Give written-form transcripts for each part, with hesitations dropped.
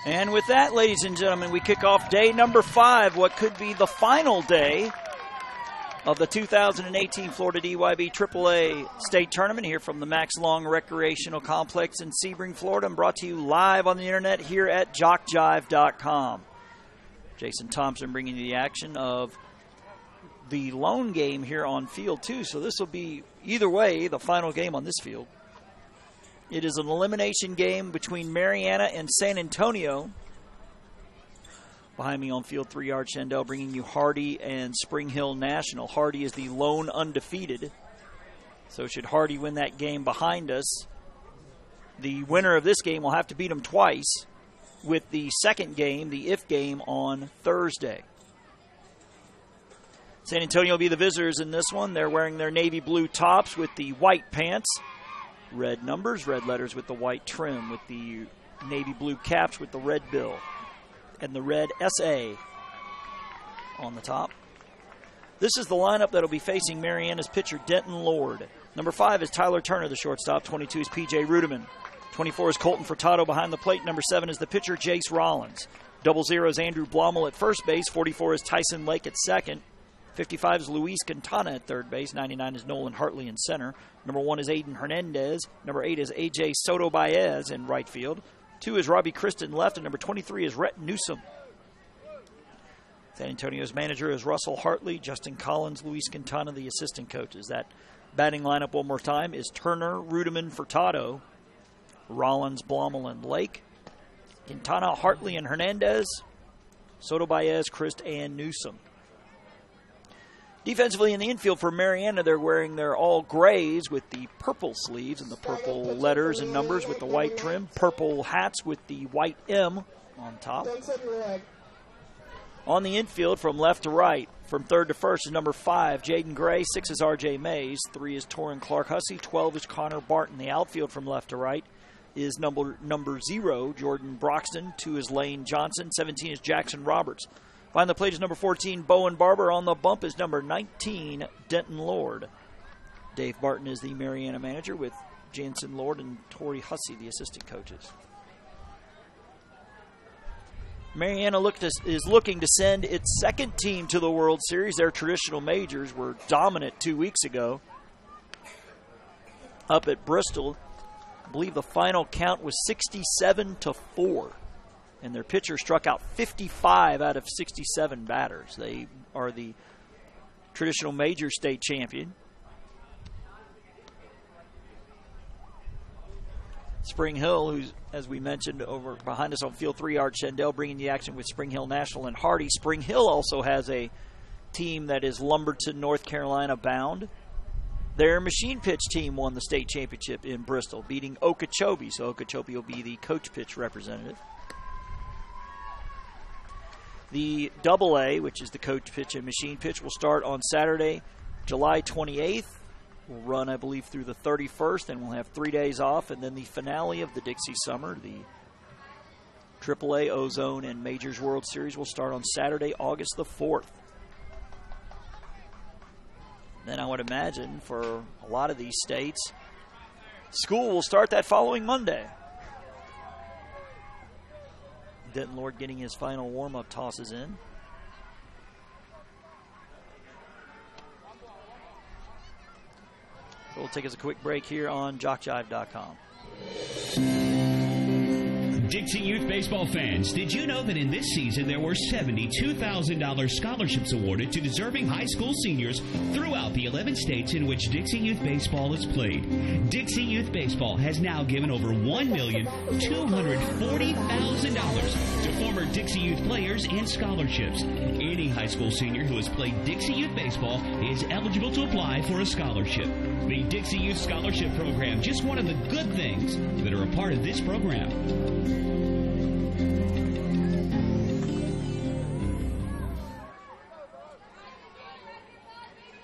And with that, ladies and gentlemen, we kick off day number 5, what could be the final day of the 2018 Florida DYB AAA State Tournament here from the Max Long Recreational Complex in Sebring, Florida, and brought to you live on the internet here at jockjive.com. Jason Thompson bringing you the action of the lone game here on field 2, so this will be, either way, the final game on this field. It is an elimination game between Marianna and San Antonio. Behind me on field 3, Art Shandell bringing you Hardy and Spring Hill National. Hardy is the lone undefeated. So should Hardy win that game behind us, the winner of this game will have to beat him twice, with the second game, the if game, on Thursday. San Antonio will be the visitors in this one. They're wearing their navy blue tops with the white pants. Red numbers, red letters with the white trim, with the navy blue caps with the red bill and the red SA on the top. This is the lineup that will be facing Marianna's pitcher, Denton Lord. Number 5 is Tyler Turner, the shortstop. 22 is P.J. Rudiman. 24 is Colton Furtado behind the plate. Number 7 is the pitcher, Jace Rollins. 00 is Andrew Blommel at first base. 44 is Tyson Lake at second. 55 is Luis Quintana at third base. 99 is Nolan Hartley in center. Number 1 is Aiden Hernandez. Number 8 is A.J. Soto Baez in right field. 2 is Robbie Kristen left, and number 23 is Rhett Newsom. San Antonio's manager is Russell Hartley, Justin Collins, Luis Quintana, the assistant coaches. That batting lineup one more time is Turner, Rudiman, Furtado, Rollins, Blommel, and Lake. Quintana, Hartley, and Hernandez. Soto Baez, Christ, and Newsom. Defensively in the infield for Marianna, they're wearing their all grays with the purple sleeves and the purple letters and numbers with the white trim. Purple hats with the white M on top. On the infield from left to right, from third to first is number 5, Jaden Gray. 6 is R.J. Mays. 3 is Torrin Clark Hussey. 12 is Connor Barton. The outfield from left to right is number 0, Jordan Broxton. 2 is Lane Johnson. 17 is Jackson Roberts. Behind the plate is number 14, Bowen Barber. On the bump is number 19, Denton Lord. Dave Barton is the Marianna manager with Jansen Lord and Tori Hussey, the assistant coaches. Marianna is looking to send its second team to the World Series. Their traditional majors were dominant 2 weeks ago up at Bristol. I believe the final count was 67-4. And their pitcher struck out 55 out of 67 batters. They are the traditional major state champion. Spring Hill, who's, as we mentioned, over behind us on field 3, Art Shandell bringing the action with Spring Hill National and Hardy. Spring Hill also has a team that is Lumberton, North Carolina bound. Their machine pitch team won the state championship in Bristol, beating Okeechobee. So Okeechobee will be the coach pitch representative. The AA, which is the coach pitch and machine pitch, will start on Saturday, July 28th. We'll run, I believe, through the 31st, and we'll have 3 days off. And then the finale of the Dixie Summer, the AAA, Ozone, and Majors World Series, will start on Saturday, August the 4th. Then I would imagine for a lot of these states, school will start that following Monday. Denton Lord getting his final warm-up tosses in. So we'll take us a quick break here on jockjive.com. Dixie Youth Baseball fans, did you know that in this season there were $72,000 scholarships awarded to deserving high school seniors throughout the 11 states in which Dixie Youth Baseball is played? Dixie Youth Baseball has now given over $1,240,000 to former Dixie Youth players and scholarships. Any high school senior who has played Dixie Youth Baseball is eligible to apply for a scholarship. The Dixie Youth Scholarship Program, just one of the good things that are a part of this program.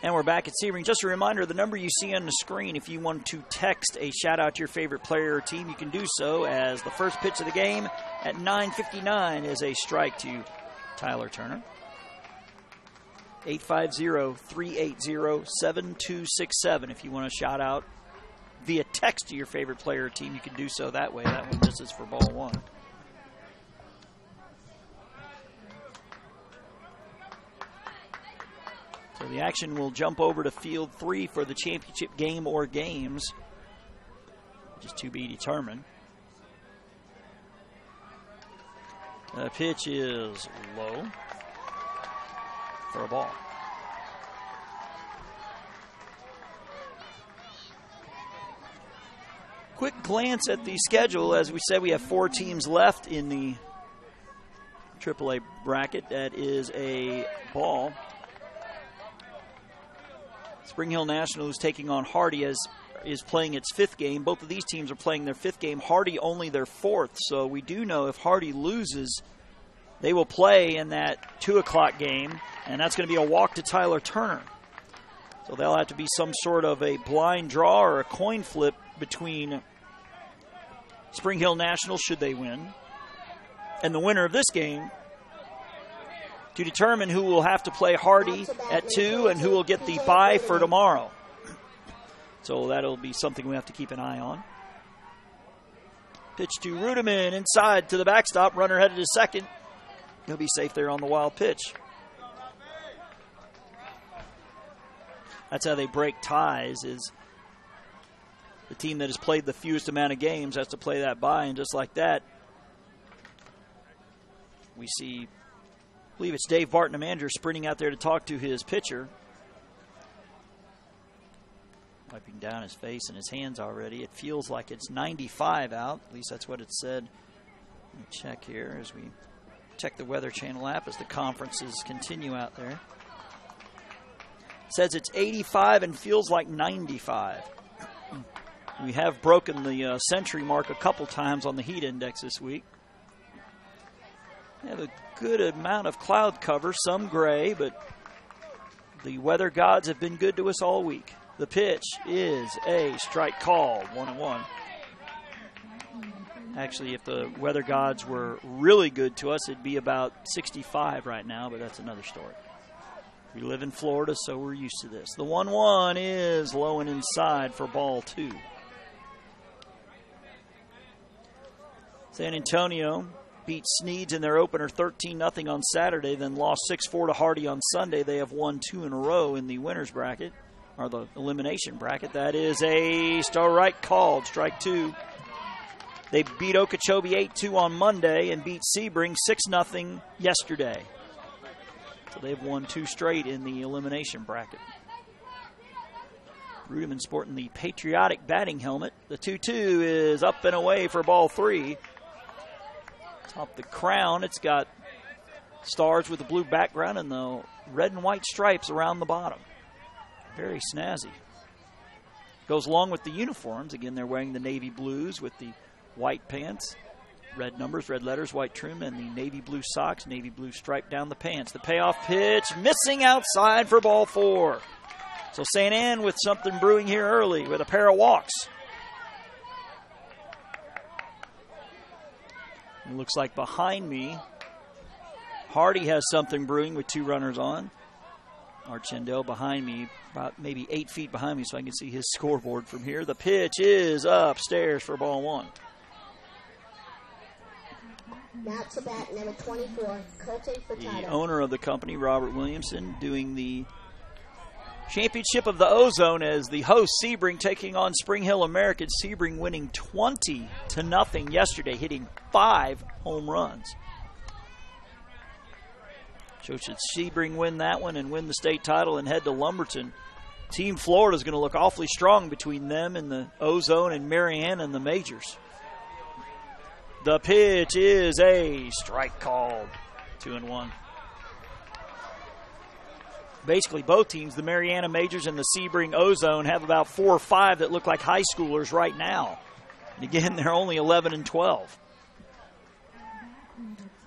And we're back at Sebring. Just a reminder, the number you see on the screen, if you want to text a shout-out to your favorite player or team, you can do so, as the first pitch of the game at 9:59 is a strike to Tyler Turner. 850-380-7267. If you want to shout out via text to your favorite player or team, you can do so that way. That one misses for ball one. So the action will jump over to field 3 for the championship game or games, which is to be determined. The pitch is low for a ball. Quick glance at the schedule. As we said, we have 4 teams left in the AAA bracket. That is a ball. Spring Hill National is taking on Hardy, as is playing its 5th game. Both of these teams are playing their 5th game. Hardy only their 4th. So we do know if Hardy loses, they will play in that 2 o'clock game, and that's going to be a walk to Tyler Turner. So they'll have to be some sort of a blind draw or a coin flip between Spring Hill National, should they win, and the winner of this game to determine who will have to play Hardy at 2 and who will get the bye for tomorrow. So that'll be something we have to keep an eye on. Pitch to Rudeman, inside to the backstop. Runner headed to second. He'll be safe there on the wild pitch. That's how they break ties, is the team that has played the fewest amount of games has to play that bye, and just like that, we see, I believe it's Dave Barton, the manager, sprinting out there to talk to his pitcher. Wiping down his face and his hands already. It feels like it's 95 out. At least that's what it said. Let me check here as we check the Weather Channel app as the conferences continue out there. It says it's 85 and feels like 95. We have broken the century mark a couple times on the heat index this week. We have a good amount of cloud cover, some gray, but the weather gods have been good to us all week. The pitch is a strike called, 1-1. Actually, if the weather gods were really good to us, it'd be about 65 right now, but that's another story. We live in Florida, so we're used to this. The 1-1 is low and inside for ball 2. San Antonio beat Sneads in their opener 13-0 on Saturday, then lost 6-4 to Hardy on Sunday. They have won 2 in a row in the winner's bracket, or the elimination bracket. That is a strike called, strike 2. They beat Okeechobee 8-2 on Monday and beat Sebring 6-0 yesterday. So they've won 2 straight in the elimination bracket. Rudeman sporting the patriotic batting helmet. The 2-2 is up and away for ball 3. Top the crown, it's got stars with the blue background and the red and white stripes around the bottom. Very snazzy. Goes along with the uniforms. Again, they're wearing the navy blues with the white pants, red numbers, red letters, white trim, and the navy blue socks, navy blue stripe down the pants. The payoff pitch missing outside for ball 4. So St. Anne with something brewing here early with a pair of walks. It looks like behind me, Hardy has something brewing with 2 runners on. Archendel behind me, about maybe 8 feet behind me, so I can see his scoreboard from here. The pitch is upstairs for ball 1. Now to bat number 24, Colton Furtado. The owner of the company, Robert Williamson, doing the championship of the Ozone as the host, Sebring, taking on Spring Hill American. Sebring winning 20-0 yesterday, hitting 5 home runs. So should Sebring win that one and win the state title and head to Lumberton, Team Florida is going to look awfully strong between them and the Ozone and Marianna and the majors. The pitch is a strike called, 2-1. Basically, both teams, the Marianna Majors and the Sebring Ozone, have about 4 or 5 that look like high schoolers right now. And again, they're only 11 and 12.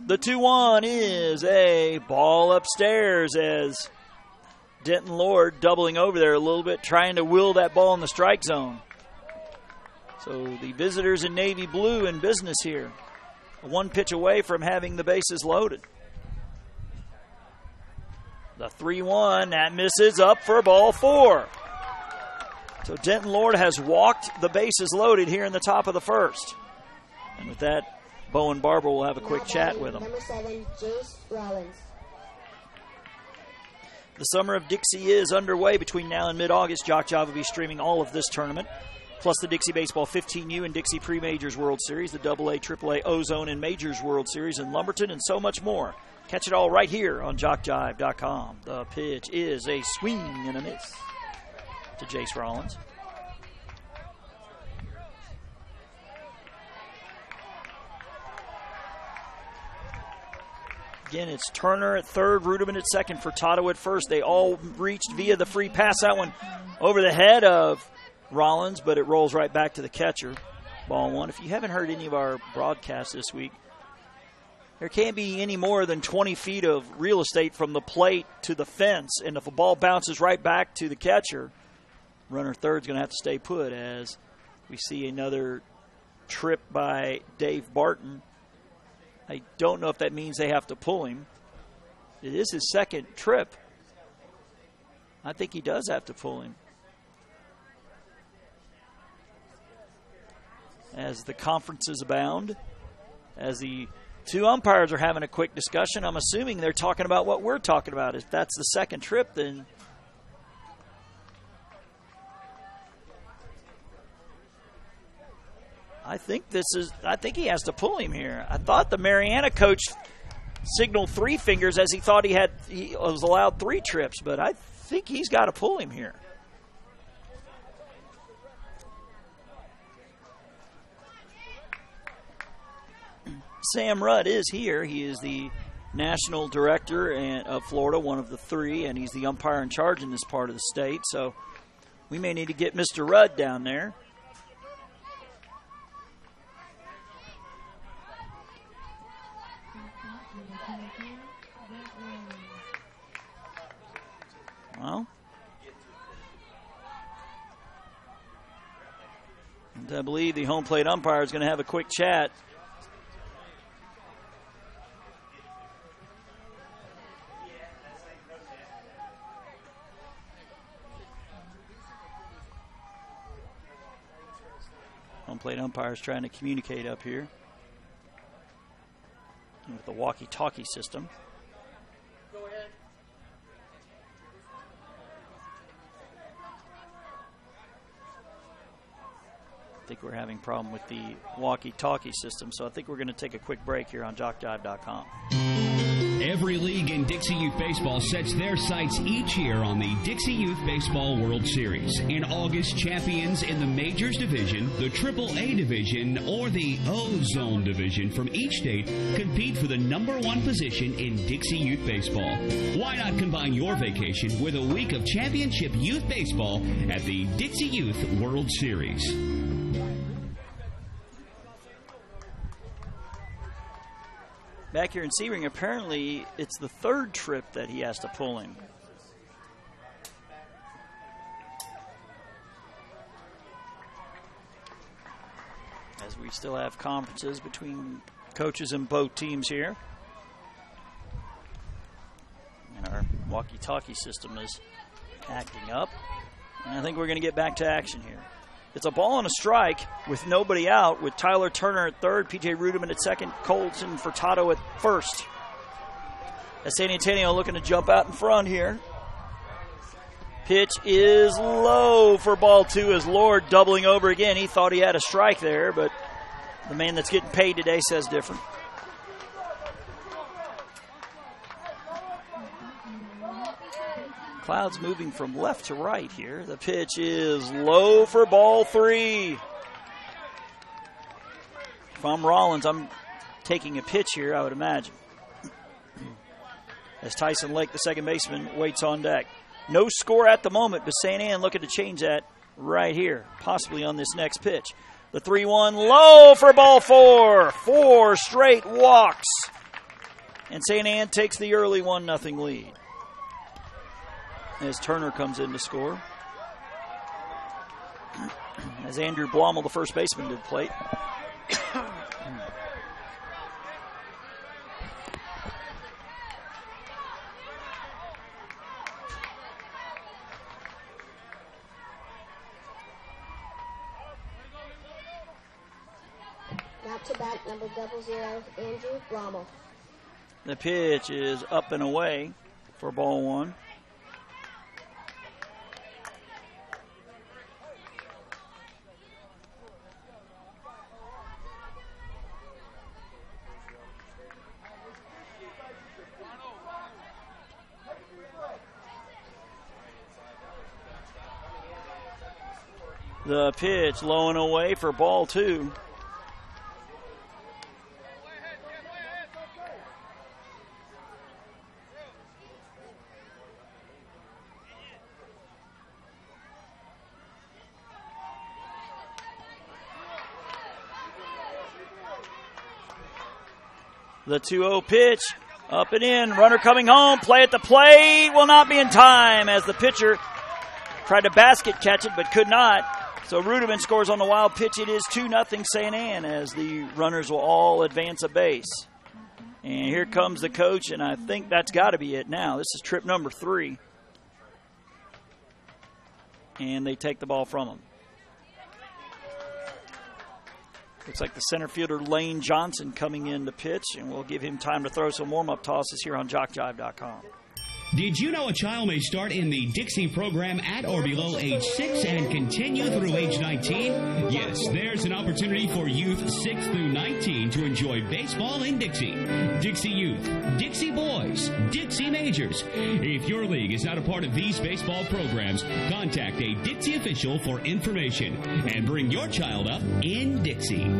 The 2-1 is a ball upstairs as Denton Lord doubling over there a little bit, trying to will that ball in the strike zone. So the visitors in navy blue in business here. 1 pitch away from having the bases loaded. The 3-1, that misses, up for ball 4. So Denton Lord has walked the bases loaded here in the top of the first. And with that, Bowen Barber will have a quick chat with him. Number 7, Jace Rollins. The summer of Dixie is underway. Between now and mid-August, Jock Jive will be streaming all of this tournament, plus the Dixie Baseball 15U and Dixie Pre-Majors World Series, the AA, AAA, Ozone, and Majors World Series in Lumberton, and so much more. Catch it all right here on JockJive.com. The pitch is a swing and a miss to Jace Rollins. Again, it's Turner at third, Ruderman at second, Furtado at first. They all reached via the free pass. That one over the head of Rollins, but it rolls right back to the catcher. Ball one. If you haven't heard any of our broadcasts this week, there can't be any more than 20 feet of real estate from the plate to the fence. And if a ball bounces right back to the catcher, runner third's going to have to stay put, as we see another trip by Dave Barton. I don't know if that means they have to pull him. It is his second trip. I think he does have to pull him. As the conferences abound, as the two umpires are having a quick discussion, I'm assuming they're talking about what we're talking about. If that's the second trip, then I think he has to pull him here. I thought the Marianna coach signaled three fingers as he thought he was allowed 3 trips, but I think he's got to pull him here. Sam Rudd is here. He is the national director of Florida, one of the 3, and he's the umpire in charge in this part of the state. So we may need to get Mr. Rudd down there. Well, and I believe the home plate umpire is going to have a quick chat. Home plate umpire is trying to communicate up here with the walkie-talkie system. Go ahead. I think we're having a problem with the walkie-talkie system, so I think we're going to take a quick break here on JockJive.com. Every league in Dixie Youth Baseball sets their sights each year on the Dixie Youth Baseball World Series. In August, champions in the Majors Division, the AAA Division, or the Ozone Division from each state compete for the #1 position in Dixie Youth Baseball. Why not combine your vacation with a week of championship youth baseball at the Dixie Youth World Series? Back here in Sebring, apparently it's the 3rd trip that he has to pull him. As we still have conferences between coaches in both teams here. And our walkie-talkie system is acting up. And I think we're going to get back to action here. It's a ball and a strike with nobody out, with Tyler Turner at third, P.J. Ruderman at second, Colton Furtado at first. As San Antonio looking to jump out in front here. Pitch is low for ball 2 as Lord doubling over again. He thought he had a strike there, but the man that's getting paid today says different. Clouds moving from left to right here. The pitch is low for ball 3. If I'm Rollins, I'm taking a pitch here, I would imagine. As Tyson Lake, the second baseman, waits on deck. No score at the moment, but St. Anne looking to change that right here, possibly on this next pitch. The 3-1 low for ball 4. 4 straight walks. And St. Anne takes the early 1-0 lead. As Turner comes in to score. As Andrew Blommel, the first baseman, did plate. Now to bat number 00, Andrew Blommel. The pitch is up and away for ball 1. The pitch low and away for ball 2. The 2-0 pitch, up and in, runner coming home, play at the plate, will not be in time as the pitcher tried to basket catch it but could not. So Ruderman scores on the wild pitch. It is 2-0 St. Anne as the runners will all advance a base. And here comes the coach, and I think that's got to be it now. This is trip number 3. And they take the ball from him. Looks like the center fielder Lane Johnson coming in to pitch, and we'll give him time to throw some warm-up tosses here on JockJive.com. Did you know a child may start in the Dixie program at or below age 6 and continue through age 19? Yes, there's an opportunity for youth 6 through 19 to enjoy baseball in Dixie. Dixie Youth, Dixie Boys, Dixie Majors. If your league is not a part of these baseball programs, contact a Dixie official for information and bring your child up in Dixie.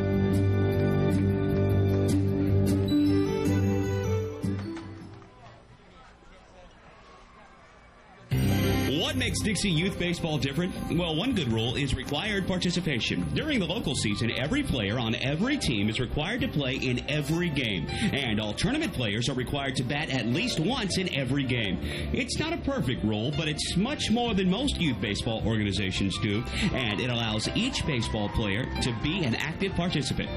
What makes Dixie Youth Baseball different? Well, one good rule is required participation. During the local season, every player on every team is required to play in every game, and all tournament players are required to bat at least once in every game. It's not a perfect rule, but it's much more than most youth baseball organizations do, and it allows each baseball player to be an active participant.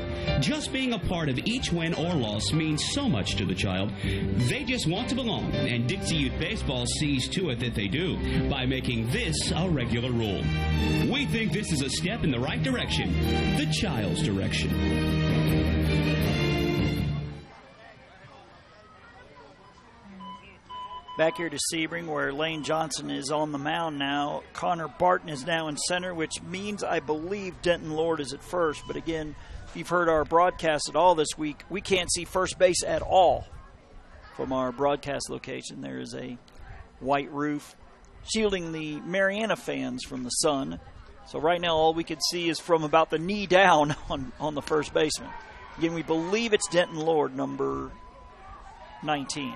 Just being a part of each win or loss means so much to the child. They just want to belong, and Dixie Youth Baseball sees to it that they do by making this a regular rule. We think this is a step in the right direction, the child's direction. Back here to Sebring, where Lane Johnson is on the mound now. Connor Barton is now in center, which means I believe Denton Lord is at first. But again, if you've heard our broadcast at all this week, we can't see first base at all from our broadcast location. There is a white roof shielding the Marianna fans from the sun. So right now all we can see is from about the knee down on the first baseman. Again, we believe it's Denton Lord, number 19.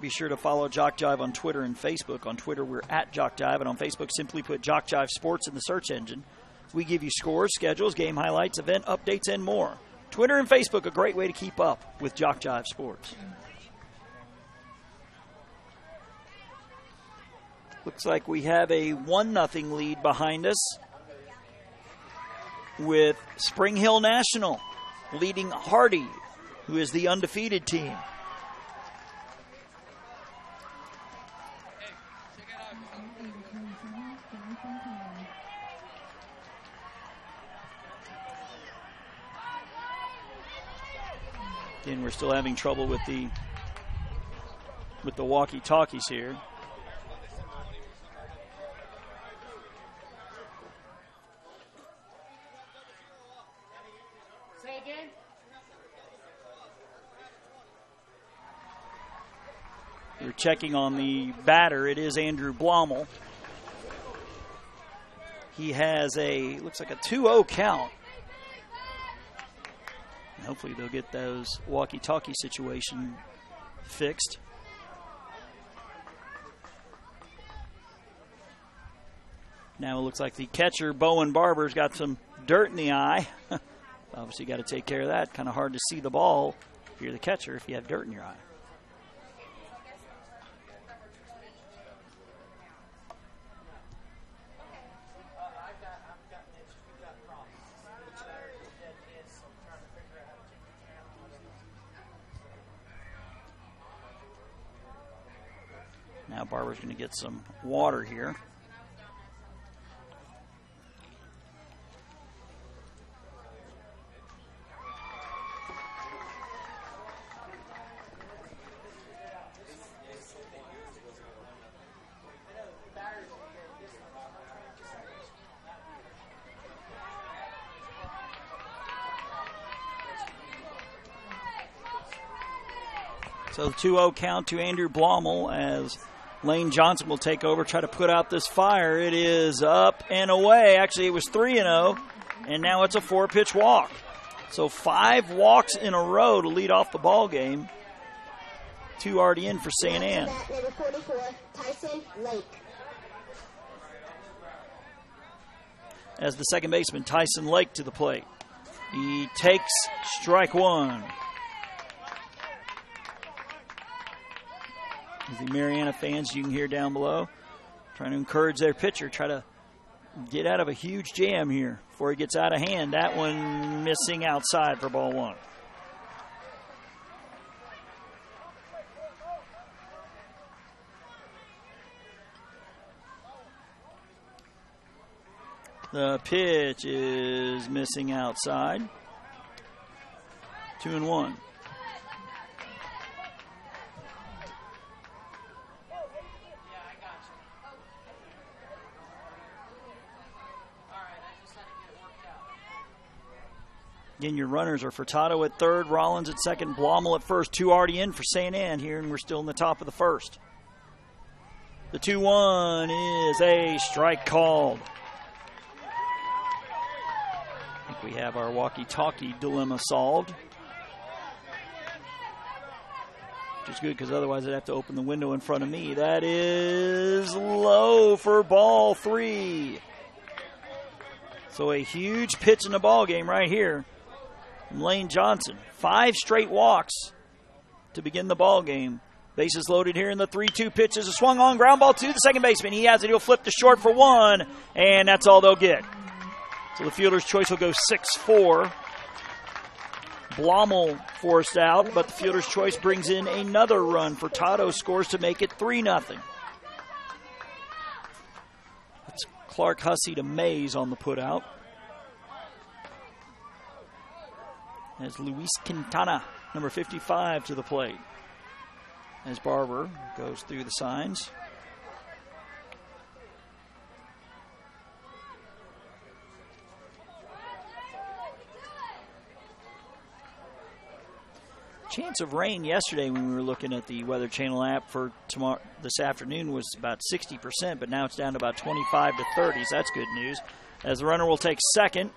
Be sure to follow Jock Jive on Twitter and Facebook. On Twitter, we're at Jock Jive, and on Facebook, simply put Jock Jive Sports in the search engine. We give you scores, schedules, game highlights, event updates, and more. Twitter and Facebook, a great way to keep up with Jock Jive Sports. Looks like we have a 1-0 lead behind us with Spring Hill National leading Hardy, who is the undefeated team. Again, we're still having trouble with the walkie-talkies here. Say again. We're checking on the batter. It is Andrew Blommel. He has looks like a 2-0 count. Hopefully they'll get those walkie-talkie situation fixed. Now it looks like the catcher, Bowen Barber's got some dirt in the eye. Obviously got to take care of that. Kind of hard to see the ball if you're the catcher if you have dirt in your eye. Now Barber's going to get some water here. So the 2-0 count to Andrew Blommel as Lane Johnson will take over, try to put out this fire. It is up and away. Actually, it was 3-0, and now it's a 4-pitch walk. So 5 walks in a row to lead off the ball game. 2 already in for St. Anne. Number 44, Tyson Lake. As the second baseman, Tyson Lake to the plate. He takes strike 1. As the Marianna fans, you can hear down below, trying to encourage their pitcher, try to get out of a huge jam here before he gets out of hand. That one missing outside for ball 1. The pitch is missing outside. 2-1. Again, your runners are Furtado at third, Rollins at second, Blommel at first. 2 already in for St. Anne here, and we're still in the top of the first. The 2-1 is a strike called. I think we have our walkie-talkie dilemma solved. Which is good because otherwise I'd have to open the window in front of me. That is low for ball 3. So a huge pitch in the ball game right here from Lane Johnson. 5 straight walks to begin the ball game. Bases loaded here in the 3-2 pitch. Is a swung on ground ball to the second baseman. He has it. He'll flip to short for 1, and that's all they'll get. So the fielder's choice will go 6-4. Blommel forced out, but the fielder's choice brings in another run. Furtado scores to make it 3-0. That's Clark Hussey to Mays on the putout. As Luis Quintana, number 55, to the plate. As Barber goes through the signs. Chance of rain yesterday when we were looking at the Weather Channel app for tomorrow, this afternoon, was about 60%, but now it's down to about 25 to 30, so that's good news. As the runner will take second.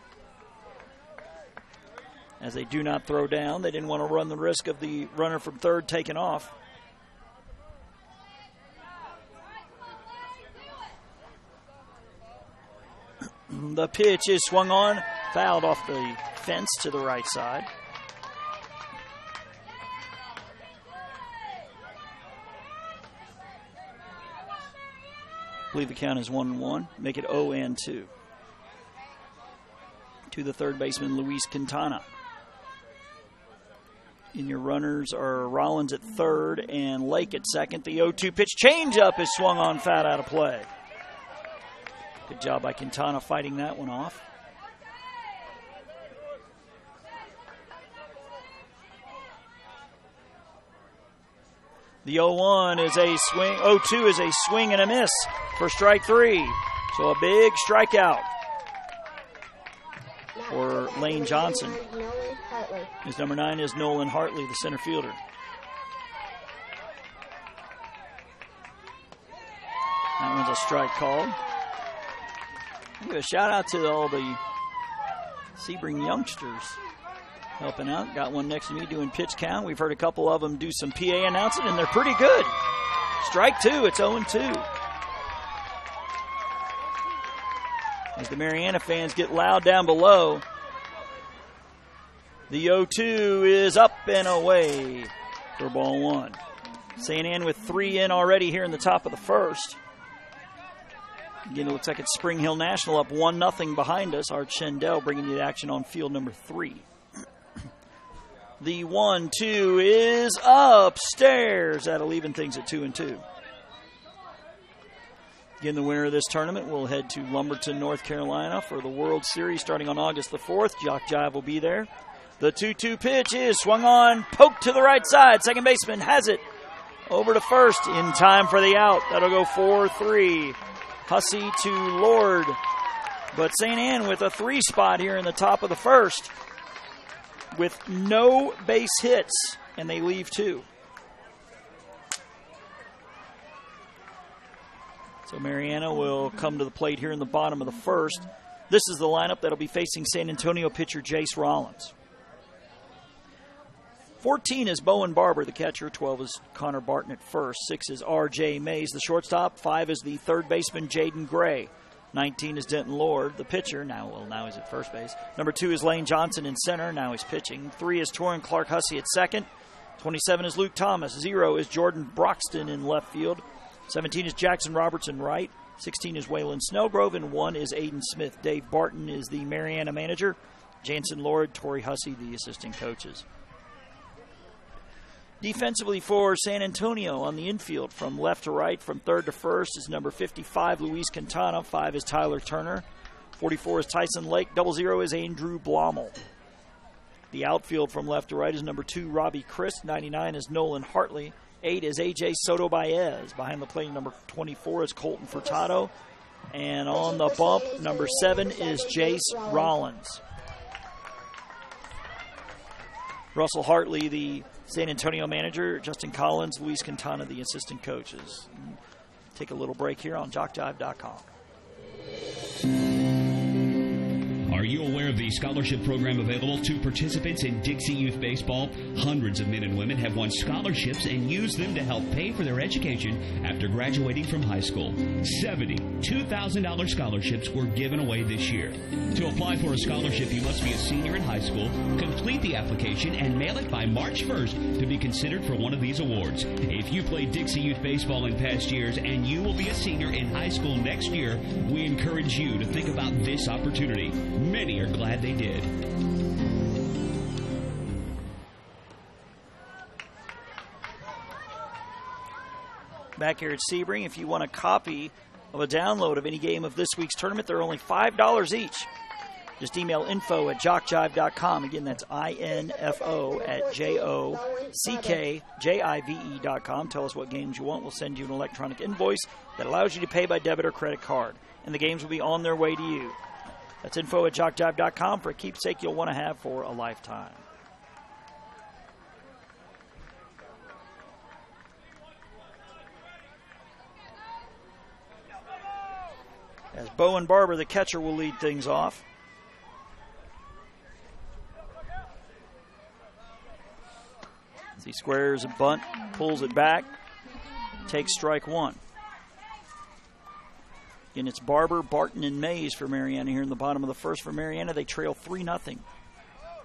As they do not throw down, they didn't want to run the risk of the runner from third taking off. The pitch is swung on, fouled off the fence to the right side. I believe the count is 1-1. Make it 0-2. To the third baseman, Luis Quintana. And your runners are Rollins at third and Lake at second. The 0-2 pitch changeup is swung on, foul out of play. Good job by Quintana fighting that one off. The 0-1 is a swing. 0-2 is a swing and a miss for strike 3. So a big strikeout for Lane Johnson. His number 9 is Nolan Hartley, the center fielder. That one's a strike called. I'll give a shout out to all the Sebring youngsters helping out. Got one next to me doing pitch count. We've heard a couple of them do some PA announcing, and they're pretty good. Strike 2, it's 0-2. As the Marianna fans get loud down below, the 0-2 is up and away for ball 1. St. Anne with 3 in already here in the top of the first. Again, it looks like it's Spring Hill National up 1-0 behind us. Art Schendel bringing you the action on field number 3. The 1-2 is upstairs. That'll even things at 2-2. Again, the winner of this tournament will head to Lumberton, North Carolina for the World Series starting on August the 4th. Jock Jive will be there. The 2-2 pitch is swung on, poked to the right side. Second baseman has it over to first in time for the out. That'll go 4-3. Hussey to Lord. But St. Anne with a 3 spot here in the top of the first with no base hits, and they leave 2. So Marianna will come to the plate here in the bottom of the first. This is the lineup that'll be facing San Antonio pitcher Jace Rollins. 14 is Bowen Barber, the catcher. 12 is Connor Barton at first. 6 is R.J. Mays, the shortstop. 5 is the third baseman Jaden Gray. 19 is Denton Lord, the pitcher. Now he's at first base. Number 2 is Lane Johnson in center. Now he's pitching. 3 is Torrin Clark Hussey at second. 27 is Luke Thomas. 0 is Jordan Broxton in left field. 17 is Jackson Robertson right. 16 is Waylon Snellgrove, and 1 is Aiden Smith. Dave Barton is the Marianna manager. Jansen Lord, Torrey Hussey, the assistant coaches. Defensively for San Antonio on the infield, from left to right, from third to first, is number 55, Luis Quintana. 5 is Tyler Turner. 44 is Tyson Lake. 00 is Andrew Blommel. The outfield from left to right is number 2, Robbie Christ. 99 is Nolan Hartley. 8 is A.J. Soto Baez. Behind the plate, number 24 is Colton Furtado. And on the bump, number 7 is Jace Rollins. Russell Hartley, the San Antonio manager. Justin Collins, Luis Quintana, the assistant coaches. Take a little break here on JockJive.com. Are you aware of the scholarship program available to participants in Dixie Youth Baseball? Hundreds of men and women have won scholarships and used them to help pay for their education after graduating from high school. 70 $2,000 scholarships were given away this year. To apply for a scholarship, you must be a senior in high school, complete the application, and mail it by March 1st to be considered for one of these awards. If you played Dixie Youth Baseball in past years and you will be a senior in high school next year, we encourage you to think about this opportunity. Many are glad they did. Back here at Sebring, if you want a copy of a download of any game of this week's tournament, they're only $5 each. Just email info@jockjive.com. Again, that's info@jockjive.com. Tell us what games you want. We'll send you an electronic invoice that allows you to pay by debit or credit card. And the games will be on their way to you. That's info@jockjive.com for a keepsake you'll want to have for a lifetime. As Bowen Barber, the catcher, will lead things off. As he squares a bunt, pulls it back, takes strike 1. Again, it's Barber, Barton, and Mays for Marianna here in the bottom of the first. For Marianna, they trail 3-0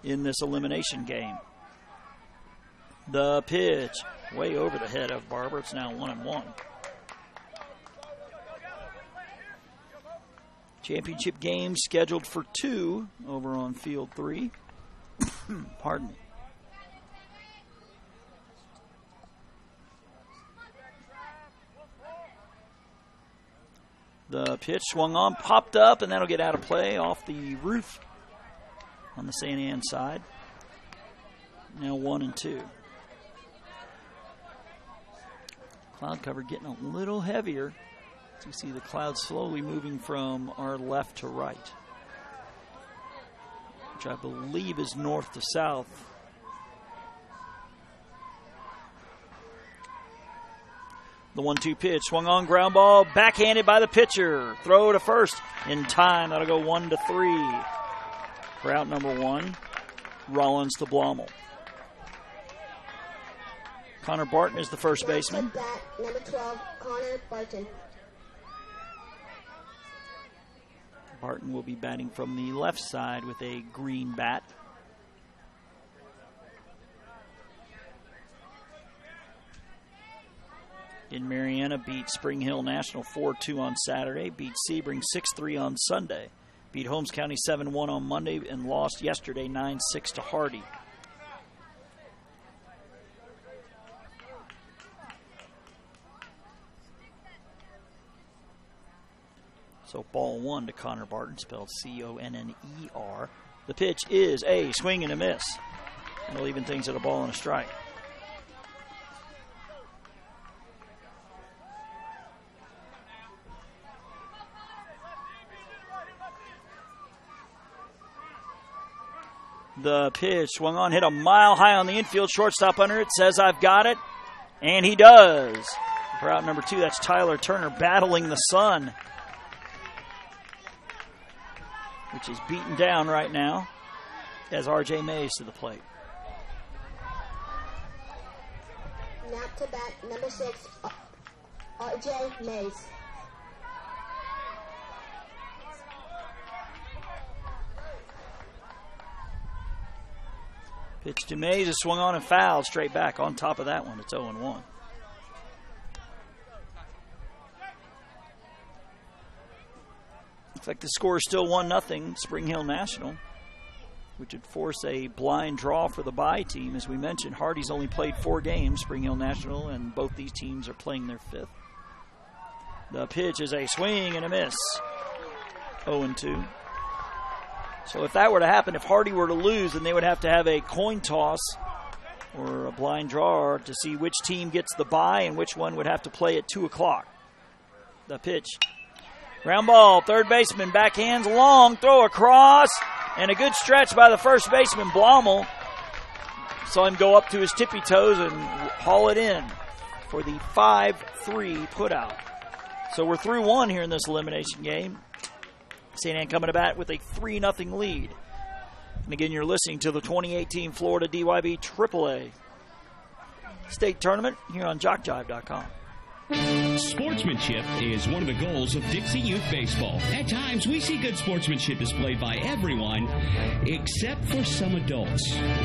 in this elimination game. The pitch, way over the head of Barber. It's now 1-1. Championship game scheduled for 2 over on field 3. Pardon me. The pitch swung on, popped up, and that'll get out of play off the roof on the St. Anne side. Now 1-2. Cloud cover getting a little heavier. As you see the clouds slowly moving from our left to right, which I believe is north to south. The 1-2 pitch, swung on, ground ball, backhanded by the pitcher. Throw to first in time. That'll go 1-3. For out number 1, Rollins to Blommel. Connor Barton is the first baseman. Number 12, Connor Barton. Barton will be batting from the left side with a green bat. In Marianna, beat Spring Hill National 4-2 on Saturday, beat Sebring 6-3 on Sunday, beat Holmes County 7-1 on Monday, and lost yesterday 9-6 to Hardy. So ball 1 to Connor Barton, spelled C-O-N-N-E-R. The pitch is a swing and a miss. And we'll even things at a ball and a strike. The pitch swung on, hit a mile high on the infield. Shortstop under it says, "I've got it." And he does. For out number 2, that's Tyler Turner battling the sun, which is beaten down right now as R.J. Mays to the plate. Now to bat, number 6, R.J. Mays. Pitch to Mays is swung on and fouled straight back. On top of that one, it's 0-1. Looks like the score is still 1-0 Spring Hill National, which would force a blind draw for the bye team. As we mentioned, Hardy's only played 4 games, Spring Hill National, and both these teams are playing their 5th. The pitch is a swing and a miss. 0-2. So if that were to happen, if Hardy were to lose, then they would have to have a coin toss or a blind draw to see which team gets the bye and which one would have to play at 2 o'clock. The pitch. Ground ball, third baseman, backhands, long, throw across, and a good stretch by the first baseman, Blommel. Saw him go up to his tippy toes and haul it in for the 5-3 putout. So we're through 1 here in this elimination game. St. Anne coming to bat with a 3-0 lead. And again, you're listening to the 2018 Florida DYB AAA State Tournament here on JockJive.com. Sportsmanship is one of the goals of Dixie Youth Baseball. At times, we see good sportsmanship displayed by everyone except for some adults.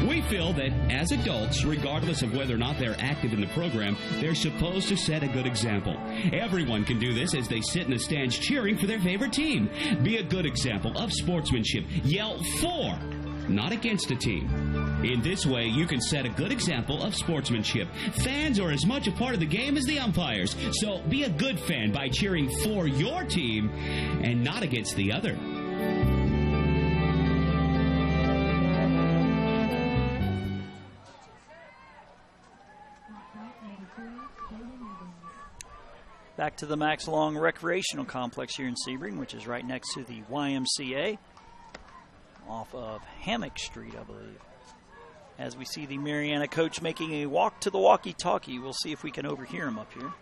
We feel that as adults, regardless of whether or not they're active in the program, they're supposed to set a good example. Everyone can do this as they sit in the stands cheering for their favorite team. Be a good example of sportsmanship. Yell for, not against a team. In this way, you can set a good example of sportsmanship. Fans are as much a part of the game as the umpires, so be a good fan by cheering for your team and not against the other. Back to the Max Long Recreational Complex here in Sebring, which is right next to the YMCA off of Hammock Street, I believe. As we see the Marianna coach making a walk to the walkie-talkie. We'll see if we can overhear him up here.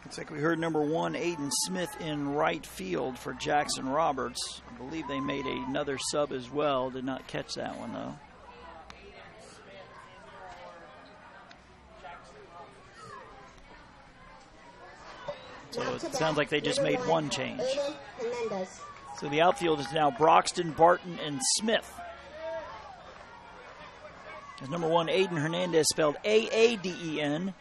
Looks like we heard number 1, Aiden Smith, in right field for Jackson Roberts. I believe they made another sub as well. Did not catch that one, though. So it sounds like they just made one change. So the outfield is now Broxton, Barton, and Smith. As number 1, Aiden Hernandez, spelled A-A-D-E-N.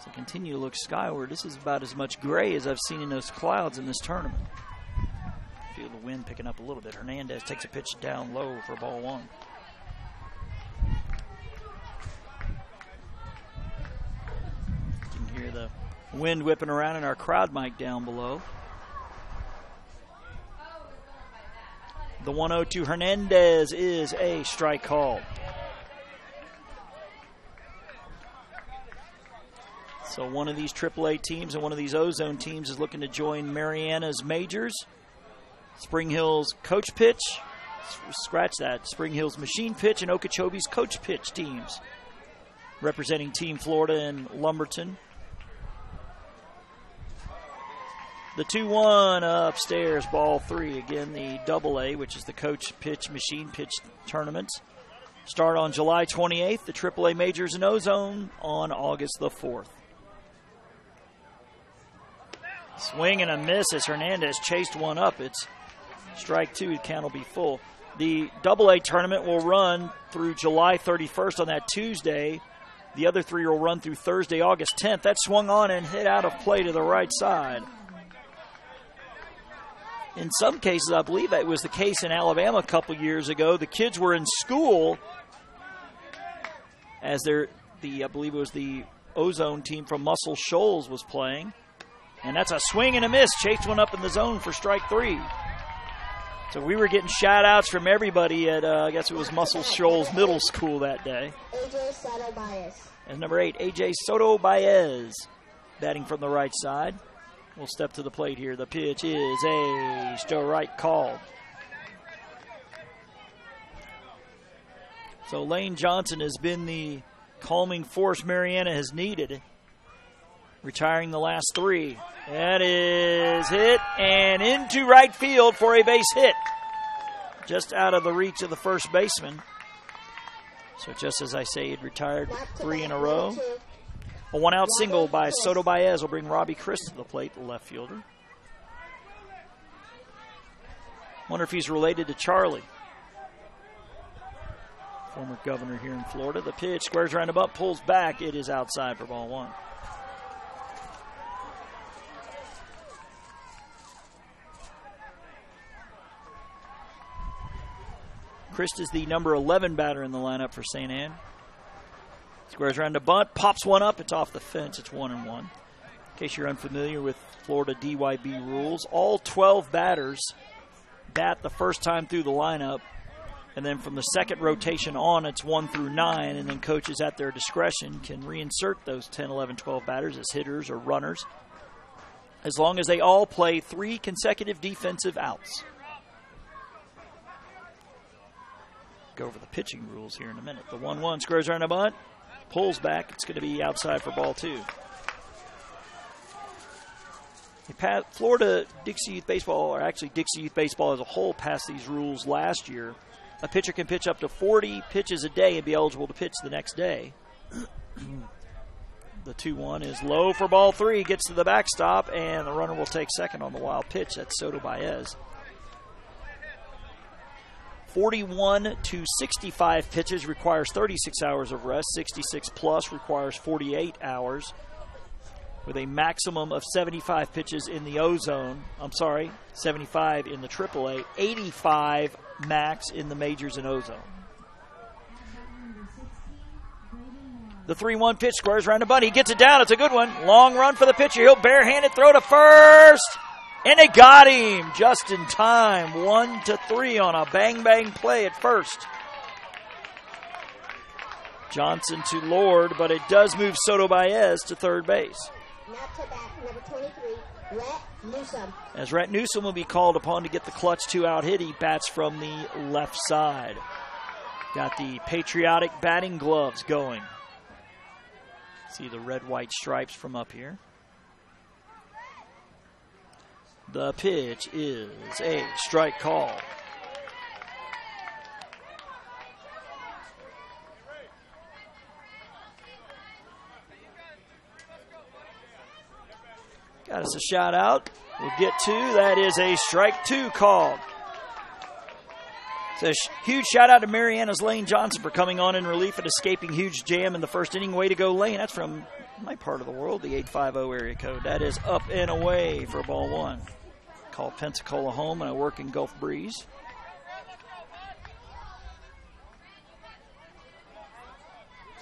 So continue to look skyward. This is about as much gray as I've seen in those clouds in this tournament. Feel the wind picking up a little bit. Hernandez takes a pitch down low for ball 1. You can hear the wind whipping around in our crowd mic down below. The 1-0 to Hernandez is a strike call. So one of these AAA teams and one of these Ozone teams is looking to join Marianna's majors. Spring Hill's coach pitch, scratch that, Spring Hill's machine pitch and Okeechobee's coach pitch teams, representing Team Florida and Lumberton. The 2-1 upstairs, ball 3. Again, the AA, which is the coach pitch, machine pitch tournaments, start on July 28th. The AAA majors in Ozone on August the 4th. Swing and a miss as Hernandez chased one up. It's strike 2. The count will be full. The AA tournament will run through July 31st on that Tuesday. The other 3 will run through Thursday, August 10th. That swung on and hit out of play to the right side. In some cases, I believe that was the case in Alabama a couple years ago. The kids were in school as I believe it was the Ozone team from Muscle Shoals was playing. And that's a swing and a miss. Chased one up in the zone for strike 3. So we were getting shout-outs from everybody at, I guess it was Muscle Shoals Middle School that day. AJ Soto Baez. And number 8, AJ Soto Baez, batting from the right side. We'll step to the plate here. The pitch is a strike called. So Lane Johnson has been the calming force Marianna has needed, retiring the last 3. That is hit and into right field for a base hit. Just out of the reach of the first baseman. So just as I say, he'd retired 3 in a row. A 1-out single by Soto Baez will bring Robbie Chris to the plate, the left fielder. Wonder if he's related to Charlie, former governor here in Florida. The pitch squares around the butt, pulls back. It is outside for ball 1. Christ is the number 11 batter in the lineup for St. Anne. Squares around the bunt, pops one up. It's off the fence. It's 1-1. In case you're unfamiliar with Florida DYB rules, all 12 batters bat the first time through the lineup. And then from the second rotation on, it's 1 through 9. And then coaches at their discretion can reinsert those 10, 11, 12 batters as hitters or runners, as long as they all play 3 consecutive defensive outs. Go over the pitching rules here in a minute. The 1-1 squares around the bunt, pulls back. It's going to be outside for ball 2. Florida Dixie Youth Baseball, or actually Dixie Youth Baseball as a whole, passed these rules last year. A pitcher can pitch up to 40 pitches a day and be eligible to pitch the next day. The 2-1 is low for ball 3, gets to the backstop, and the runner will take second on the wild pitch. That's Soto Baez. 41 to 65 pitches requires 36 hours of rest. 66 plus requires 48 hours, with a maximum of 75 pitches in the Ozone. 75 in the AAA, 85 max in the majors and Ozone. The 3-1 pitch squares around the bunt. He gets it down. It's a good one. Long run for the pitcher. He'll barehanded throw to first. And they got him just in time. 1-3 on a bang-bang play at first. Johnson to Lord, but it does move Soto Baez to third base. Now to bat, number 23, Rhett Newsom. As Rhett Newsom will be called upon to get the clutch 2-out hit, he bats from the left side. Got the patriotic batting gloves going. See the red-white stripes from up here. The pitch is a strike call. Got us a shout out. We'll get to. That is a strike 2 called. So huge shout out to Marianna's Lane Johnson for coming on in relief and escaping huge jam in the first inning. Way to go, Lane. That's from my part of the world, the 850 area code. That is up and away for ball 1. Call Pensacola home, and I work in Gulf Breeze.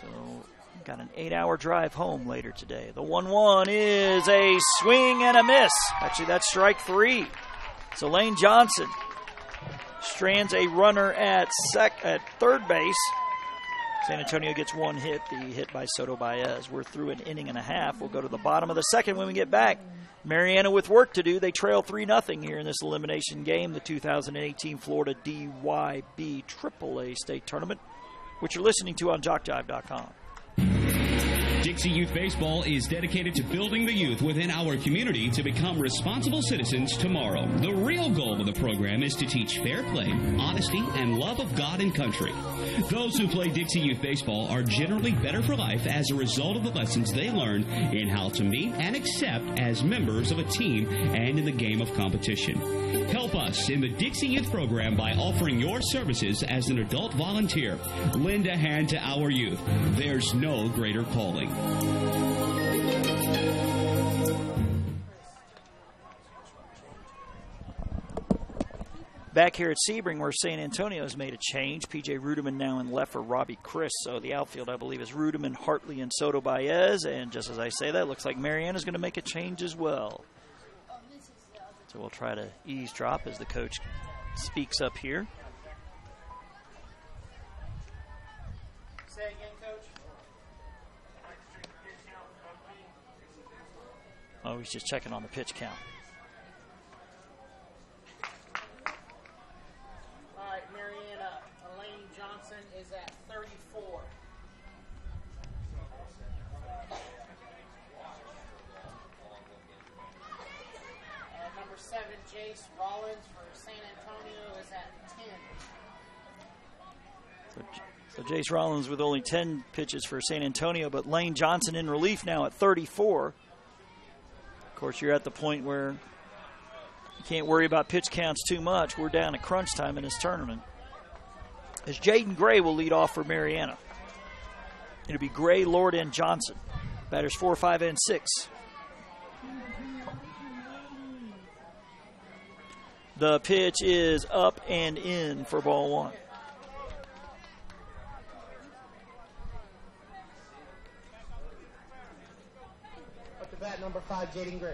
So got an 8-hour drive home later today. The 1-1 is a swing and a miss. Actually, that's strike 3. So Lane Johnson strands a runner at third base. San Antonio gets 1 hit, the hit by Soto Baez. We're through an inning and a half. We'll go to the bottom of the second when we get back. Marianna with work to do. They trail 3-0 here in this elimination game, the 2018 Florida DYB AAA State Tournament, which you're listening to on JockJive.com. Dixie Youth Baseball is dedicated to building the youth within our community to become responsible citizens tomorrow. The real goal of the program is to teach fair play, honesty, and love of God and country. Those who play Dixie Youth Baseball are generally better for life as a result of the lessons they learn in how to meet and accept as members of a team and in the game of competition. Help us in the Dixie Youth program by offering your services as an adult volunteer. Lend a hand to our youth. There's no greater calling. back here at Sebring, where San Antonio has made a change. P.J. Ruderman now in left for Robbie Chris. So the outfield, I believe, is Ruderman, Hartley, and Soto Baez. And just as I say that, it looks like Marianna's going to make a change as well. So we'll try to eavesdrop as the coach speaks up here. Say again, Coach. Oh, he's just checking on the pitch count. All right, Marianna, Elaine Johnson is at 34. Number 7, Jace Rollins for San Antonio is at 10. So Jace Rollins with only 10 pitches for San Antonio, but Lane Johnson in relief now at 34. Of course, you're at the point where you can't worry about pitch counts too much. We're down at crunch time in this tournament. As Jaden Gray will lead off for Marianna. It'll be Gray, Lord, and Johnson. Batters 4, 5, and 6. The pitch is up and in for ball 1. Up to bat, number 5, Jaden Gray.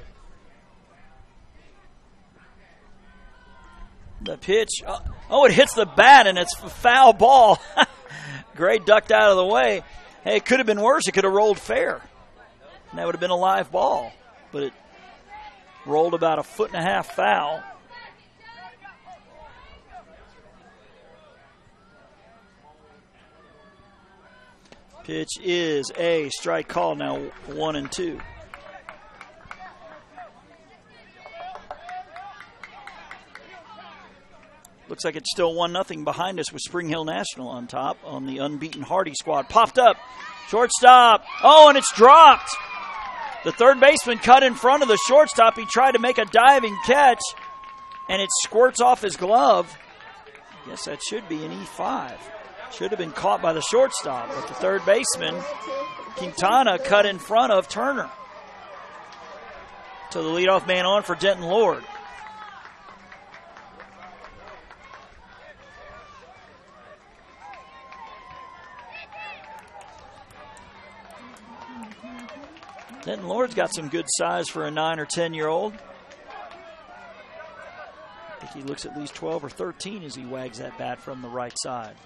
The pitch, oh, it hits the bat, and it's a foul ball. Gray ducked out of the way. Hey, it could have been worse. It could have rolled fair. And that would have been a live ball. But it rolled about a 1.5 foot foul. Pitch is a strike call now, 1-2. Looks like it's still 1-0 behind us with Spring Hill National on top on the unbeaten Hardy squad. Popped up, shortstop. Oh, and it's dropped. The third baseman cut in front of the shortstop. He tried to make a diving catch, and it squirts off his glove. I guess that should be an E5. Should have been caught by the shortstop, but the third baseman, Quintana, cut in front of Turner. So the leadoff man on for Denton Lord. Denton Lord's got some good size for a 9 or 10-year-old. I think he looks at least 12 or 13 as he wags that bat from the right side.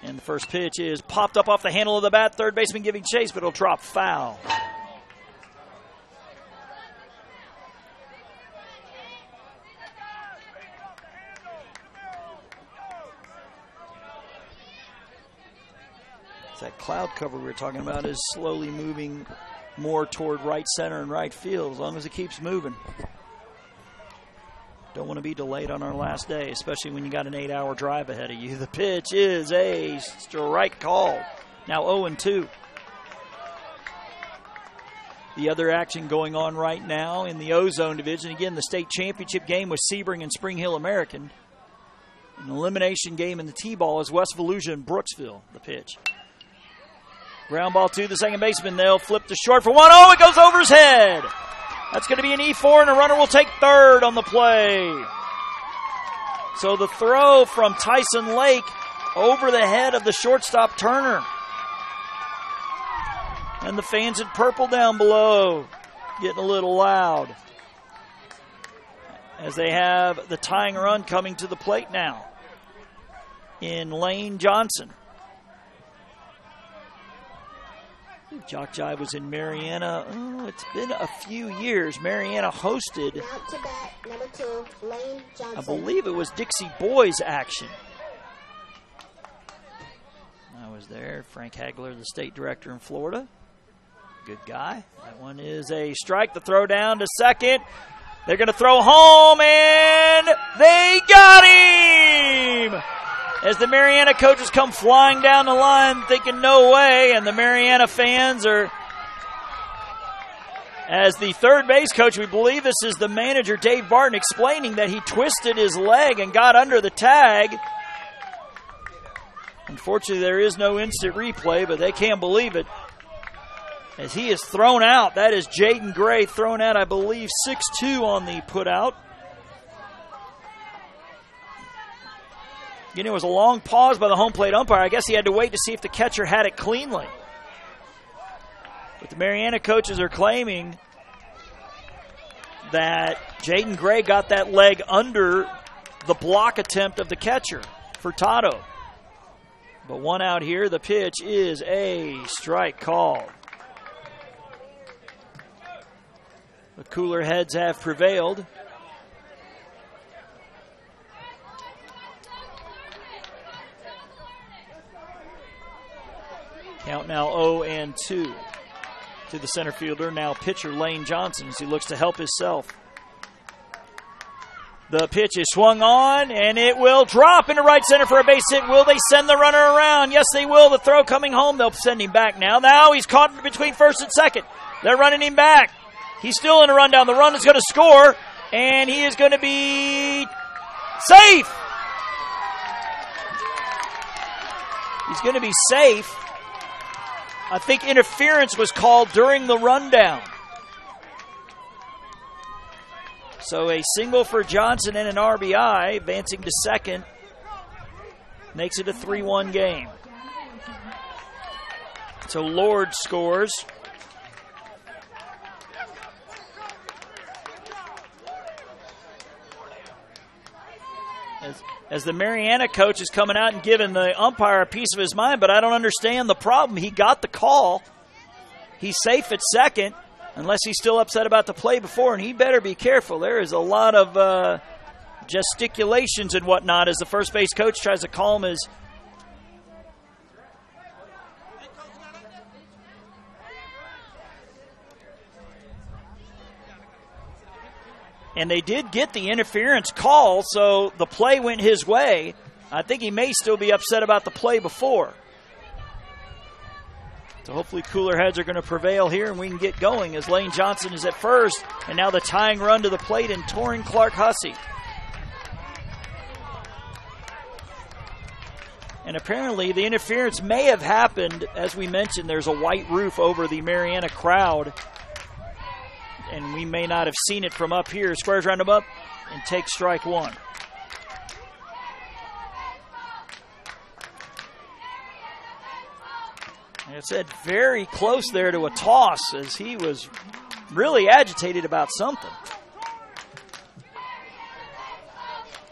And the first pitch is popped up off the handle of the bat. Third baseman giving chase, but it'll drop foul. That cloud cover we were talking about is slowly moving more toward right center and right field as long as it keeps moving. Don't want to be delayed on our last day, especially when you got an 8-hour drive ahead of you. The pitch is a strike call. Now 0-2. The other action going on right now in the Ozone Division. Again, the state championship game with Sebring and Spring Hill American. An elimination game in the T-ball is West Volusia and Brooksville. The pitch. Ground ball to the second baseman. They'll flip to short for 1. Oh, it goes over his head. That's going to be an E4, and a runner will take third on the play. So the throw from Tyson Lake over the head of the shortstop Turner. And the fans in purple down below getting a little loud as they have the tying run coming to the plate now in Lane Johnson. Jock Jive was in Marianna. Oh, it's been a few years. Marianna hosted, Out to bat, number 2, Lane Johnson. I believe it was Dixie Boys action. I was there. Frank Hagler, the state director in Florida. Good guy. That one is a strike. The throw down to second. They're going to throw home, and they got him! As the Marianna coaches come flying down the line thinking no way, and the Marianna fans are, as the third base coach, we believe this is the manager, Dave Barton, explaining that he twisted his leg and got under the tag. Unfortunately, there is no instant replay, but they can't believe it. As he is thrown out, that is Jaden Gray thrown out, I believe, 6'2" on the put out. You know, it was a long pause by the home plate umpire. I guess he had to wait to see if the catcher had it cleanly. But the Marianna coaches are claiming that Jaden Gray got that leg under the block attempt of the catcher, Furtado. But one out here, the pitch is a strike call. The cooler heads have prevailed. Count now 0-2 to the center fielder, now pitcher Lane Johnson, as he looks to help himself. The pitch is swung on, and it will drop into right center for a base hit. Will they send the runner around? Yes, they will. The throw coming home. They'll send him back now. Now he's caught between first and second. They're running him back. He's still in a rundown. The run is going to score, and he is going to be safe. He's going to be safe. I think interference was called during the rundown. So a single for Johnson and an RBI, advancing to second, makes it a 3-1 game. So Lord scores. As the Marianna coach is coming out and giving the umpire a piece of his mind, but I don't understand the problem. He got the call. He's safe at second, unless he's still upset about the play before, and he better be careful. There is a lot of gesticulations and whatnot as the first base coach tries to calm his. And they did get the interference call, so the play went his way. I think he may still be upset about the play before. So hopefully cooler heads are going to prevail here and we can get going as Lane Johnson is at first. And now the tying run to the plate in Torrin Clark-Hussey. And apparently the interference may have happened. As we mentioned, there's a white roof over the Marianna crowd. And we may not have seen it from up here. Squares round him up and takes strike one. Like I said, very close there to a toss as he was really agitated about something.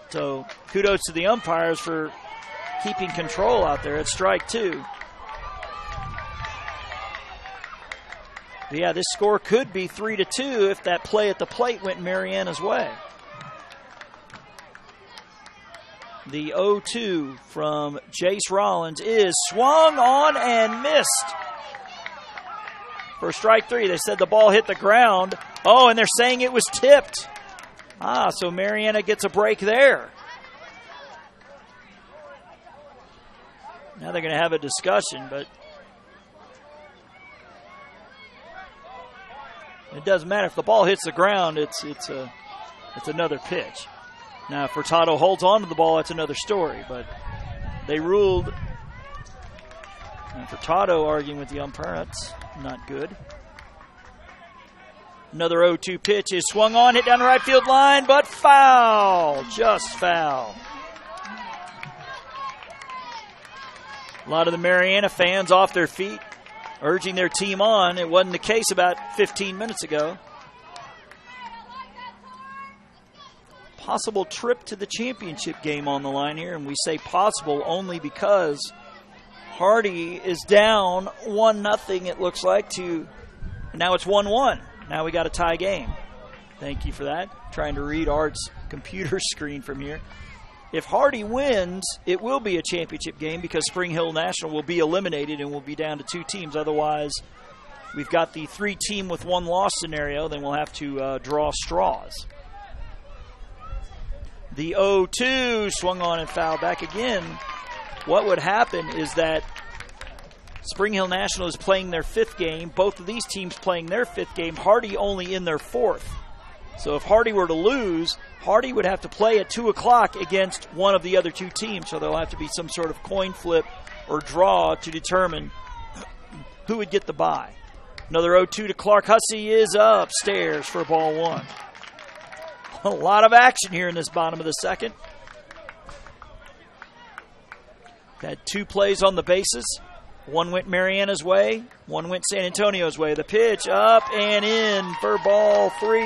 So kudos to the umpires for keeping control out there at strike two. But yeah, this score could be 3-2 if that play at the plate went Marianna's way. The 0-2 from Jace Rollins is swung on and missed. For strike three, they said the ball hit the ground. Oh, and they're saying it was tipped. So Marianna gets a break there. Now they're going to have a discussion, but it doesn't matter. If the ball hits the ground, it's another pitch. Now, if Furtado holds on to the ball, that's another story. But they ruled, and Furtado arguing with the umpire, that's not good. Another 0-2 pitch is swung on, hit down the right field line, but foul, just foul. A lot of the Marianna fans off their feet, urging their team on. It wasn't the case about 15 minutes ago. Possible trip to the championship game on the line here, and we say possible only because Hardy is down 1-0, it looks like, and now it's 1-1. Now we got a tie game. Thank you for that. Trying to read Art's computer screen from here. If Hardy wins, it will be a championship game because Spring Hill National will be eliminated and will be down to 2 teams. Otherwise, we've got the 3-team with 1 loss scenario. Then we'll have to draw straws. The 0-2 swung on and fouled back again. What would happen is that Spring Hill National is playing their 5th game. Both of these teams playing their 5th game. Hardy only in their 4th. So if Hardy were to lose, Hardy would have to play at 2 o'clock against one of the other 2 teams. So there'll have to be some sort of coin flip or draw to determine who would get the bye. Another 0-2 to Clark-Hussey is upstairs for ball 1. A lot of action here in this bottom of the second. Had 2 plays on the bases. One went Marianna's way, one went San Antonio's way. The pitch up and in for ball 3.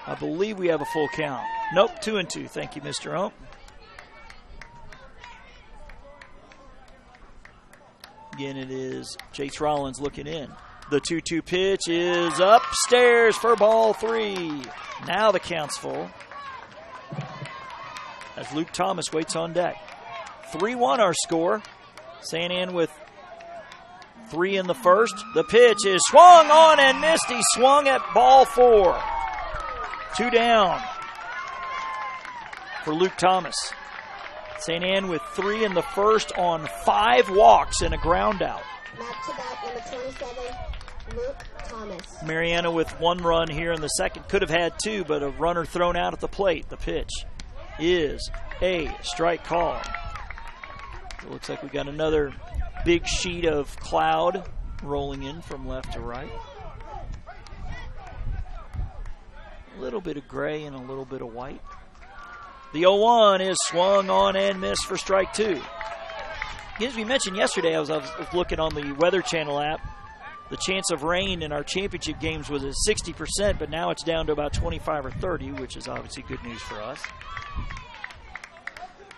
I believe we have a full count. Nope, 2-2. Thank you, Mr. Ump. Again, it is Jace Rollins looking in. The 2-2 pitch is upstairs for ball 3. Now the count's full as Luke Thomas waits on deck. 3-1 our score. San Ann with 3 in the first. The pitch is swung on and missed. He swung at ball 4. 2 down for Luke Thomas. St. Ann with 3 in the first on 5 walks and a ground out. Back to back, number 27, Luke Thomas. Marianna with 1 run here in the second. Could have had 2, but a runner thrown out at the plate. The pitch is a strike call. It looks like we got another big sheet of cloud rolling in from left to right. A little bit of gray and a little bit of white. The 0-1 is swung on and missed for strike 2. As we mentioned yesterday, I was looking on the Weather Channel app. The chance of rain in our championship games was at 60%, but now it's down to about 25 or 30, which is obviously good news for us.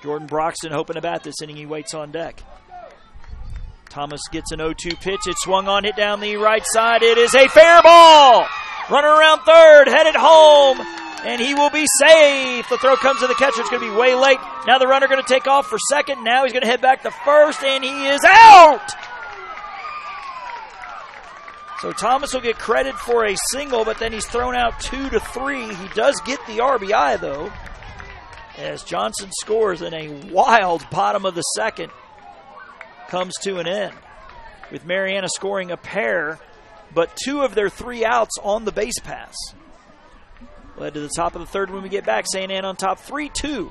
Jordan Broxton hoping to bat this inning. He waits on deck. Thomas gets an 0-2 pitch. It's swung on, hit down the right side. It is a fair ball. Runner around third, headed home, and he will be safe. The throw comes to the catcher. It's going to be way late. Now the runner going to take off for second. Now he's going to head back to first, and he is out. So Thomas will get credit for a single, but then he's thrown out 2 to 3. He does get the RBI, though, as Johnson scores in a wild bottom of the second. Comes to an end with Marianna scoring a pair, but 2 of their 3 outs on the base pass. Led to the top of the third when we get back. St. Ann on top 3-2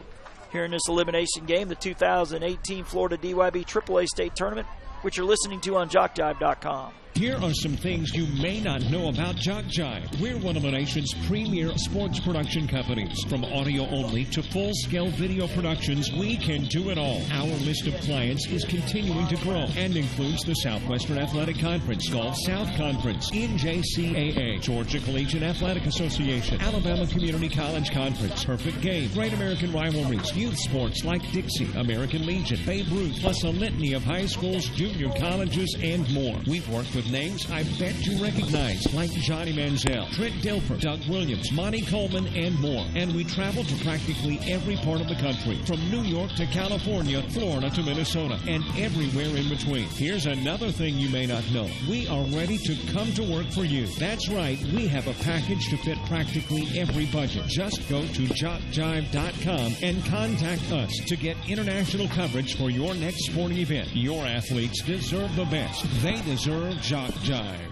here in this elimination game, the 2018 Florida DYB AAA State Tournament, which you're listening to on JockJive.com. Here are some things you may not know about Jock Jive. We're one of the nation's premier sports production companies. From audio only to full-scale video productions, we can do it all. Our list of clients is continuing to grow and includes the Southwestern Athletic Conference, Gulf South Conference, NJCAA, Georgia Collegiate Athletic Association, Alabama Community College Conference, Perfect Game, Great American Rivalries, youth sports like Dixie, American Legion, Babe Ruth, plus a litany of high schools, junior colleges, and more. We've worked with names I bet you recognize, like Johnny Manziel, Trent Dilfer, Doug Williams, Monty Coleman, and more. And we travel to practically every part of the country, from New York to California, Florida to Minnesota, and everywhere in between. Here's another thing you may not know. We are ready to come to work for you. That's right, we have a package to fit practically every budget. Just go to JockJive.com and contact us to get international coverage for your next sporting event. Your athletes deserve the best. They deserve Jock Jive.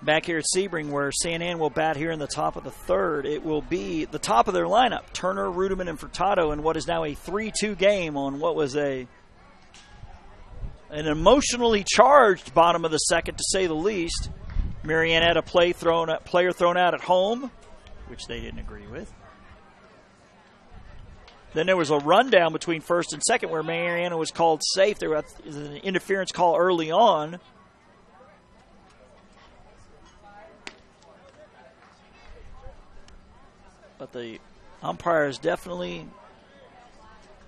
Back here at Sebring, where St. Ann will bat here in the top of the third, it will be the top of their lineup, Turner, Ruderman, and Furtado, in what is now a 3-2 game on what was an emotionally charged bottom of the second, to say the least. Marianna had a player thrown out at home, which they didn't agree with. Then there was a rundown between first and second where Marianna was called safe. There was an interference call early on. But the umpire is definitely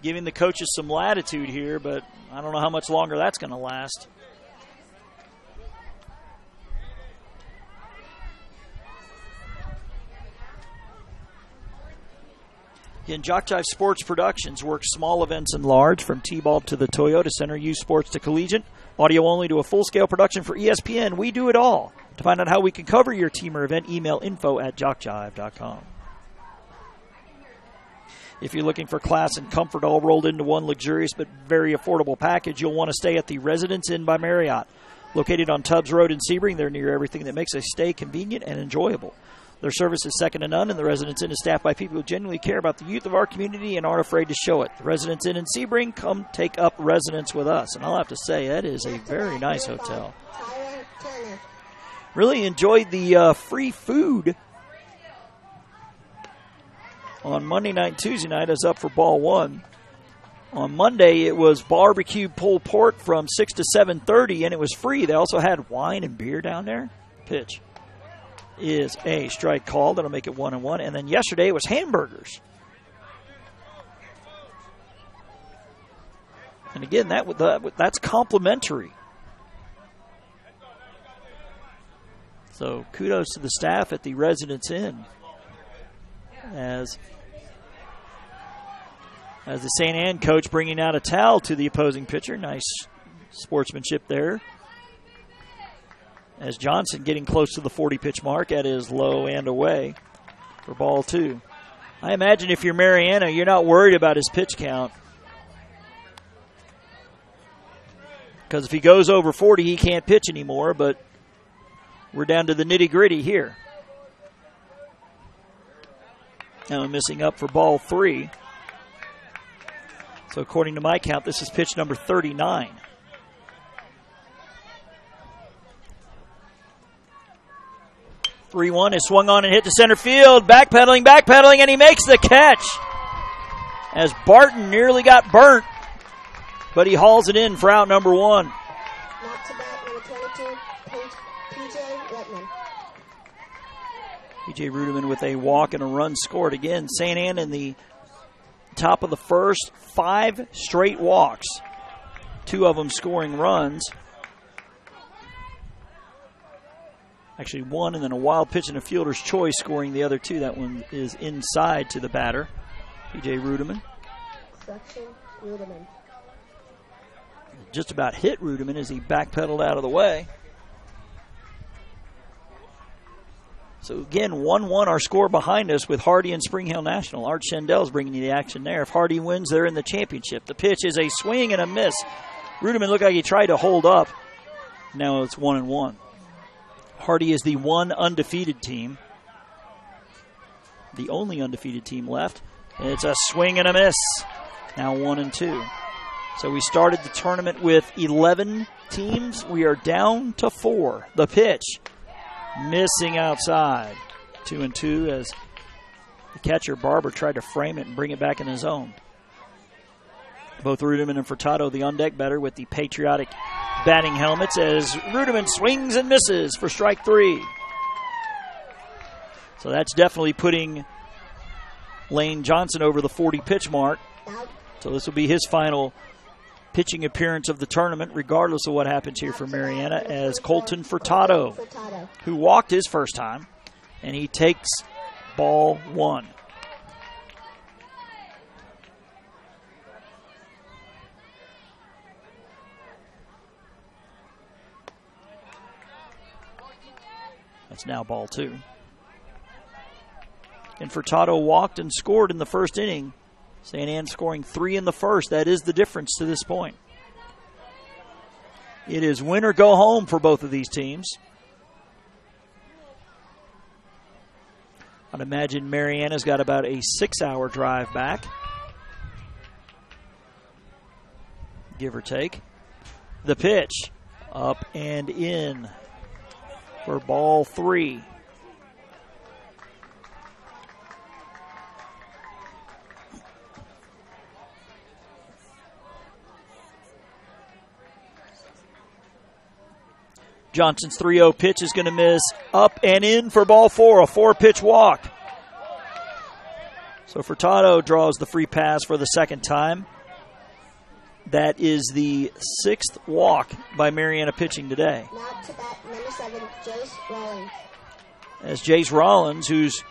giving the coaches some latitude here, but I don't know how much longer that's going to last. Again, Jock Jive Sports Productions works small events and large, from T-ball to the Toyota Center, youth sports to collegiate, audio only to a full-scale production for ESPN. We do it all. To find out how we can cover your team or event, email info@jockjive.com. If you're looking for class and comfort all rolled into one luxurious but very affordable package, you'll want to stay at the Residence Inn by Marriott. Located on Tubbs Road in Sebring, they're near everything that makes a stay convenient and enjoyable. Their service is second to none, and the Residence Inn is staffed by people who genuinely care about the youth of our community and aren't afraid to show it. The Residence Inn in Sebring, come take up residence with us. And I'll have to say, that is a very nice hotel. Really enjoyed the free food on Monday night and Tuesday night. I was up for ball 1. On Monday, it was barbecue pulled pork from 6 to 7:30, and it was free. They also had wine and beer down there. Pitch is a strike call. That'll make it 1-1. And then yesterday, it was hamburgers. And again, that's complimentary. So kudos to the staff at the Residence Inn as the St. Anne coach bringing out a towel to the opposing pitcher. Nice sportsmanship there. As Johnson getting close to the 40-pitch mark at his low and away for ball 2. I imagine if you're Marianna, you're not worried about his pitch count. Because if he goes over 40, he can't pitch anymore, but we're down to the nitty-gritty here. Now missing up for ball 3. So according to my count, this is pitch number 39. (3-1) is swung on and hit to center field. Backpedaling, and he makes the catch. As Barton nearly got burnt, but he hauls it in for out number 1. Not to bat, number 22, P.J. Ruttman. P.J. Rudeman with a walk and a run scored. Again, St. Anne in the top of the first, 5 straight walks. 2 of them scoring runs. Actually, 1 and then a wild pitch and a fielder's choice scoring the other 2. That one is inside to the batter, P.J. Rudeman. Correction, Rudeman. Just about hit Rudeman as he backpedaled out of the way. So again, 1-1 our score behind us with Hardy and Spring Hill National. Art Schendell's bringing you the action there. If Hardy wins, they're in the championship. The pitch is a swing and a miss. Rudeman looked like he tried to hold up. Now it's 1-1. Hardy is the one undefeated team. The only undefeated team left. And it's a swing and a miss. Now 1-2. So we started the tournament with 11 teams. We are down to 4. The pitch missing outside. 2-2 as the catcher Barber tried to frame it and bring it back in his zone. Both Rudeman and Furtado, the on-deck batter, with the patriotic batting helmets as Rudeman swings and misses for strike 3. So that's definitely putting Lane Johnson over the 40-pitch mark. So this will be his final pitching appearance of the tournament, regardless of what happens here for Marianna, as Colton Furtado, who walked his first time, and he takes ball 1. That's now ball 2. And Furtado walked and scored in the first inning. St. Anne scoring 3 in the first. That is the difference to this point. It is win or go home for both of these teams. I'd imagine Marianna's got about a 6-hour drive back, give or take. The pitch up and in for ball 3. Johnson's 3-0 pitch is going to miss up and in for ball 4, a 4-pitch walk. So Furtado draws the free pass for the second time. That is the 6th walk by Marianna pitching today. Now to bat, number 7, Jace Rollins. As Jace Rollins, who's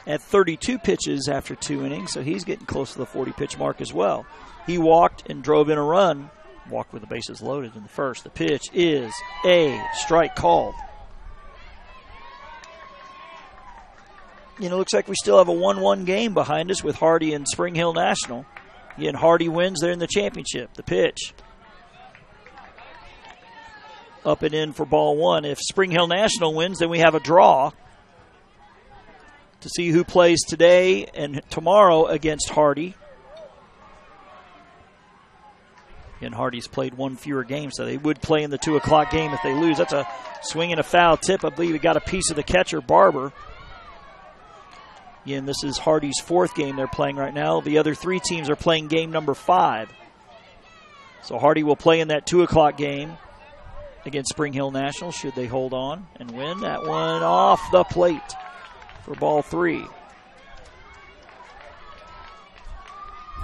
at 32 pitches after 2 innings, so he's getting close to the 40-pitch mark as well. He walked and drove in a run. Walked with the bases loaded in the first. The pitch is a strike called. You know, looks like we still have a 1-1 game behind us with Hardy and Spring Hill National. Again, Hardy wins, they're in the championship. The pitch up and in for ball 1. If Spring Hill National wins, then we have a draw to see who plays today and tomorrow against Hardy. And Hardy's played 1 fewer game, so they would play in the 2 o'clock game if they lose. That's a swing and a foul tip. I believe he got a piece of the catcher, Barber. Again, this is Hardy's 4th game they're playing right now. The other 3 teams are playing game number 5. So Hardy will play in that 2 o'clock game against Spring Hill National should they hold on and win. That one off the plate for ball 3.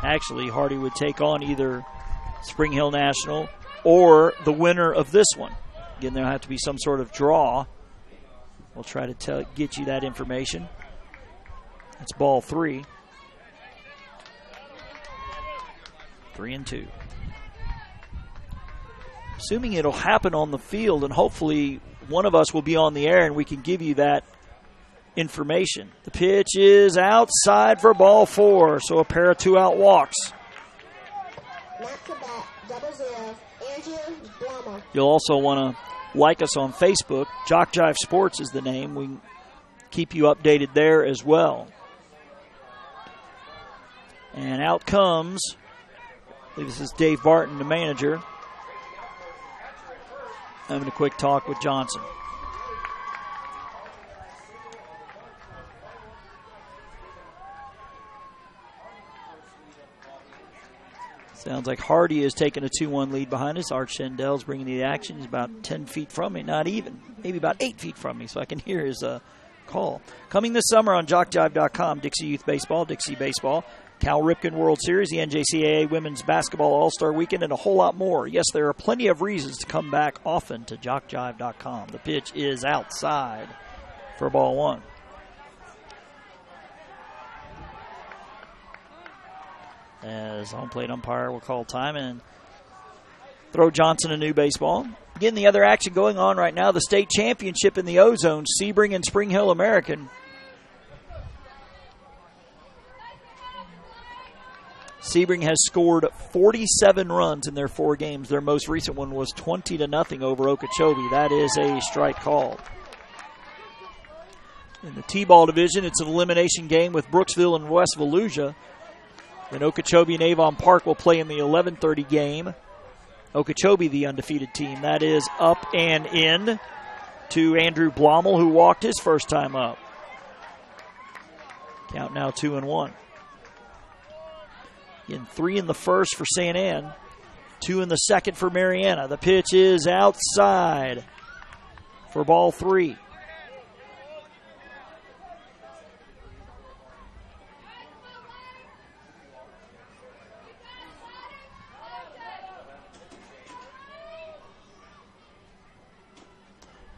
Actually, Hardy would take on either Spring Hill National or the winner of this one. Again, there'll have to be some sort of draw. We'll try to get you that information. It's ball 3. 3-2. Assuming it'll happen on the field, and hopefully one of us will be on the air and we can give you that information. The pitch is outside for ball 4, so a pair of 2-out walks. Not to bat, 0-0, Andrew Blama. You'll also want to like us on Facebook. Jock Jive Sports is the name. We can keep you updated there as well. And out comes, I believe this is Dave Barton, the manager, having a quick talk with Johnson. Sounds like Hardy is taking a 2-1 lead behind us. Art Schendel's bringing the action. He's about 10 feet from me, not even, maybe about 8 feet from me, so I can hear his call. Coming this summer on JockJive.com, Dixie Youth Baseball, Dixie Baseball, Cal Ripken World Series, the NJCAA Women's Basketball All-Star Weekend, and a whole lot more. Yes, there are plenty of reasons to come back often to JockJive.com. The pitch is outside for ball 1. As home plate umpire will call time and throw Johnson a new baseball. Again, the other action going on right now, the state championship in the O-Zone, Sebring and Spring Hill American. Sebring has scored 47 runs in their 4 games. Their most recent one was 20-0 over Okeechobee. That is a strike called. In the T-ball division, it's an elimination game with Brooksville and West Volusia. Then Okeechobee and Avon Park will play in the 11:30 game. Okeechobee, the undefeated team. That is up and in to Andrew Blommel, who walked his first time up. Count now 2-1. In 3 in the first for St. Ann, 2 in the second for Marianna. The pitch is outside for ball 3.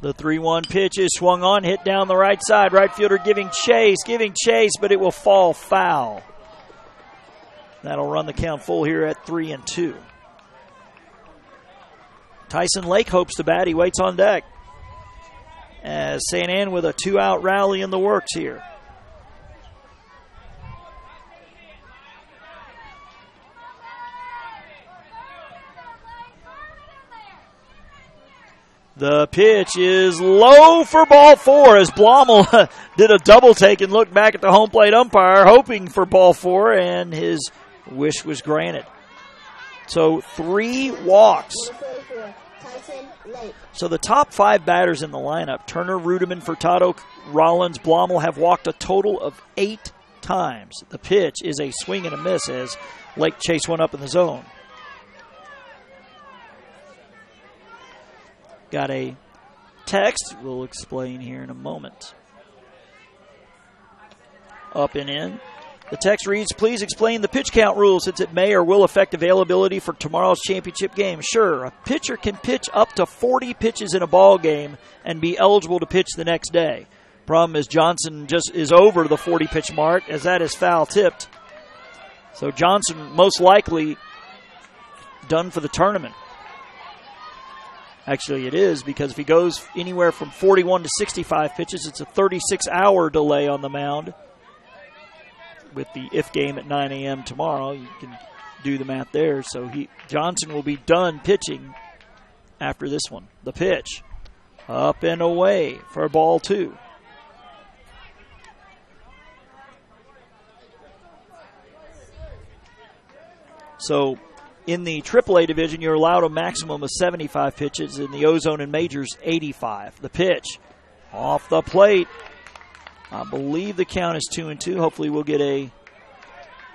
The 3-1 pitch is swung on, hit down the right side. Right fielder giving chase, but it will fall foul. That'll run the count full here at 3-2. Tyson Lake hopes to bat. He waits on deck as St. Ann with a 2-out rally in the works here. The pitch is low for ball 4 as Blommel did a double take and looked back at the home plate umpire hoping for ball 4, and his wish was granted. So 3 walks. So the top 5 batters in the lineup, Turner, Rudeman, Furtado, Rollins, Blommel, have walked a total of 8 times. The pitch is a swing and a miss as Lake chased one up in the zone. Got a text we'll explain here in a moment. Up and in. The text reads, please explain the pitch count rule since it may or will affect availability for tomorrow's championship game. Sure, a pitcher can pitch up to 40 pitches in a ball game and be eligible to pitch the next day. Problem is Johnson just is over the 40-pitch mark as that is foul tipped. So Johnson most likely done for the tournament. Actually, it is, because if he goes anywhere from 41 to 65 pitches, it's a 36-hour delay on the mound. With the if game at 9 a.m. tomorrow, you can do the math there. So Johnson will be done pitching after this one. The pitch, up and away for ball 2. So in the AAA division, you're allowed a maximum of 75 pitches. In the O-Zone and Majors, 85. The pitch off the plate. I believe the count is 2-2. Hopefully we'll get a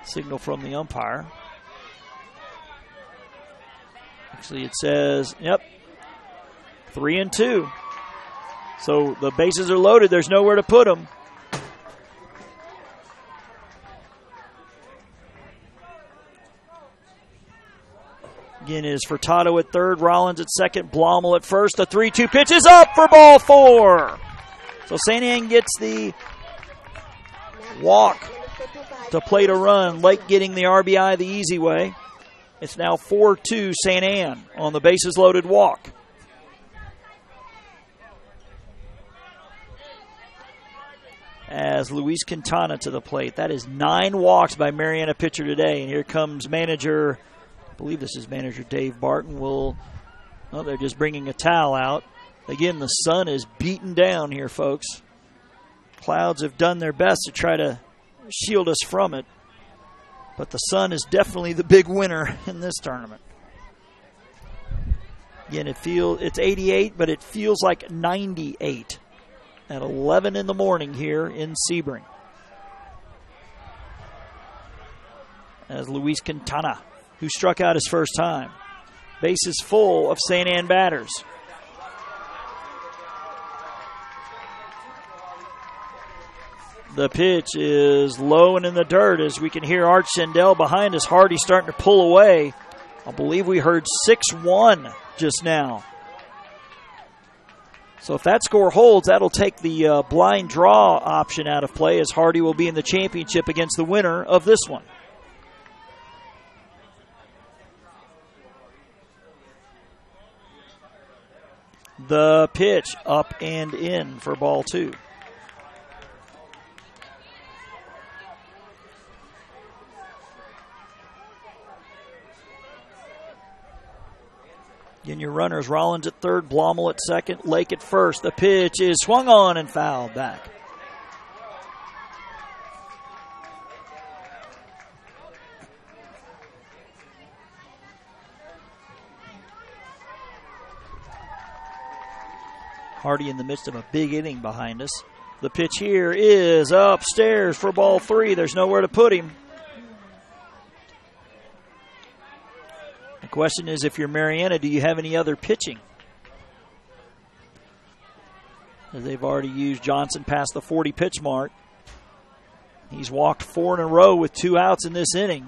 signal from the umpire. Actually, it says, 3-2. So the bases are loaded. There's nowhere to put them. Again, it is Furtado at third, Rollins at second, Blommel at first. The 3-2 pitch is up for ball 4. So St. Anne gets the walk to plate a run. Lake getting the RBI the easy way. It's now 4-2 St. Anne on the bases loaded walk. As Luis Quintana to the plate. That is 9 walks by Marianna pitcher today. And here comes manager, I believe this is manager Dave Barton. They're just bringing a towel out. Again, the sun is beaten down here, folks. Clouds have done their best to try to shield us from it. But the sun is definitely the big winner in this tournament. Again, it's 88, but it feels like 98 at 11 in the morning here in Sebring. As Luis Quintana, who struck out his first time. Bases full of St. Anne batters. The pitch is low and in the dirt as we can hear Art Shendell behind us. Hardy starting to pull away. I believe we heard 6-1 just now. So if that score holds, that'll take the blind draw option out of play as Hardy will be in the championship against the winner of this one. The pitch up and in for ball 2. Again, your runners, Rollins at third, Blommel at second, Lake at first. The pitch is swung on and fouled back. Hardy in the midst of a big inning behind us. The pitch here is upstairs for ball 3. There's nowhere to put him. The question is, if you're Marianna, do you have any other pitching? As they've already used Johnson past the 40 pitch mark. He's walked 4 in a row with 2 outs in this inning.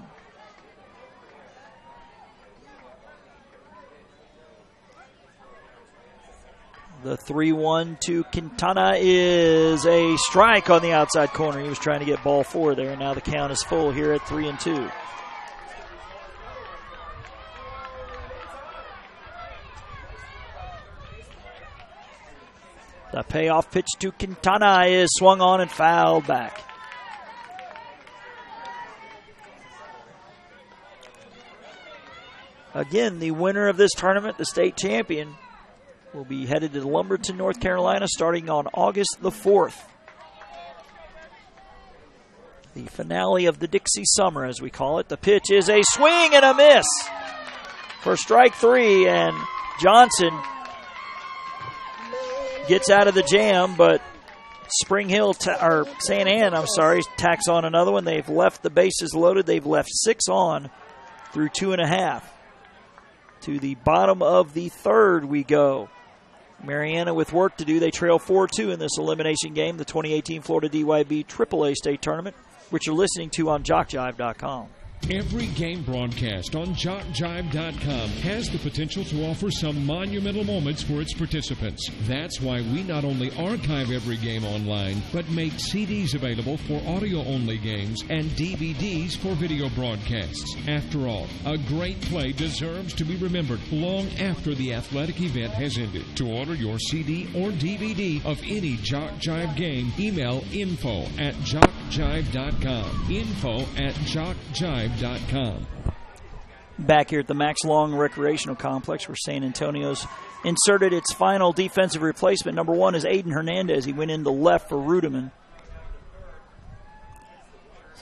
The 3-1 to Quintana is a strike on the outside corner. He was trying to get ball 4 there. Now the count is full here at 3-2. The payoff pitch to Quintana is swung on and fouled back. Again, the winner of this tournament, the state champion, will be headed to Lumberton, North Carolina, starting on August the 4th. The finale of the Dixie Summer, as we call it. The pitch is a swing and a miss for strike 3, and Johnson gets out of the jam, but St. Anne, tacks on another one. They've left the bases loaded. They've left 6 on through 2.5. To the bottom of the 3rd we go. Marianna with work to do. They trail 4-2 in this elimination game, the 2018 Florida DYB AAA State Tournament, which you're listening to on JockJive.com. Every game broadcast on JockJive.com has the potential to offer some monumental moments for its participants. That's why we not only archive every game online, but make CDs available for audio-only games and DVDs for video broadcasts. After all, a great play deserves to be remembered long after the athletic event has ended. To order your CD or DVD of any Jock Jive game, email info@JockJive.com. info@JockJive.com. Back here at the Max Long Recreational Complex, where San Antonio's inserted its final defensive replacement. Number 1 is Aiden Hernandez. He went into left for Ruderman.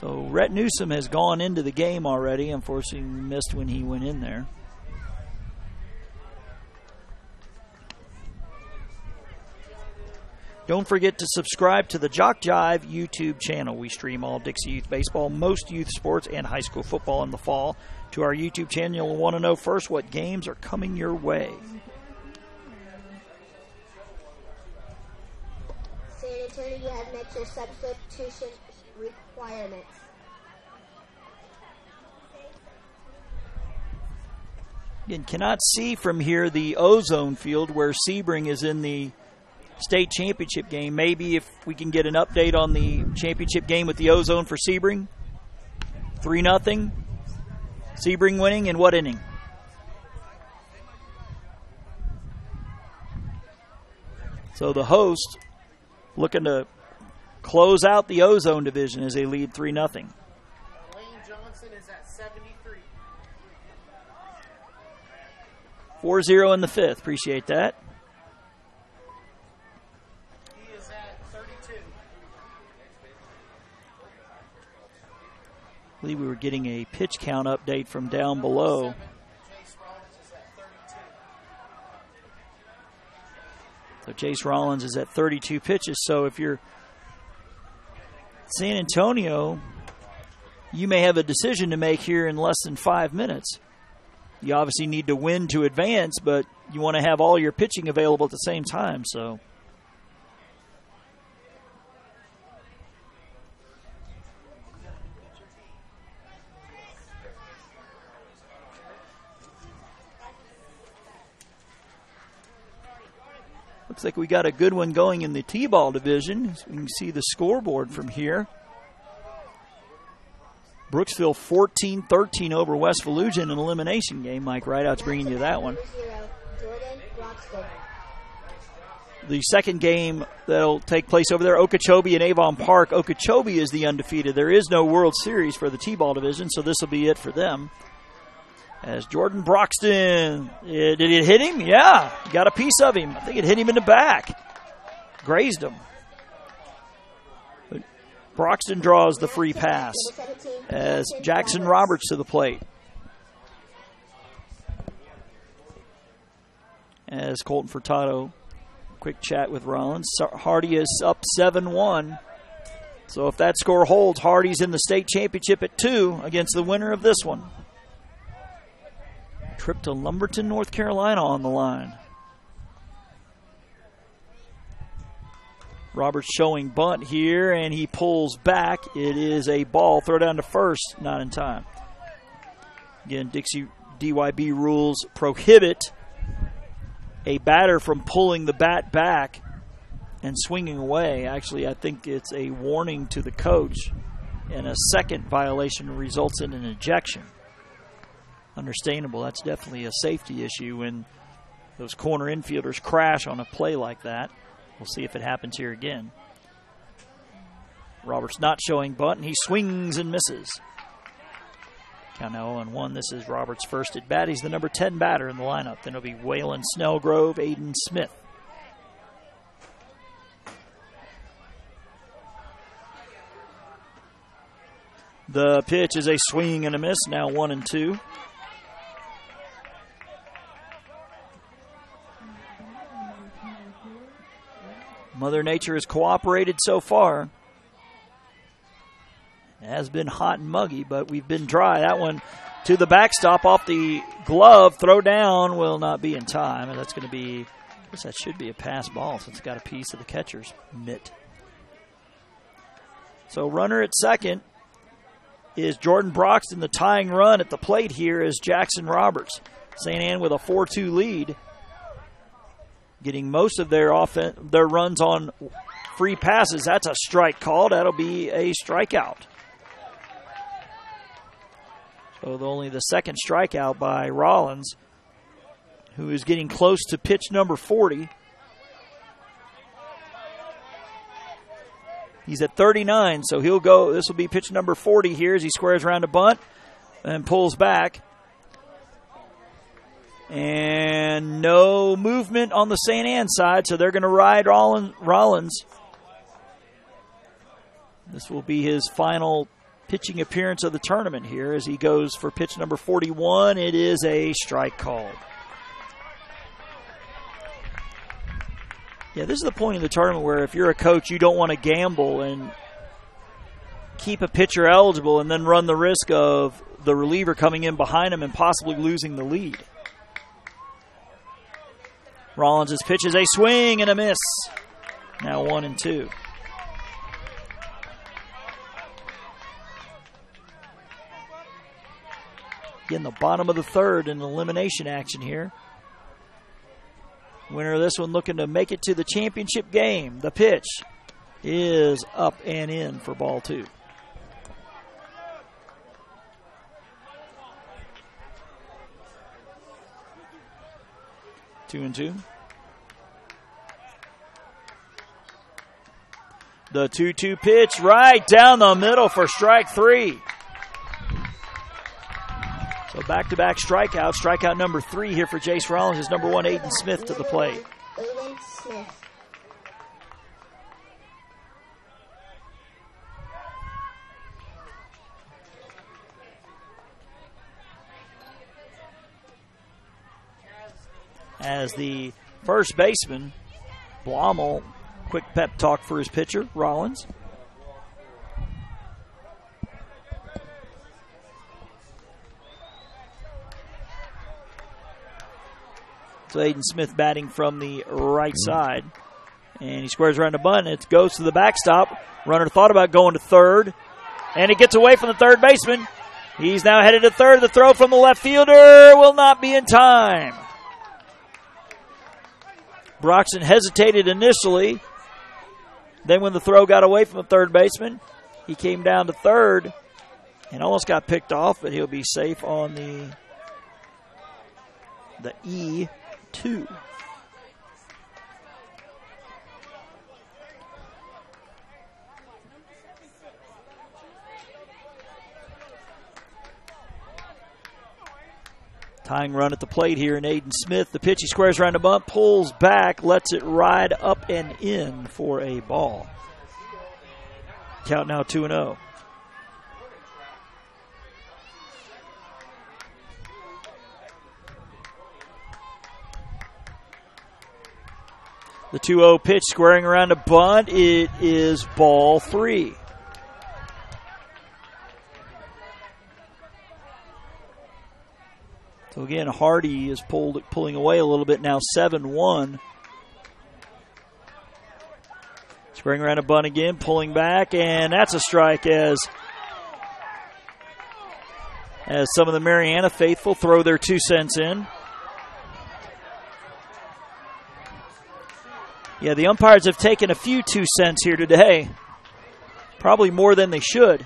So Rhett Newsom has gone into the game already. Unfortunately, missed when he went in there. Don't forget to subscribe to the Jock Jive YouTube channel. We stream all Dixie Youth Baseball, most youth sports, and high school football in the fall. To our YouTube channel, you'll want to know first what games are coming your way. San Antonio, you have met your substitution requirements. Again, cannot see from here the ozone field where Sebring is in the state championship game. Maybe if we can get an update on the championship game with the ozone for Sebring. 3-0. Sebring winning in what inning? So the host looking to close out the ozone division as they lead 3-0. Lane Johnson is at 73. 4-0 in the fifth. Appreciate that. He is at 32. I believe we were getting a pitch count update from down below. So Jace Rollins is at 32 pitches. So if you're San Antonio, you may have a decision to make here in less than 5 minutes. You obviously need to win to advance, but you want to have all your pitching available at the same time. So looks like we got a good one going in the T-ball division. So we can see the scoreboard from here. Brooksville 14-13 over West Fallujah in an elimination game. Mike Rideout's bringing you that one. The second game that'll take place over there, Okeechobee and Avon Park. Okeechobee is the undefeated. There is no World Series for the T-ball division, so this will be it for them. As Jordan Broxton, did it hit him? Yeah, got a piece of him. I think it hit him in the back. Grazed him. But Broxton draws the free pass as Jackson Roberts to the plate. As Colton Furtado, quick chat with Rollins. Hardy is up 7-1. So if that score holds, Hardy's in the state championship at 2 against the winner of this one. Trip to Lumberton, North Carolina on the line. Roberts showing bunt here, and he pulls back. It is a ball. Throw down to first. Not in time. Again, Dixie DYB rules prohibit a batter from pulling the bat back and swinging away. Actually, I think it's a warning to the coach, and a second violation results in an ejection. Understandable. That's definitely a safety issue when those corner infielders crash on a play like that. We'll see if it happens here again. Roberts not showing bunt, and he swings and misses. Count now 0-1. This is Roberts' first at bat. He's the number 10 batter in the lineup. Then it'll be Waylon Snellgrove, Aiden Smith. The pitch is a swing and a miss. Now 1-2. Mother Nature has cooperated so far. It has been hot and muggy, but we've been dry. That one to the backstop off the glove. Throw down will not be in time. And that's going to be, I guess that should be a pass ball since it's got a piece of the catcher's mitt. So runner at second is Jordan Broxton. The tying run at the plate here is Jackson Roberts. St. Anne with a 4-2 lead. Getting most of their runs on free passes. That's a strike called. That'll be a strikeout. So only the second strikeout by Rollins, who is getting close to pitch number 40. He's at 39, so he'll go. This will be pitch number 40 here as he squares around a bunt and pulls back. And no movement on the St. Anne side, so they're going to ride Rollins. This will be his final pitching appearance of the tournament here as he goes for pitch number 41. It is a strike called. Yeah, this is the point in the tournament where if you're a coach, you don't want to gamble and keep a pitcher eligible and then run the risk of the reliever coming in behind him and possibly losing the lead. Rollins' pitch is a swing and a miss. Now 1-2. In the bottom of the third in elimination action here. Winner of this one looking to make it to the championship game. The pitch is up and in for ball 2. Two and two. The 2-2 pitch right down the middle for strike 3. So back-to-back strikeouts. Strikeout number 3 here for Jace Rollins is number 1, Aiden Smith, to the plate. Aiden Smith. As the first baseman, Blommel, quick pep talk for his pitcher, Rollins. So Aiden Smith batting from the right side. And he squares around the bunt. It goes to the backstop. Runner thought about going to third. And it gets away from the third baseman. He's now headed to third. The throw from the left fielder will not be in time. Broxton hesitated initially. Then when the throw got away from the third baseman, he came down to third and almost got picked off, but he'll be safe on the E2. Tying run at the plate here in Aiden Smith. The pitch, he squares around the bunt, pulls back, lets it ride up and in for a ball. Count now 2-0. The 2-0 pitch squaring around the bunt. It is ball 3. So again, Hardy is pulling away a little bit now, 7-1. Squaring around a bunt again, pulling back, and that's a strike as some of the Marianna faithful throw their 2 cents in. Yeah, the umpires have taken a few 2 cents here today. Probably more than they should.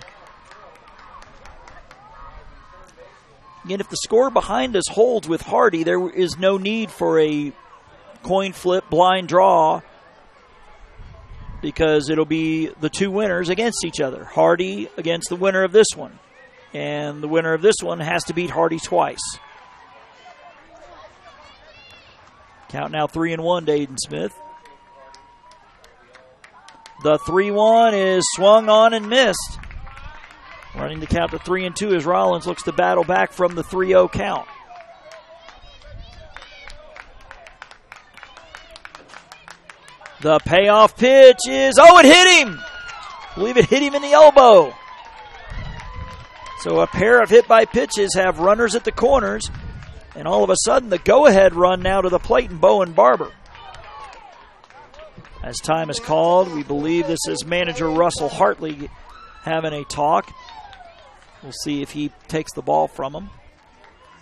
Again, if the score behind us holds with Hardy, there is no need for a coin flip blind draw because it'll be the 2 winners against each other. Hardy against the winner of this one. And the winner of this one has to beat Hardy twice. Count now 3-1 to Aiden Smith. The 3-1 is swung on and missed. Running the count to 3-2 as Rollins looks to battle back from the 3-0 count. The payoff pitch is, it hit him! I believe it hit him in the elbow. So a pair of hit-by pitches have runners at the corners, and all of a sudden the go-ahead run now to the plate in Bowen Barber. As time is called, we believe this is manager Russell Hartley having a talk. We'll see if he takes the ball from him.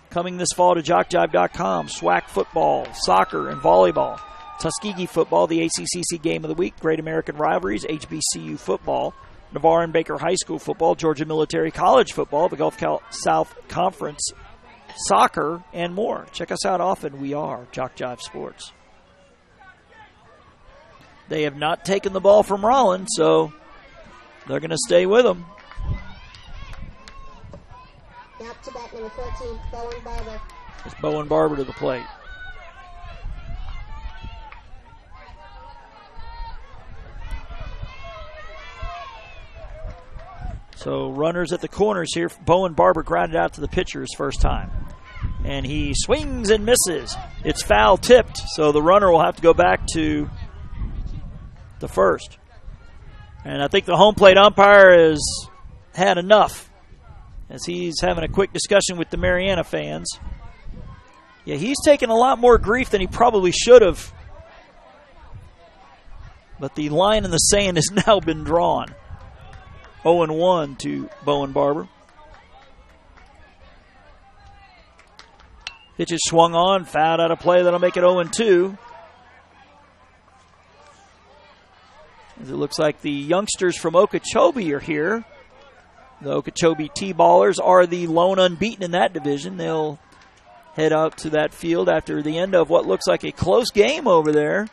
Coming this fall to JockJive.com, SWAC football, soccer, and volleyball. Tuskegee football, the ACCC game of the week. Great American Rivalries, HBCU football. Navarre and Baker High School football. Georgia Military College football. The Gulf South Conference soccer, and more. Check us out often. We are Jock Jive Sports. They have not taken the ball from Rollins, so they're going to stay with him. Now to bat number 14, Bowen Barber. It's Bowen Barber to the plate. So runners at the corners here. Bowen Barber grounded out to the pitcher his first time. And he swings and misses. It's foul tipped, so the runner will have to go back to to first. And I think the home plate umpire has had enough, as he's having a quick discussion with the Marianna fans. Yeah, he's taken a lot more grief than he probably should have. But the line in the sand has now been drawn. 0-1 to Bowen Barber. Pitch is swung on, fouled out of play. That'll make it 0-2. As it looks like the youngsters from Okeechobee are here. The Okeechobee T-Ballers are the lone unbeaten in that division. They'll head out to that field after the end of what looks like a close game over there.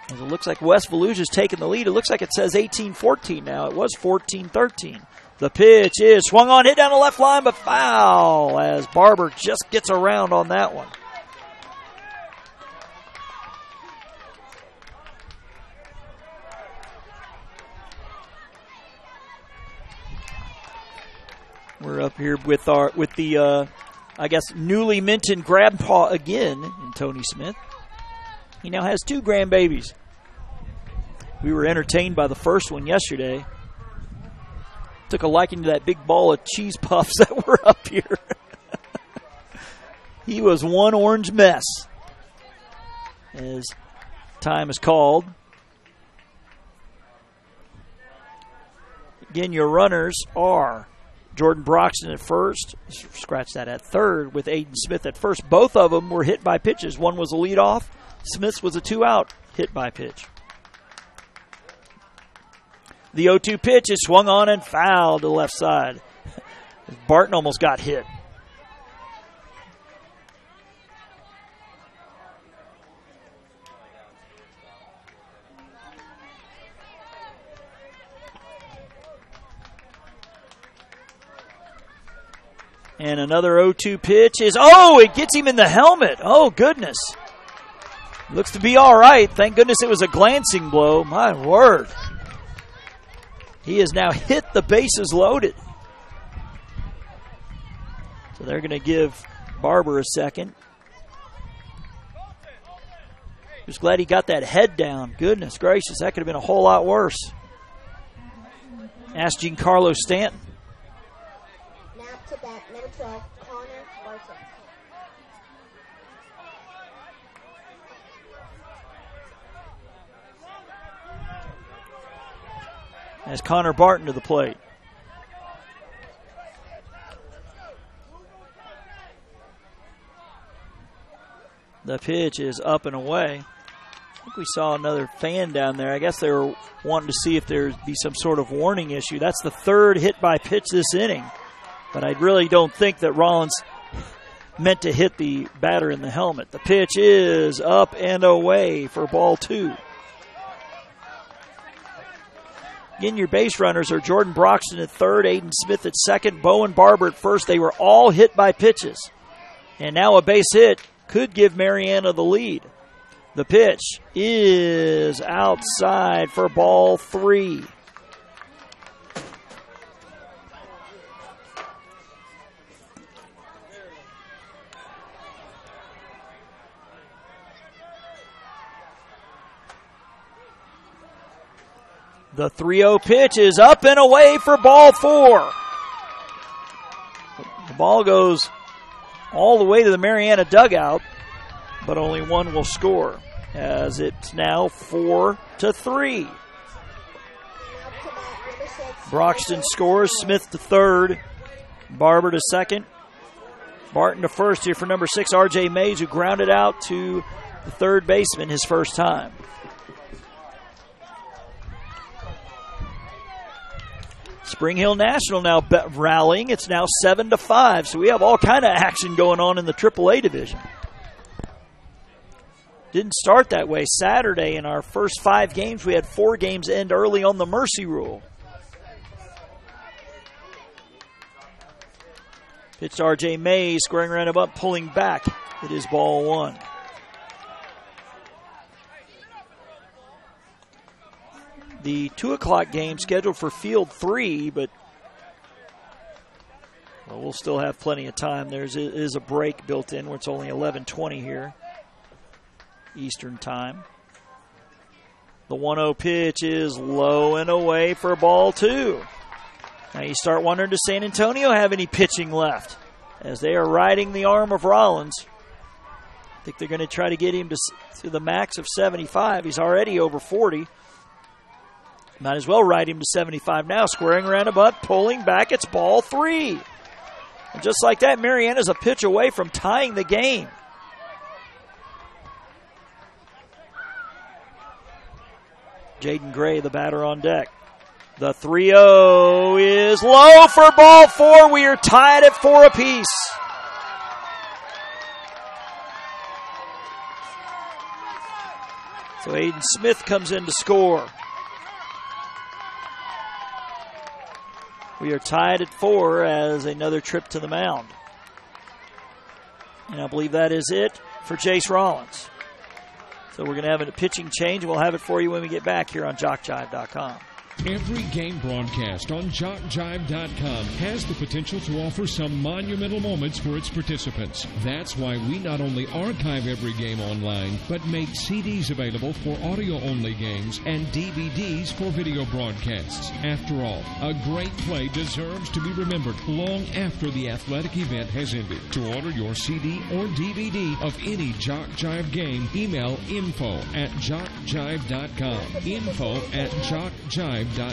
As it looks like West Volusia's taking the lead. It looks like it says 18-14 now. It was 14-13. The pitch is swung on, hit down the left line, but foul as Barber just gets around on that one. We're up here with the I guess newly mentioned grandpa again in Tony Smith. He now has 2 grandbabies. We were entertained by the first one yesterday. Took a liking to that big ball of cheese puffs that were up here. He was one orange mess, as time is called. Again, your runners are Jordan Broxton at first, scratch that, at third, with Aiden Smith at first. Both of them were hit by pitches. One was a leadoff. Smith's was a 2-out hit by pitch. The 0-2 pitch is swung on and fouled to the left side. Barton almost got hit. And another 0-2 pitch is, it gets him in the helmet. Oh, goodness. Looks to be all right. Thank goodness it was a glancing blow. My word. He has now hit the bases loaded. So they're going to give Barber a second. Just glad he got that head down. Goodness gracious, that could have been a whole lot worse. Ask Giancarlo Stanton. Now to bat, number 12, Connor Barton. As Connor Barton to the plate. The pitch is up and away. I think we saw another fan down there. I guess they were wanting to see if there'd be some sort of warning issue. That's the third hit by pitch this inning. But I really don't think that Rollins meant to hit the batter in the helmet. The pitch is up and away for ball 2. Again, your base runners are Jordan Broxton at third, Aiden Smith at second, Bowen Barber at first. They were all hit by pitches. And now a base hit could give Marianna the lead. The pitch is outside for ball 3. The 3-0 pitch is up and away for ball 4. The ball goes all the way to the Marianna dugout, but only one will score, as it's now 4-3. Broxton scores, Smith to third, Barber to second, Barton to first here for number 6, R.J. Mays, who grounded out to the third baseman his first time. Spring Hill National now rallying. It's now 7-5, so we have all kind of action going on in the AAA division. Didn't start that way. Saturday in our first 5 games, we had 4 games end early on the mercy rule. Pitch R.J. Mays, squaring around him up, pulling back. It is ball 1. The 2 o'clock game scheduled for field 3, but we'll still have plenty of time. There is a break built in where it's only 11:20 here, Eastern time. The 1-0 pitch is low and away for ball 2. Now you start wondering, does San Antonio have any pitching left? As they are riding the arm of Rollins. I think they're going to try to get him to the max of 75. He's already over 40. Might as well ride him to 75 now. Squaring around a bunt, pulling back. It's ball 3. And just like that, Marianna's a pitch away from tying the game. Jaden Gray, the batter on deck. The 3-0 is low for ball 4. We are tied at 4 apiece. So Aiden Smith comes in to score. We are tied at 4 as another trip to the mound. And I believe that is it for Jace Rollins. So we're going to have a pitching change. We'll have it for you when we get back here on JockJive.com. Every game broadcast on JockJive.com has the potential to offer some monumental moments for its participants. That's why we not only archive every game online, but make CDs available for audio-only games and DVDs for video broadcasts. After all, a great play deserves to be remembered long after the athletic event has ended. To order your CD or DVD of any Jock Jive game, email info@JockJive.com. info@JockJive.com. Number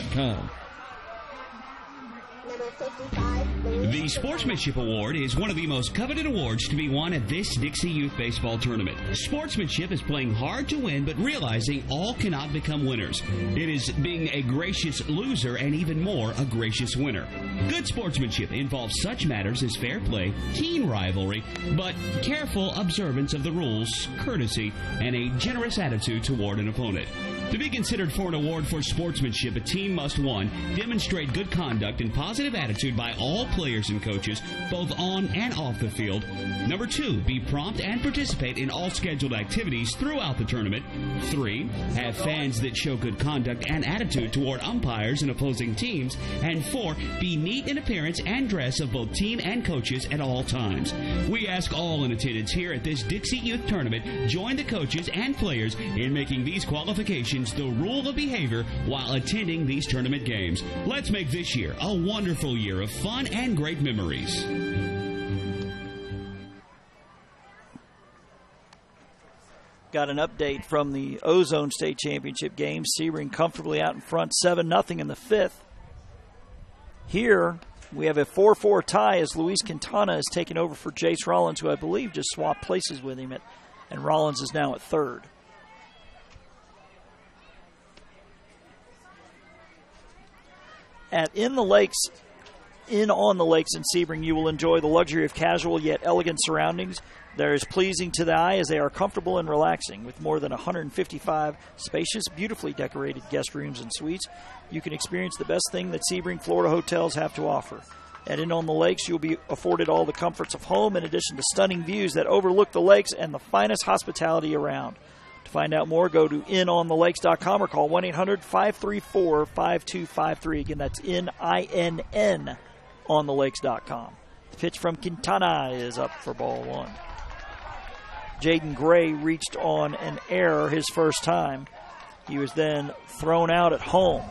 55, The Sportsmanship Award is one of the most coveted awards to be won at this Dixie Youth Baseball Tournament. Sportsmanship is playing hard to win, but realizing all cannot become winners. It is being a gracious loser and even more a gracious winner. Good sportsmanship involves such matters as fair play, keen rivalry, but careful observance of the rules, courtesy, and a generous attitude toward an opponent. To be considered for an award for sportsmanship, a team must, 1, demonstrate good conduct and positive attitude by all players and coaches, both on and off the field. Number 2, be prompt and participate in all scheduled activities throughout the tournament. 3, have fans that show good conduct and attitude toward umpires and opposing teams. And 4, be neat in appearance and dress of both team and coaches at all times. We ask all in attendance here at this Dixie Youth Tournament, join the coaches and players in making these qualifications the rule of behavior while attending these tournament games. Let's make this year a wonderful year of fun and great memories. Got an update from the Ozone State Championship game. Sebring comfortably out in front, 7-0 in the 5th. Here, we have a 4-4 tie as Luis Quintana is taking over for Jace Rollins, who I believe just swapped places with him, and Rollins is now at 3rd. In on the Lakes in Sebring, you will enjoy the luxury of casual yet elegant surroundings that is pleasing to the eye as they are comfortable and relaxing. With more than 155 spacious, beautifully decorated guest rooms and suites, you can experience the best thing that Sebring, Florida hotels have to offer. At In on the Lakes, you'll be afforded all the comforts of home in addition to stunning views that overlook the lakes and the finest hospitality around. To find out more, go to inonthelakes.com or call 1-800-534-5253. Again, that's INN on thelakes.com. The pitch from Quintana is up for ball 1. Jaden Gray reached on an error his first time. He was then thrown out at home.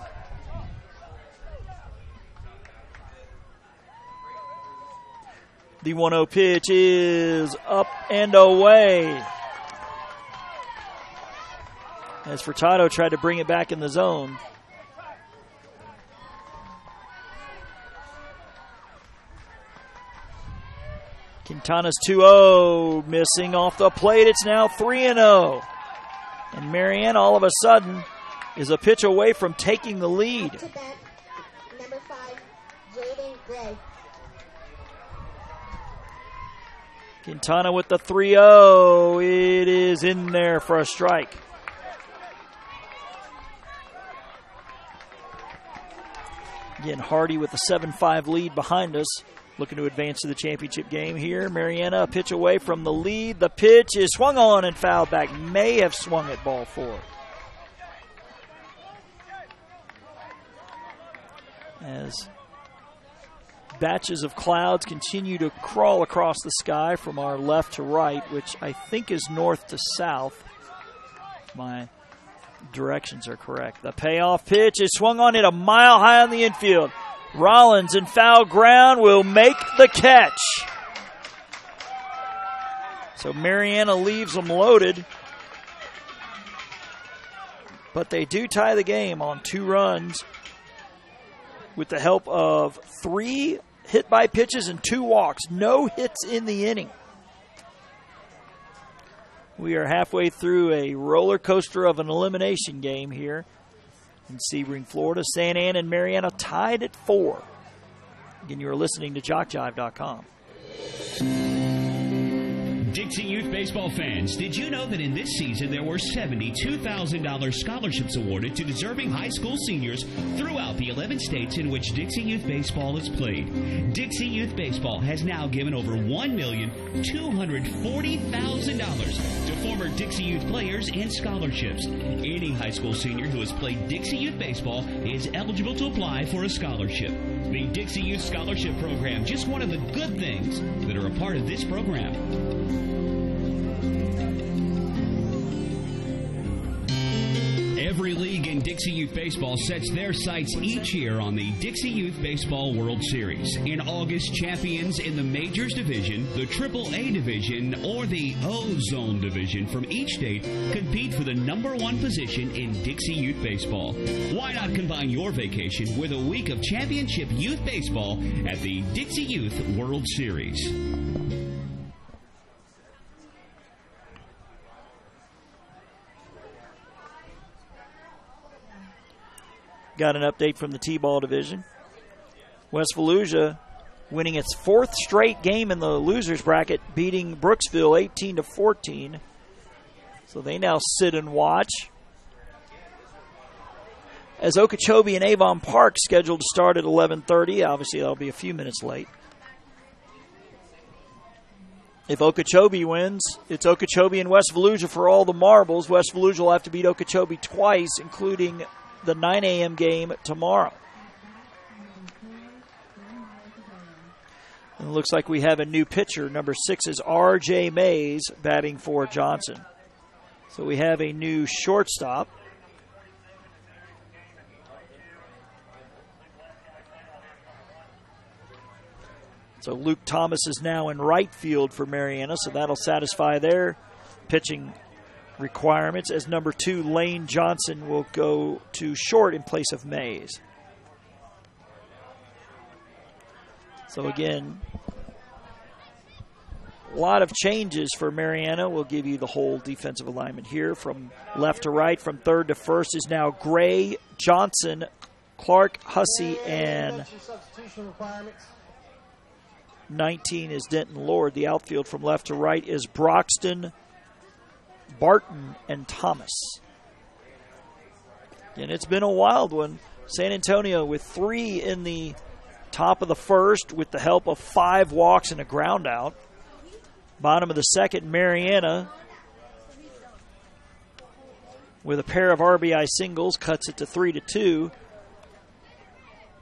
The 1-0 pitch is up and away. As Furtado tried to bring it back in the zone. Quintana's 2-0, missing off the plate. It's now 3-0. And Marianna, all of a sudden, is a pitch away from taking the lead. to bat, number 5, Jaden Gray. Quintana with the 3-0. It is in there for a strike. Again, Hardy with a 7-5 lead behind us, looking to advance to the championship game here. Marianna, a pitch away from the lead. The pitch is swung on and fouled back. May have swung at ball 4. As batches of clouds continue to crawl across the sky from our left to right, which I think is north to south. My directions are correct. The payoff pitch is swung on it a mile high on the infield. Rollins in foul ground will make the catch. So Marianna leaves them loaded. But they do tie the game on 2 runs with the help of 3 hit by pitches and 2 walks. No hits in the inning. We are halfway through a roller coaster of an elimination game here in Sebring, Florida. San Ann and Marianna tied at 4. Again, you are listening to JockJive.com. Dixie Youth Baseball fans, did you know that in this season there were $72,000 scholarships awarded to deserving high school seniors throughout the 11 states in which Dixie Youth Baseball is played? Dixie Youth Baseball has now given over $1,240,000 to former Dixie Youth players and scholarships. Any high school senior who has played Dixie Youth Baseball is eligible to apply for a scholarship. The Dixie Youth Scholarship Program, just one of the good things that are a part of this program. Every league in Dixie Youth Baseball sets their sights each year on the Dixie Youth Baseball World Series. In August, champions in the Majors Division, the AAA Division, or the O-Zone Division from each state compete for the #1 position in Dixie Youth Baseball. Why not combine your vacation with a week of championship youth baseball at the Dixie Youth World Series? Got an update from the T-ball division. West Volusia winning its 4th straight game in the losers bracket, beating Brooksville 18-14. So they now sit and watch as Okeechobee and Avon Park scheduled to start at 11:30. Obviously, that'll be a few minutes late. If Okeechobee wins, it's Okeechobee and West Volusia for all the marbles. West Volusia will have to beat Okeechobee twice, including the 9 a.m. game tomorrow. And it looks like we have a new pitcher. Number 6 is R.J. Mays batting for Johnson. So we have a new shortstop. So Luke Thomas is now in right field for Marianna, so that'll satisfy their pitching requirements, as number 2, Lane Johnson, will go to short in place of Mays. So again, a lot of changes for Marianna. We'll give you the whole defensive alignment here. From left to right, from third to first is now Gray, Johnson, Clark, Hussey, and 19 is Denton Lord. The outfield from left to right is Broxton, Barton, and Thomas. And it's been a wild one. San Antonio with 3 in the top of the first with the help of 5 walks and a ground out. Bottom of the second, Marianna with a pair of RBI singles cuts it to 3-2.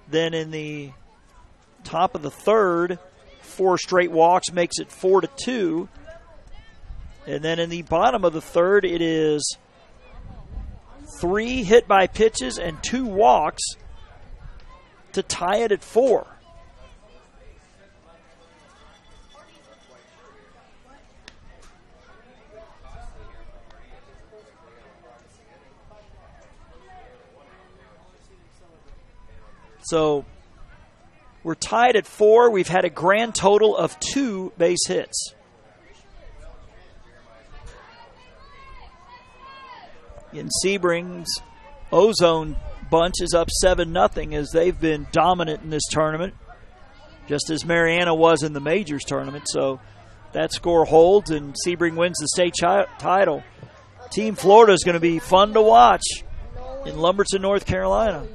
Then in the top of the third, 4 straight walks makes it 4-2. And then in the bottom of the third, it is 3 hit by pitches and 2 walks to tie it at 4. So we're tied at 4. We've had a grand total of 2 base hits. In Sebring's O-Zone bunch is up 7-0 as they've been dominant in this tournament, just as Marianna was in the Majors tournament. So that score holds, and Sebring wins the state title. Team Florida is going to be fun to watch in Lumberton, North Carolina.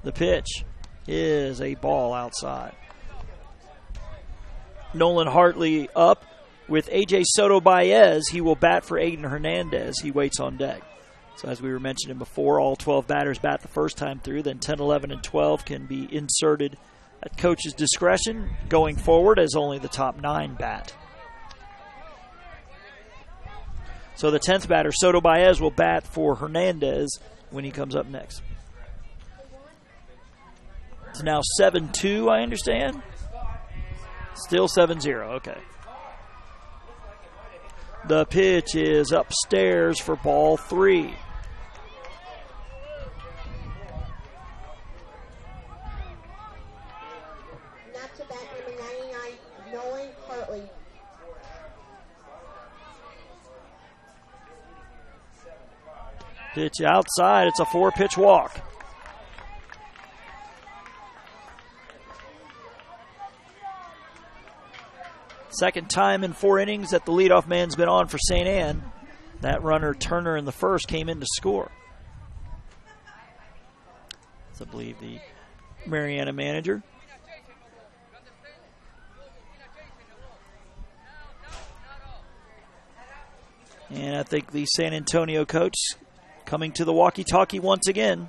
The pitch is a ball outside. Nolan Hartley up with A.J. Soto Baez. He will bat for Aiden Hernandez. He waits on deck. So as we were mentioning before, all 12 batters bat the first time through. Then 10, 11, and 12 can be inserted at coach's discretion going forward, as only the top 9 bat. So the 10th batter, Soto Baez, will bat for Hernandez when he comes up next. It's now 7-2, I understand. Still 7-0, okay. The pitch is upstairs for ball 3. Not to bat number 99, Nolan Hartley. Pitch outside. It's a 4-pitch walk. Second time in 4 innings that the leadoff man's been on for St. Anne. That runner, Turner, in the first came in to score. That's, I believe, the Marianna manager. And I think the San Antonio coach coming to the walkie-talkie once again.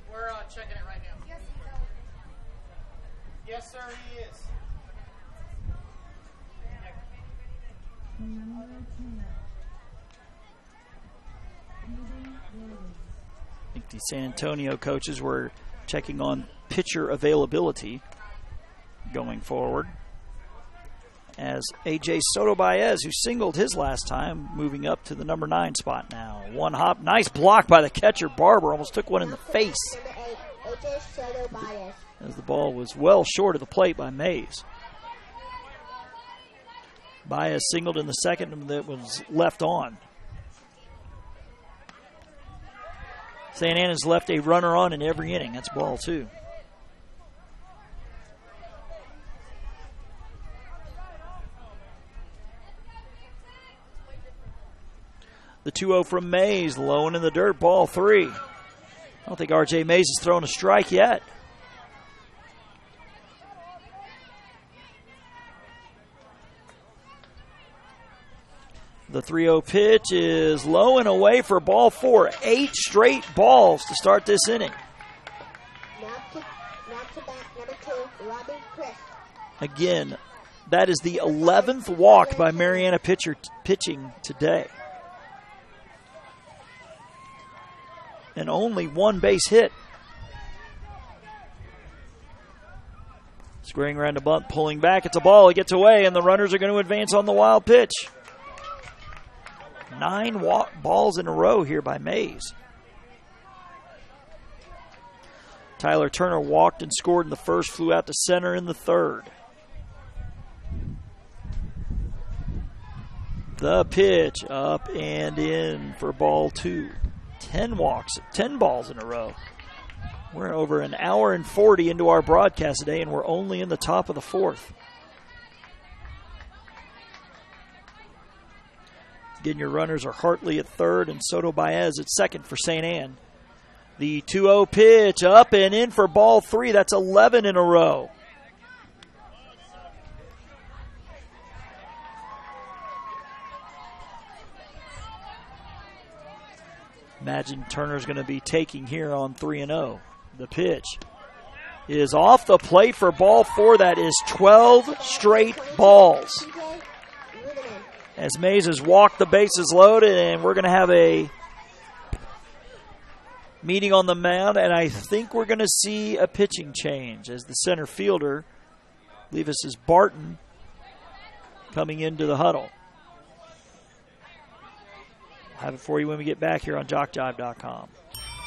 We're checking it right now. Yes, sir, he is. I think the San Antonio coaches were checking on pitcher availability going forward. As A.J. Soto Baez, who singled his last time, moving up to the number 9 spot now. One hop, nice block by the catcher. Barber almost took one in the face. Number 8, AJ Soto Baez. As the ball was well short of the plate by Mays. Baez singled in the second and that was left on. St. Anne has left a runner on in every inning. That's ball 2. The 2-0 from Mays, low and in the dirt, ball 3. I don't think R.J. Mays has thrown a strike yet. The 3-0 pitch is low and away for ball 4. 8 straight balls to start this inning. Not to bat number 2, Robin Chris. Again, that is the 11th walk by Marianna pitcher pitching today. And only 1 base hit. Squaring around the bunt, pulling back. It's a ball. It gets away, and the runners are going to advance on the wild pitch. 9 balls in a row here by Mays. Tyler Turner walked and scored in the first, flew out to center in the third. The pitch up and in for ball 2. 10 walks, 10 balls in a row. We're over an hour and 40 into our broadcast today, and we're only in the top of the 4th. Again, your runners are Hartley at third and Soto Baez at second for St. Anne. The 2-0 pitch up and in for ball 3. That's 11 in a row. Imagine Turner's going to be taking here on 3-0. The pitch is off the plate for ball 4. That is 12 straight balls. As Mays has walked the bases loaded, and we're going to have a meeting on the mound, and I think we're going to see a pitching change as the center fielder, I believe this is Barton, coming into the huddle. I'll have it for you when we get back here on JockJive.com.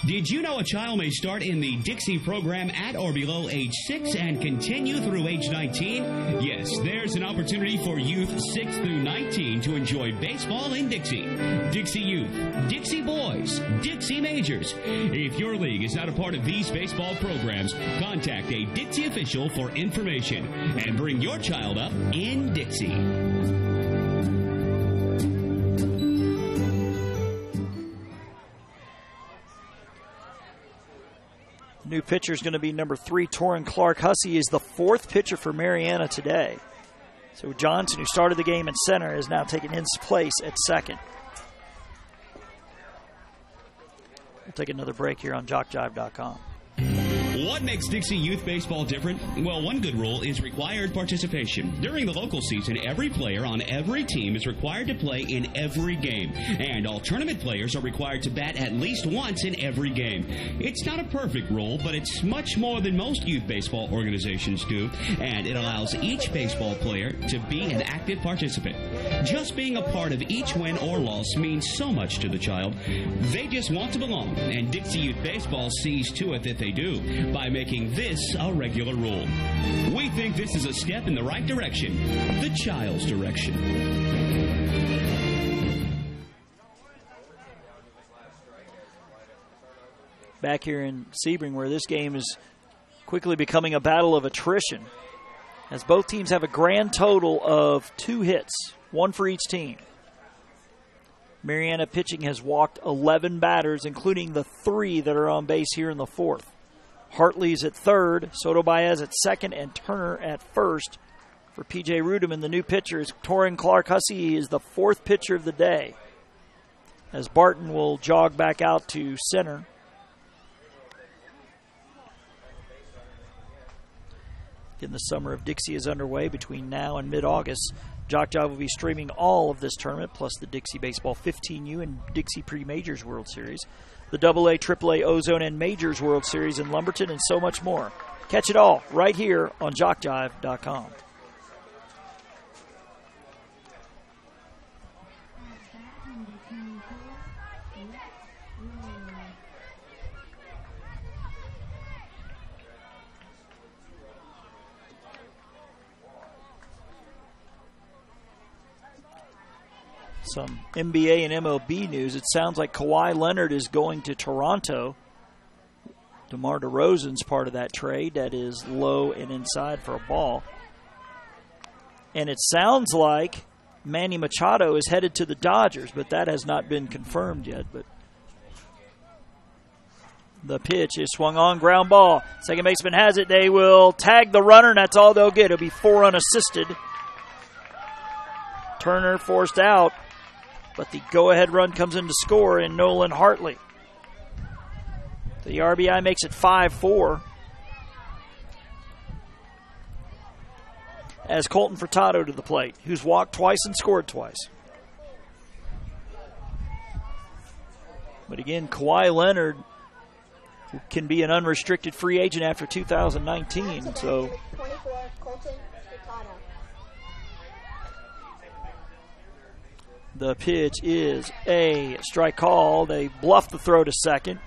Did you know a child may start in the Dixie program at or below age 6 and continue through age 19? Yes, there's an opportunity for youth 6 through 19 to enjoy baseball in Dixie. Dixie Youth, Dixie Boys, Dixie Majors. If your league is not a part of these baseball programs, contact a Dixie official for information and bring your child up in Dixie. New pitcher is going to be number 3, Torrin Clark. Hussey is the 4th pitcher for Marianna today. So Johnson, who started the game in center, is now taking his place at second. We'll take another break here on JockJive.com. What makes Dixie Youth Baseball different? Well, one good rule is required participation. During the local season, every player on every team is required to play in every game, and all tournament players are required to bat at least once in every game. It's not a perfect rule, but it's much more than most youth baseball organizations do, and it allows each baseball player to be an active participant. Just being a part of each win or loss means so much to the child. They just want to belong, and Dixie Youth Baseball sees to it that they do by making this a regular rule. We think this is a step in the right direction, the child's direction. Back here in Sebring, where this game is quickly becoming a battle of attrition, as both teams have a grand total of 2 hits, 1 for each team. Marianna pitching has walked 11 batters, including the 3 that are on base here in the 4th. Hartley's at 3rd, Soto Baez at 2nd, and Turner at 1st. For P.J. Rudeman, the new pitcher is Torrin Clark Hussey. He is the 4th pitcher of the day, as Barton will jog back out to center. Again, the summer of Dixie is underway. Between now and mid-August, Jock Jive will be streaming all of this tournament, plus the Dixie Baseball 15U and Dixie Pre-Majors World Series, the AA, AAA, Ozone, and Majors World Series in Lumberton, and so much more. Catch it all right here on JockJive.com. Some NBA and MLB news. It sounds like Kawhi Leonard is going to Toronto. DeMar DeRozan's part of that trade. That is low and inside for a ball. And it sounds like Manny Machado is headed to the Dodgers, but that has not been confirmed yet. But the pitch is swung on, ground ball. Second baseman has it. They will tag the runner, and that's all they'll get. It'll be 4 unassisted. Turner forced out, but the go-ahead run comes in to score in Nolan Hartley. The RBI makes it 5-4. As Colton Furtado to the plate, who's walked twice and scored twice. But again, Kawhi Leonard can be an unrestricted free agent after 2019. So 24, Colton Furtado. the pitch is a strike call. They bluff the throw to second.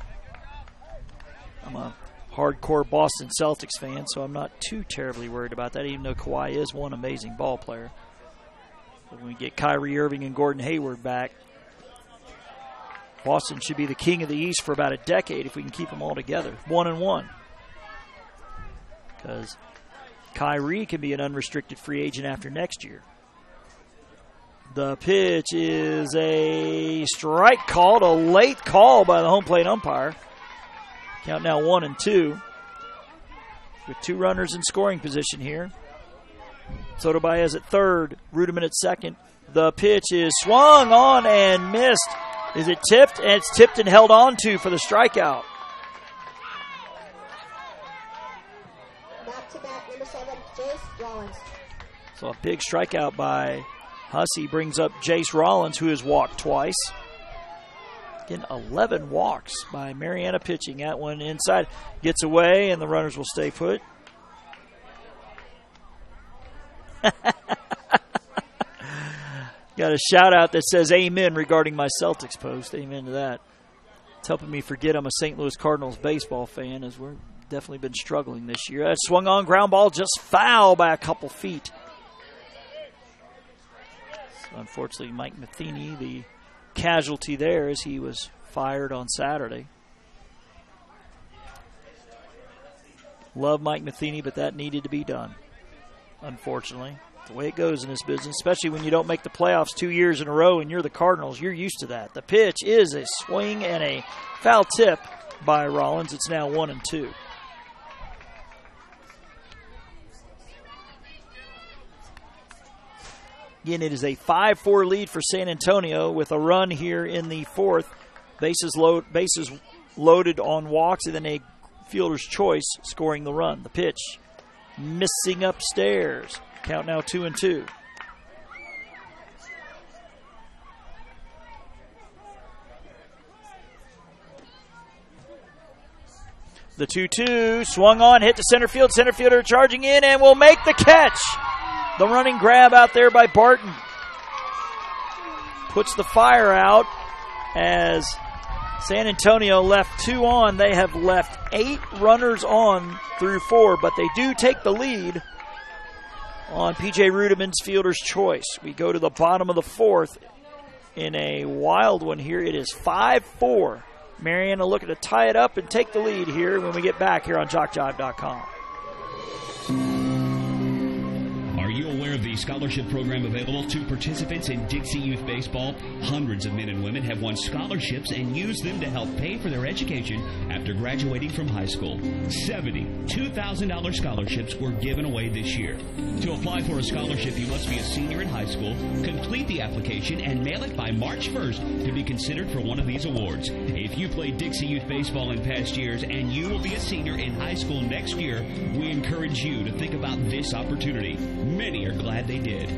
I'm a hardcore Boston Celtics fan, so I'm not too terribly worried about that, even though Kawhi is one amazing ball player. But when we get Kyrie Irving and Gordon Hayward back, Boston should be the king of the East for about a decade if we can keep them all together, 1-1. Because Kyrie can be an unrestricted free agent after next year. The pitch is a strike called, a late call by the home plate umpire. Count now 1-2. With 2 runners in scoring position here. Soto Baez at third, Rudeman at second. The pitch is swung on and missed. Is it tipped? And it's tipped and held on to for the strikeout. Back to bat, number 7, Jace Rollins. So a big strikeout by Hussey brings up Jace Rollins, who has walked twice. Again, 11 walks by Marianna pitching. That one inside gets away, and the runners will stay put. Got a shout-out that says amen regarding my Celtics post. Amen to that. It's helping me forget I'm a St. Louis Cardinals baseball fan, as we've definitely been struggling this year. That swung on ground ball, just foul by a couple feet. So unfortunately, Mike Matheny, the casualty there, as he was fired on Saturday. Love Mike Matheny, but that needed to be done, unfortunately. The way it goes in this business, especially when you don't make the playoffs 2 years in a row and you're the Cardinals, you're used to that. The pitch is a swing and a foul tip by Rollins. It's now 1-2. Again, it is a 5-4 lead for San Antonio with a run here in the 4th. Bases loaded on walks, and then a fielder's choice scoring the run. The pitch missing upstairs. Count now 2-2. The 2-2 swung on, hit to center field. Center fielder charging in and will make the catch. The running grab out there by Barton puts the fire out as San Antonio left 2 on. They have left 8 runners on through 4, but they do take the lead on P.J. Rudimann's fielder's choice. We go to the bottom of the 4th in a wild one here. It is 5-4. Marianna looking to tie it up and take the lead here when we get back here on JockJive.com. Are you aware of the scholarship program available to participants in Dixie Youth Baseball? Hundreds of men and women have won scholarships and used them to help pay for their education after graduating from high school. 70 $2,000 scholarships were given away this year. To apply for a scholarship, you must be a senior in high school, complete the application, and mail it by March 1st to be considered for one of these awards. If you played Dixie Youth Baseball in past years and you will be a senior in high school next year, we encourage you to think about this opportunity. Many are glad they did.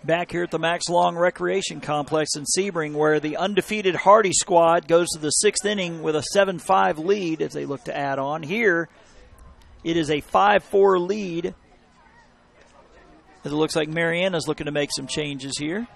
Back here at the Max Long Recreation Complex in Sebring, where the undefeated Hardy squad goes to the 6th inning with a 7-5 lead as they look to add on. Here, it is a 5-4 lead as it looks like Marianna's looking to make some changes here.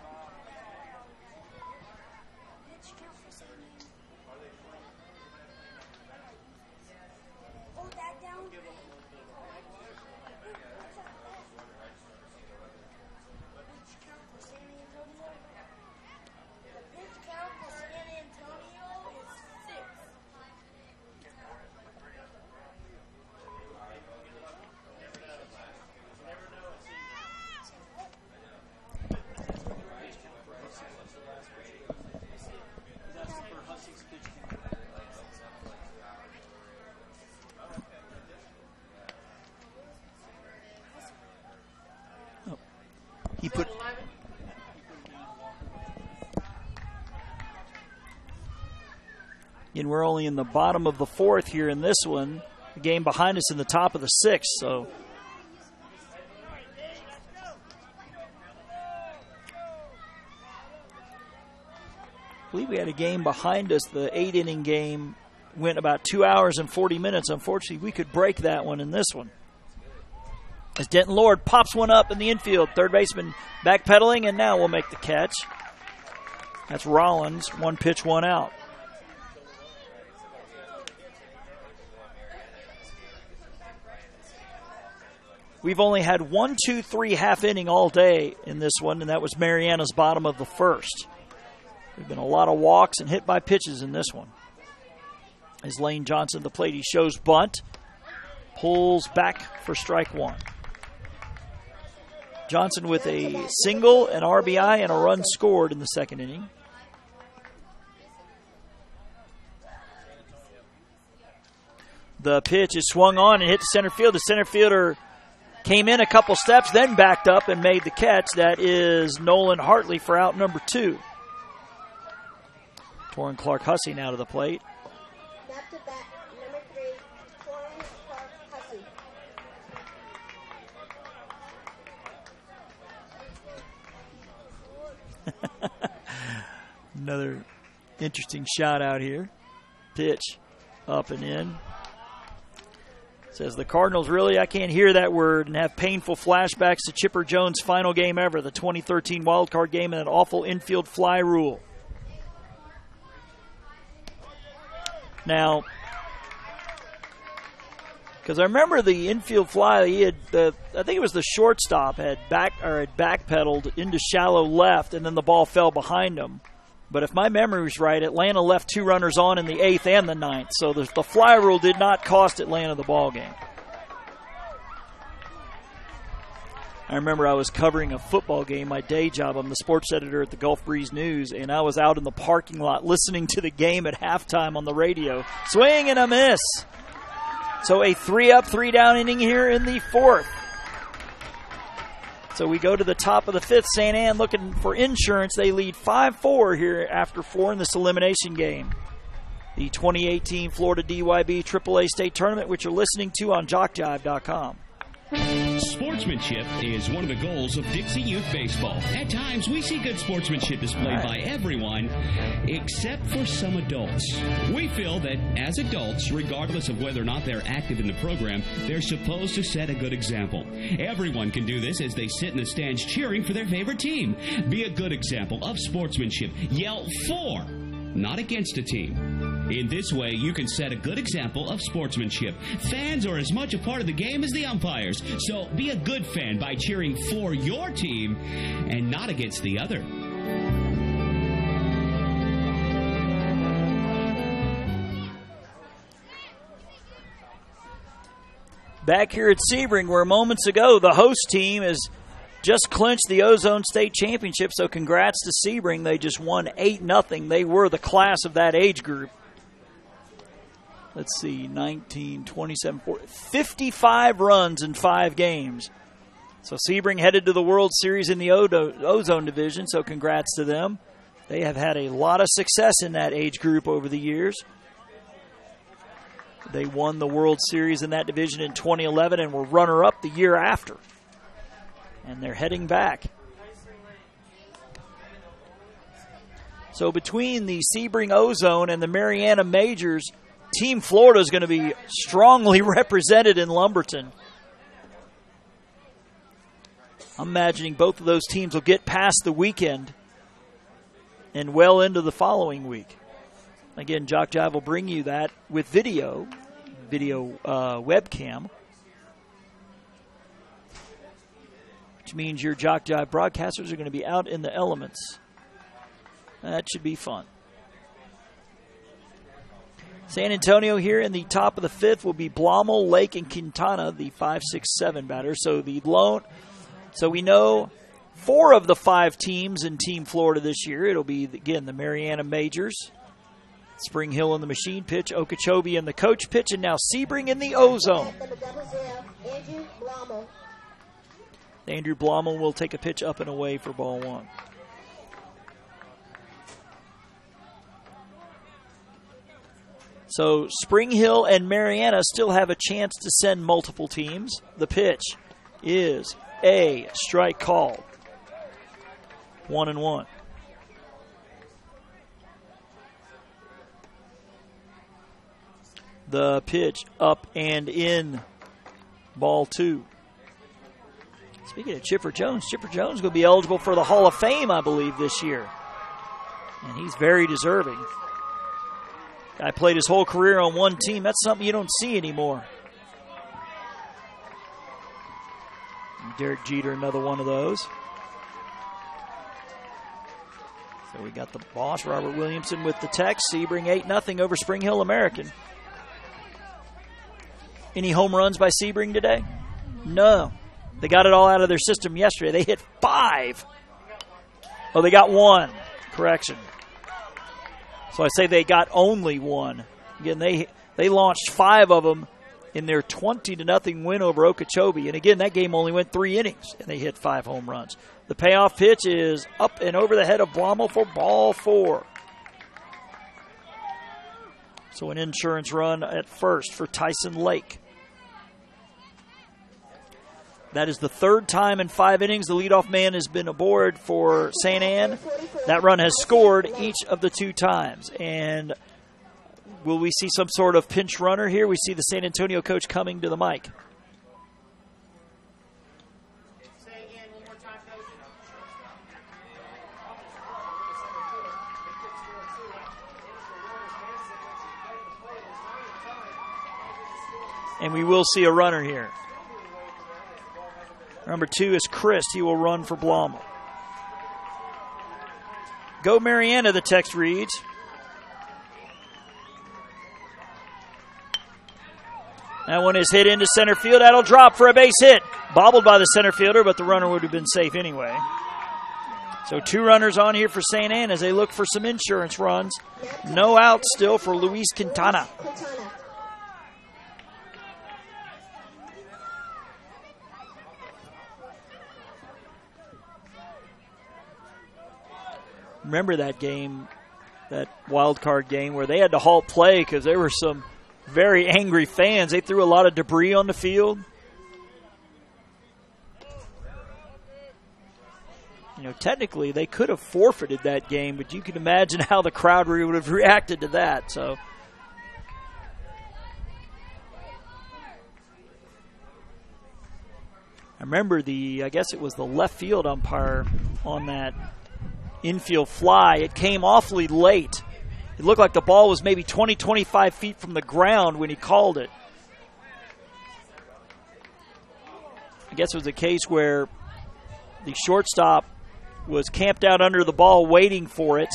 And we're only in the bottom of the 4th here in this one. The game behind us in the top of the 6th. So I believe we had a game behind us. The 8-inning game went about 2 hours and 40 minutes. Unfortunately, we could break that one in this one. As Denton Lord pops one up in the infield. Third baseman backpedaling, and now we'll make the catch. That's Rollins. 1 pitch, 1 out. We've only had 1, 2, 3 half inning all day in this one, and that was Marianna's bottom of the 1st. There's been a lot of walks and hit by pitches in this one. As Lane Johnson at the plate, he shows bunt, pulls back for strike 1. Johnson with a single, an RBI, and a run scored in the 2nd inning. The pitch is swung on and hit to center field. The center fielder came in a couple steps, then backed up and made the catch. That is Nolan Hartley for out number 2. Torrin Clark-Hussey now to the plate. Back to bat, number 3, Torrin Clark-Hussey. Another interesting shot out here. Pitch up and in. Says the Cardinals, really, I can't hear that word, and have painful flashbacks to Chipper Jones' final game ever, the 2013 wildcard game, and an awful infield fly rule. Now, because I remember the infield fly, he had I think it was the shortstop had backpedaled into shallow left, and then the ball fell behind him. But if my memory was right, Atlanta left 2 runners on in the 8th and the 9th. So the fly rule did not cost Atlanta the ball game. I remember I was covering a football game, my day job. I'm the sports editor at the Gulf Breeze News, and I was out in the parking lot listening to the game at halftime on the radio. Swing and a miss. So a 3-up, 3-down inning here in the 4th. So we go to the top of the fifth. St. Anne looking for insurance. They lead 5-4 here after 4 in this elimination game. The 2018 Florida DYB AAA State Tournament, which you're listening to on JockJive.com. Sportsmanship is one of the goals of Dixie Youth Baseball. At times, we see good sportsmanship displayed by everyone except for some adults. We feel that as adults, regardless of whether or not they're active in the program, they're supposed to set a good example. Everyone can do this as they sit in the stands cheering for their favorite team. Be a good example of sportsmanship. Yell for, not against a team. In this way, you can set a good example of sportsmanship. Fans are as much a part of the game as the umpires, so be a good fan by cheering for your team and not against the other. Back here at Sebring, where moments ago the host team has just clinched the Ozone State Championship, so congrats to Sebring. They just won 8-0. They were the class of that age group. Let's see, 19, 27, 40, 55 runs in 5 games. So Sebring headed to the World Series in the Ozone Division, so congrats to them. They have had a lot of success in that age group over the years. They won the World Series in that division in 2011 and were runner-up the year after. And they're heading back. So between the Sebring Ozone and the Marianna Majors, Team Florida is going to be strongly represented in Lumberton. I'm imagining both of those teams will get past the weekend and well into the following week. Again, Jock Jive will bring you that with video webcam, which means your Jock Jive broadcasters are going to be out in the elements. That should be fun. San Antonio here in the top of the fifth will be Blommel, Lake, and Quintana, the 5, 6, 7 batters. So we know 4 of the 5 teams in Team Florida this year. It'll be, again, the Marianna Majors, Spring Hill in the machine pitch, Okeechobee in the coach pitch, and now Sebring in the Ozone. Andrew Blommel will take a pitch up and away for ball 1. So Spring Hill and Marianna still have a chance to send multiple teams. The pitch is a strike call. 1-1. The pitch up and in. Ball 2. Speaking of Chipper Jones is going to be eligible for the Hall of Fame, I believe, this year. And he's very deserving. Guy played his whole career on one team. That's something you don't see anymore. And Derek Jeter, another one of those. So we got the boss, Robert Williamson, with the text. Sebring 8-0 over Spring Hill American. Any home runs by Sebring today? No. They got it all out of their system yesterday. They hit 5. Oh, they got 1. Correction. So I say they got only 1. Again, they launched 5 of them in their 20-0 win over Okeechobee. And again, that game only went 3 innings, and they hit 5 home runs. The payoff pitch is up and over the head of Blommel for ball 4. So an insurance run at first for Tyson Lake. That is the 3rd time in 5 innings the leadoff man has been aboard for St. Anne. That run has scored each of the 2 times. And will we see some sort of pinch runner here? We see the San Antonio coach coming to the mic. Say again one more time, Coach. And we will see a runner here. Number 2 is Chris. He will run for Blommel. Go Marianna, the text reads. That one is hit into center field. That'll drop for a base hit. Bobbled by the center fielder, but the runner would have been safe anyway. So 2 runners on here for St. Anne as they look for some insurance runs. No out still for Luis Quintana. remember that game, that wild card game, where they had to halt play because there were some very angry fans. They threw a lot of debris on the field. You know, technically they could have forfeited that game, but you can imagine how the crowd would have reacted to that. So I remember I guess it was the left field umpire on that infield fly. It came awfully late. It looked like the ball was maybe 20, 25 feet from the ground when he called it. I guess it was a case where the shortstop was camped out under the ball waiting for it.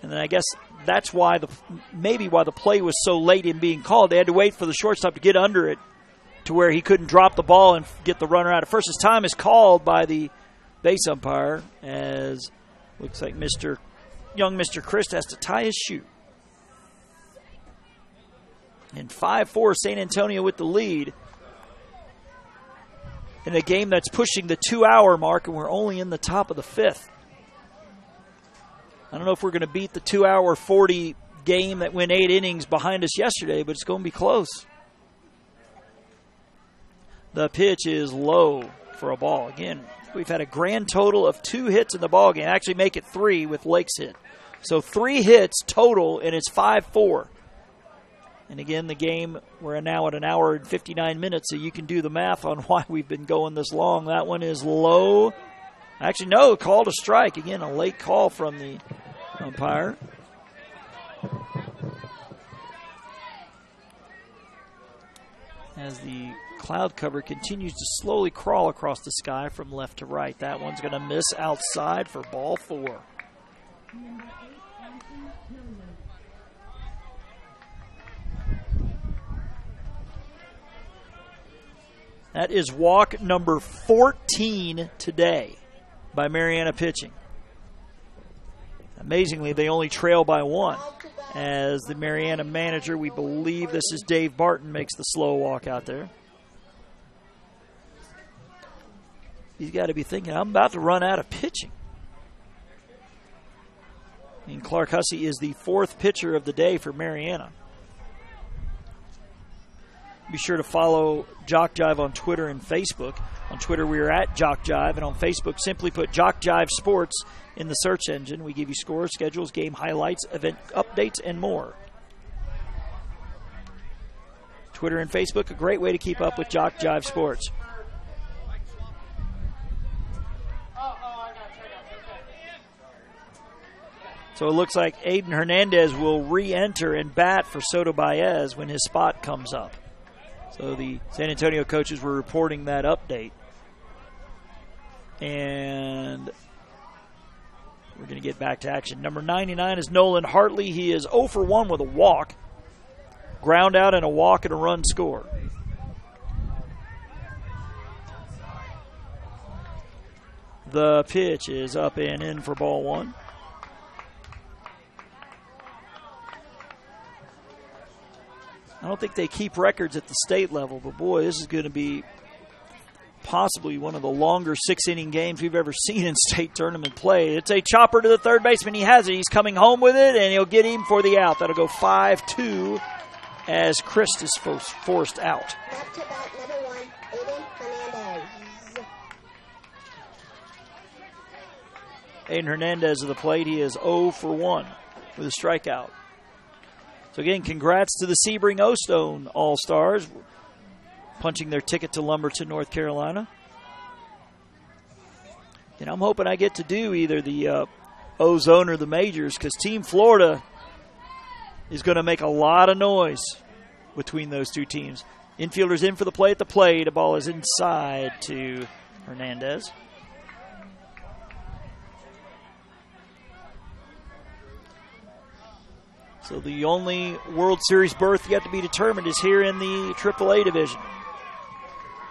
And then I guess that's why maybe why the play was so late in being called. They had to wait for the shortstop to get under it to where he couldn't drop the ball and get the runner out at first. His time is called by the base umpire, as looks like young Mr. Christ has to tie his shoe. And 5-4, San Antonio with the lead in a game that's pushing the 2-hour mark, and we're only in the top of the fifth. I don't know if we're going to beat the 2-hour 40 game that went 8 innings behind us yesterday, but it's going to be close. The pitch is low for a ball. Again, we've had a grand total of 2 hits in the ball game. Actually make it 3 with Lake's hit. So 3 hits total, and it's 5-4. And again, the game, we're now at 1 hour and 59 minutes, so you can do the math on why we've been going this long. That one is low. Actually, no, called a strike. Again, a late call from the umpire. As the cloud cover continues to slowly crawl across the sky from left to right. That one's going to miss outside for ball 4. That is walk number 14 today by Marianna pitching. Amazingly, they only trail by 1. As the Marianna manager, we believe this is Dave Barton, makes the slow walk out there. He's got to be thinking, I'm about to run out of pitching. And Clark Hussey is the 4th pitcher of the day for Marianna. Be sure to follow Jock Jive on Twitter and Facebook. On Twitter, we are at Jock Jive, and on Facebook, simply put Jock Jive Sports in the search engine. We give you scores, schedules, game highlights, event updates, and more. Twitter and Facebook, a great way to keep up with Jock Jive Sports. So it looks like Aiden Hernandez will re-enter and bat for Soto Baez when his spot comes up. So the San Antonio coaches were reporting that update. And we're going to get back to action. Number 99 is Nolan Hartley. He is 0 for 1 with a walk. Ground out and a walk and a run score. The pitch is up and in for ball 1. I don't think they keep records at the state level, but boy, this is going to be possibly one of the longer 6-inning games we've ever seen in state tournament play. It's a chopper to the third baseman. He has it. He's coming home with it, and he'll get him for the out. That'll go 5-2 as Christ is forced out. Back to bat, number 1, Aiden Hernandez. Aiden Hernandez at the plate. He is 0 for 1 with a strikeout. So again, congrats to the Sebring O-Stone All-Stars, punching their ticket to Lumberton, North Carolina. And I'm hoping I get to do either the O-Zone or the Majors, because Team Florida is going to make a lot of noise between those two teams. Infielders in for the play at the plate. The ball is inside to Hernandez. So the only World Series berth yet to be determined is here in the AAA division.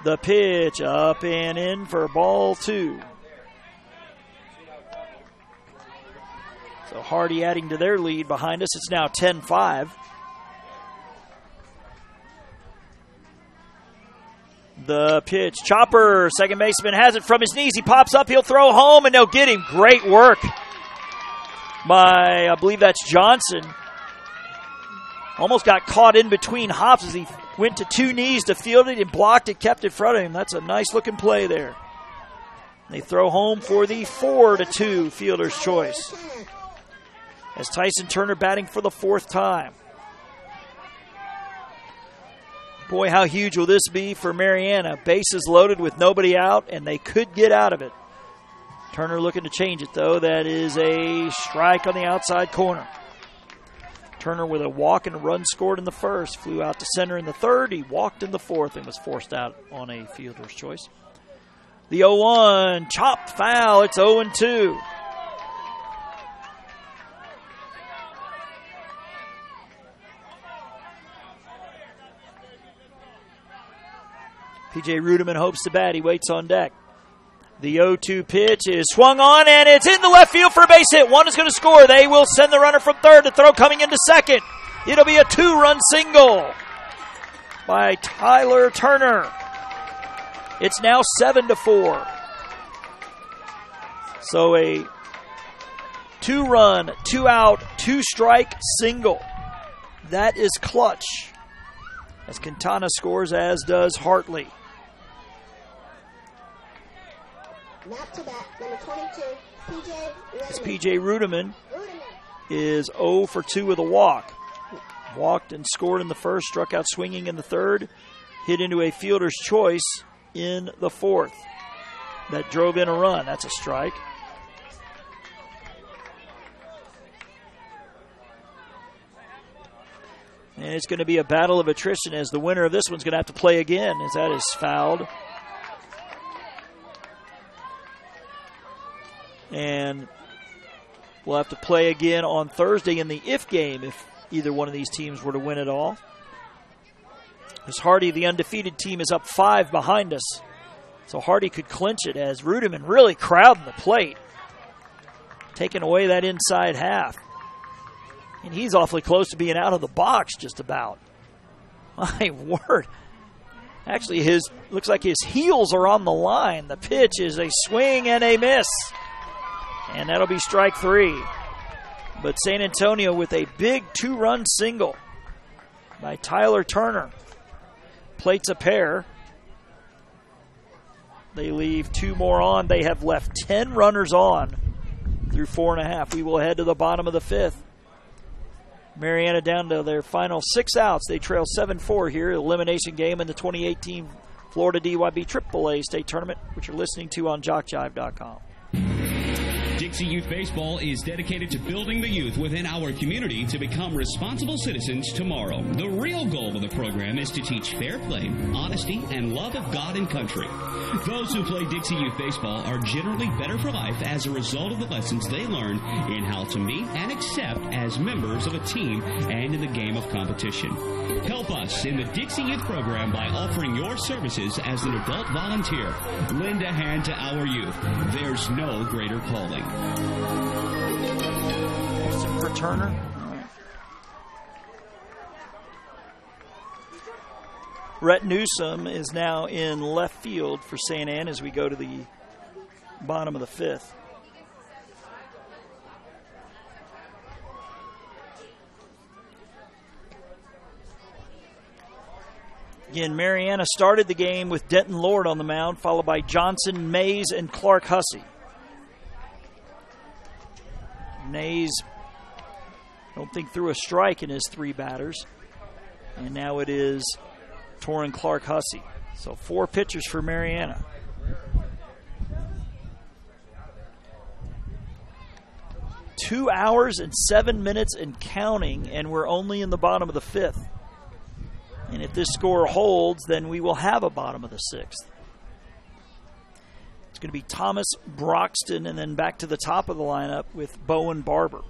The pitch up and in for ball 2. So Hardy adding to their lead behind us. It's now 10-5. The pitch. Chopper, second baseman, has it from his knees. He pops up. He'll throw home, and they'll get him. Great work by, I believe that's Johnson. Almost got caught in between hops as he went to two knees to field it and blocked it, kept it in front of him. That's a nice-looking play there. They throw home for the 4-2 fielder's choice. As Tyson Turner batting for the fourth time. Boy, how huge will this be for Marianna? Bases loaded with nobody out, and they could get out of it. Turner looking to change it, though. That is a strike on the outside corner. Turner with a walk and a run scored in the first. Flew out to center in the third. He walked in the fourth and was forced out on a fielder's choice. The 0-1, chopped foul. It's 0-2. P.J. Ruderman hopes to bat. He waits on deck. The 0-2 pitch is swung on, and it's in the left field for a base hit. One is going to score. They will send the runner from third to throw coming into second. It'll be a two-run single by Tyler Turner. It's now 7-4. So a two-run, two-out, two-strike single. That is clutch. As Quintana scores, as does Hartley. Not to bat, number 22, P.J. Ruderman. As P.J. Ruderman is 0 for 2 with a walk. Walked and scored in the first, struck out swinging in the third, hit into a fielder's choice in the fourth. That drove in a run. That's a strike. And it's going to be a battle of attrition as the winner of this one's going to have to play again as that is fouled. And we'll have to play again on Thursday in the if game if either one of these teams were to win it all. As Hardy, the undefeated team, is up 5 behind us. So Hardy could clinch it as Ruderman really crowding the plate, taking away that inside half. And he's awfully close to being out of the box just about. My word. Actually, looks like his heels are on the line. The pitch is a swing and a miss. And that'll be strike 3. But San Antonio with a big two-run single by Tyler Turner. Plates a pair. They leave 2 more on. They have left 10 runners on through 4.5. We will head to the bottom of the 5th. Marianna down to their final 6 outs. They trail 7-4 here. Elimination game in the 2018 Florida DYB AAA State Tournament, which you're listening to on JockJive.com. Dixie Youth Baseball is dedicated to building the youth within our community to become responsible citizens tomorrow. The real goal of the program is to teach fair play, honesty, and love of God and country. Those who play Dixie Youth Baseball are generally better for life as a result of the lessons they learn in how to meet and accept as members of a team and in the game of competition. Help us in the Dixie Youth program by offering your services as an adult volunteer. Lend a hand to our youth. There's no greater calling. For Turner. Rhett Newsom is now in left field for St. Anne as we go to the bottom of the 5th. Again, Marianna started the game with Denton Lord on the mound, followed by Johnson, Mays, and Clark Hussey. Mays, I don't think, threw a strike in his 3 batters. And now it is Torrin Clark Hussey. So 4 pitchers for Marianna. Two hours and 7 minutes and counting, and we're only in the bottom of the 5th. And if this score holds, then we will have a bottom of the 6th. It's going to be Thomas, Broxton, and then back to the top of the lineup with Bowen Barber.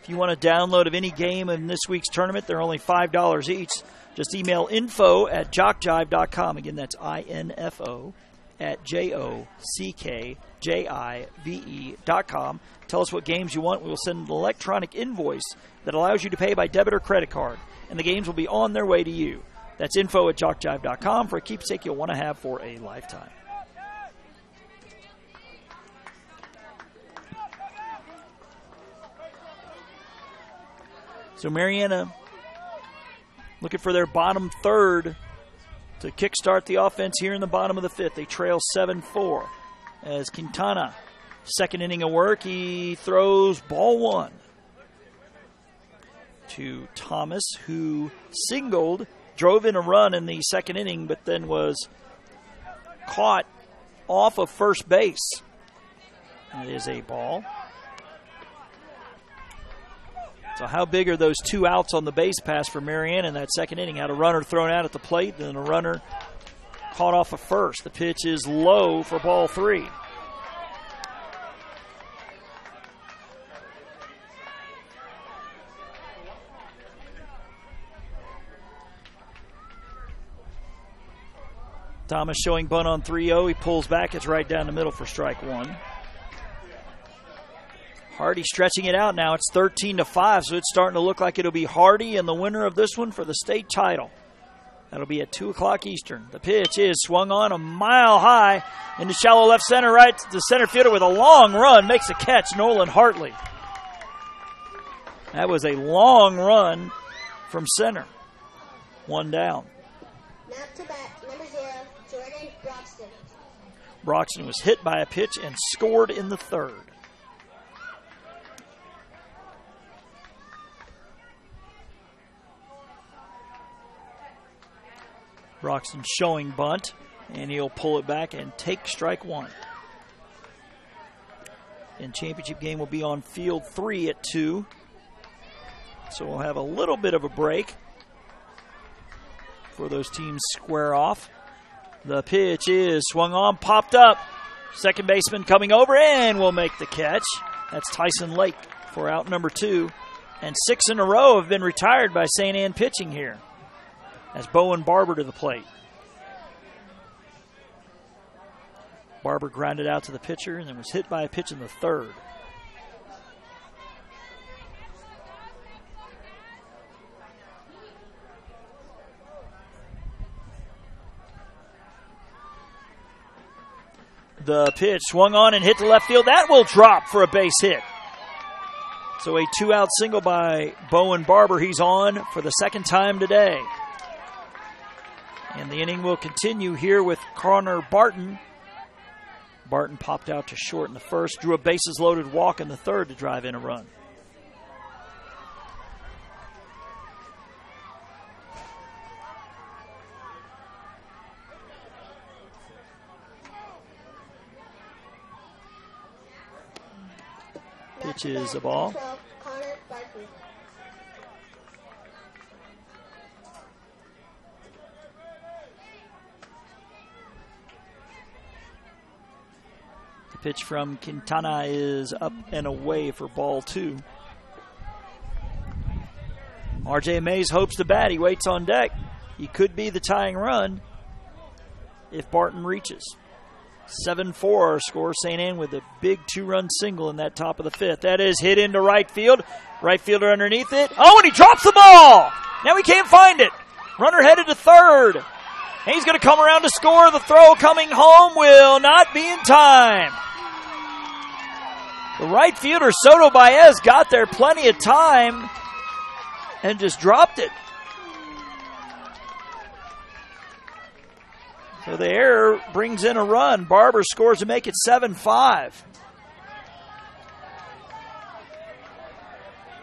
If you want a download of any game in this week's tournament, they're only $5 each. Just email info@jockjive.com. Again, that's info at jockjive.com. Tell us what games you want. We will send an electronic invoice that allows you to pay by debit or credit card. and the games will be on their way to you. That's info@jockjive.com for a keepsake you'll want to have for a lifetime. So Marianna looking for their bottom third to kickstart the offense here in the bottom of the fifth. They trail 7-4 as Quintana, second inning of work, he throws ball one to Thomas, who singled, drove in a run in the second inning, but then was caught off of first base. That is a ball. So how big are those two outs on the base pass for Marianna in that second inning? Had a runner thrown out at the plate, then a runner caught off of first. The pitch is low for ball three. Thomas showing bunt on 3-0. He pulls back. It's right down the middle for strike one. Hardy stretching it out now. It's 13-5, so it's starting to look like it'll be Hardy and the winner of this one for the state title. That'll be at 2 o'clock Eastern. The pitch is swung on a mile high into shallow left center, right to the center fielder with a long run. Makes a catch, Nolan Hartley. That was a long run from center. One down. Now to bat, number 0, Jordan Broxton. Broxton was hit by a pitch and scored in the third. Broxton showing bunt, and he'll pull it back and take strike one. And championship game will be on field 3 at 2. So we'll have a little bit of a break before those teams square off. The pitch is swung on, popped up. Second baseman coming over and will make the catch. That's Tyson Lake for out number 2. And 6 in a row have been retired by St. Anne pitching here. As Bowen Barber to the plate. Barber grounded out to the pitcher and then was hit by a pitch in the third. The pitch swung on and hit to left field. That will drop for a base hit. So a 2-out single by Bowen Barber. He's on for the second time today. And the inning will continue here with Connor Barton. Barton popped out to short in the first, drew a bases-loaded walk in the third to drive in a run. Pitch is a ball. Connor Barton. Pitch from Quintana is up and away for ball 2. RJ Mays hopes to bat. He waits on deck. He could be the tying run if Barton reaches. 7-4 our score. St. Anne with a big 2-run single in that top of the fifth. That is hit into right field. Right fielder underneath it. Oh, and he drops the ball. Now he can't find it. Runner headed to third. And he's going to come around to score. The throw coming home will not be in time. The right fielder, Soto Baez, got there plenty of time and just dropped it. So the error brings in a run. Barber scores to make it 7-5.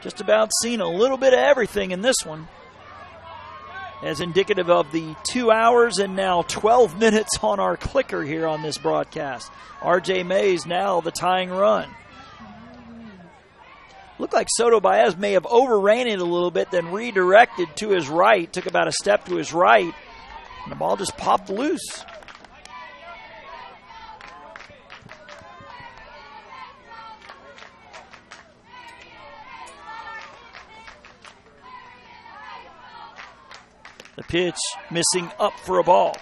Just about seen a little bit of everything in this one, as indicative of the 2 hours and now 12 minutes on our clicker here on this broadcast. RJ Mays now the tying run. Looked like Soto Baez may have overran it a little bit, then redirected to his right, took about a step to his right, and the ball just popped loose. The pitch missing up for a ball.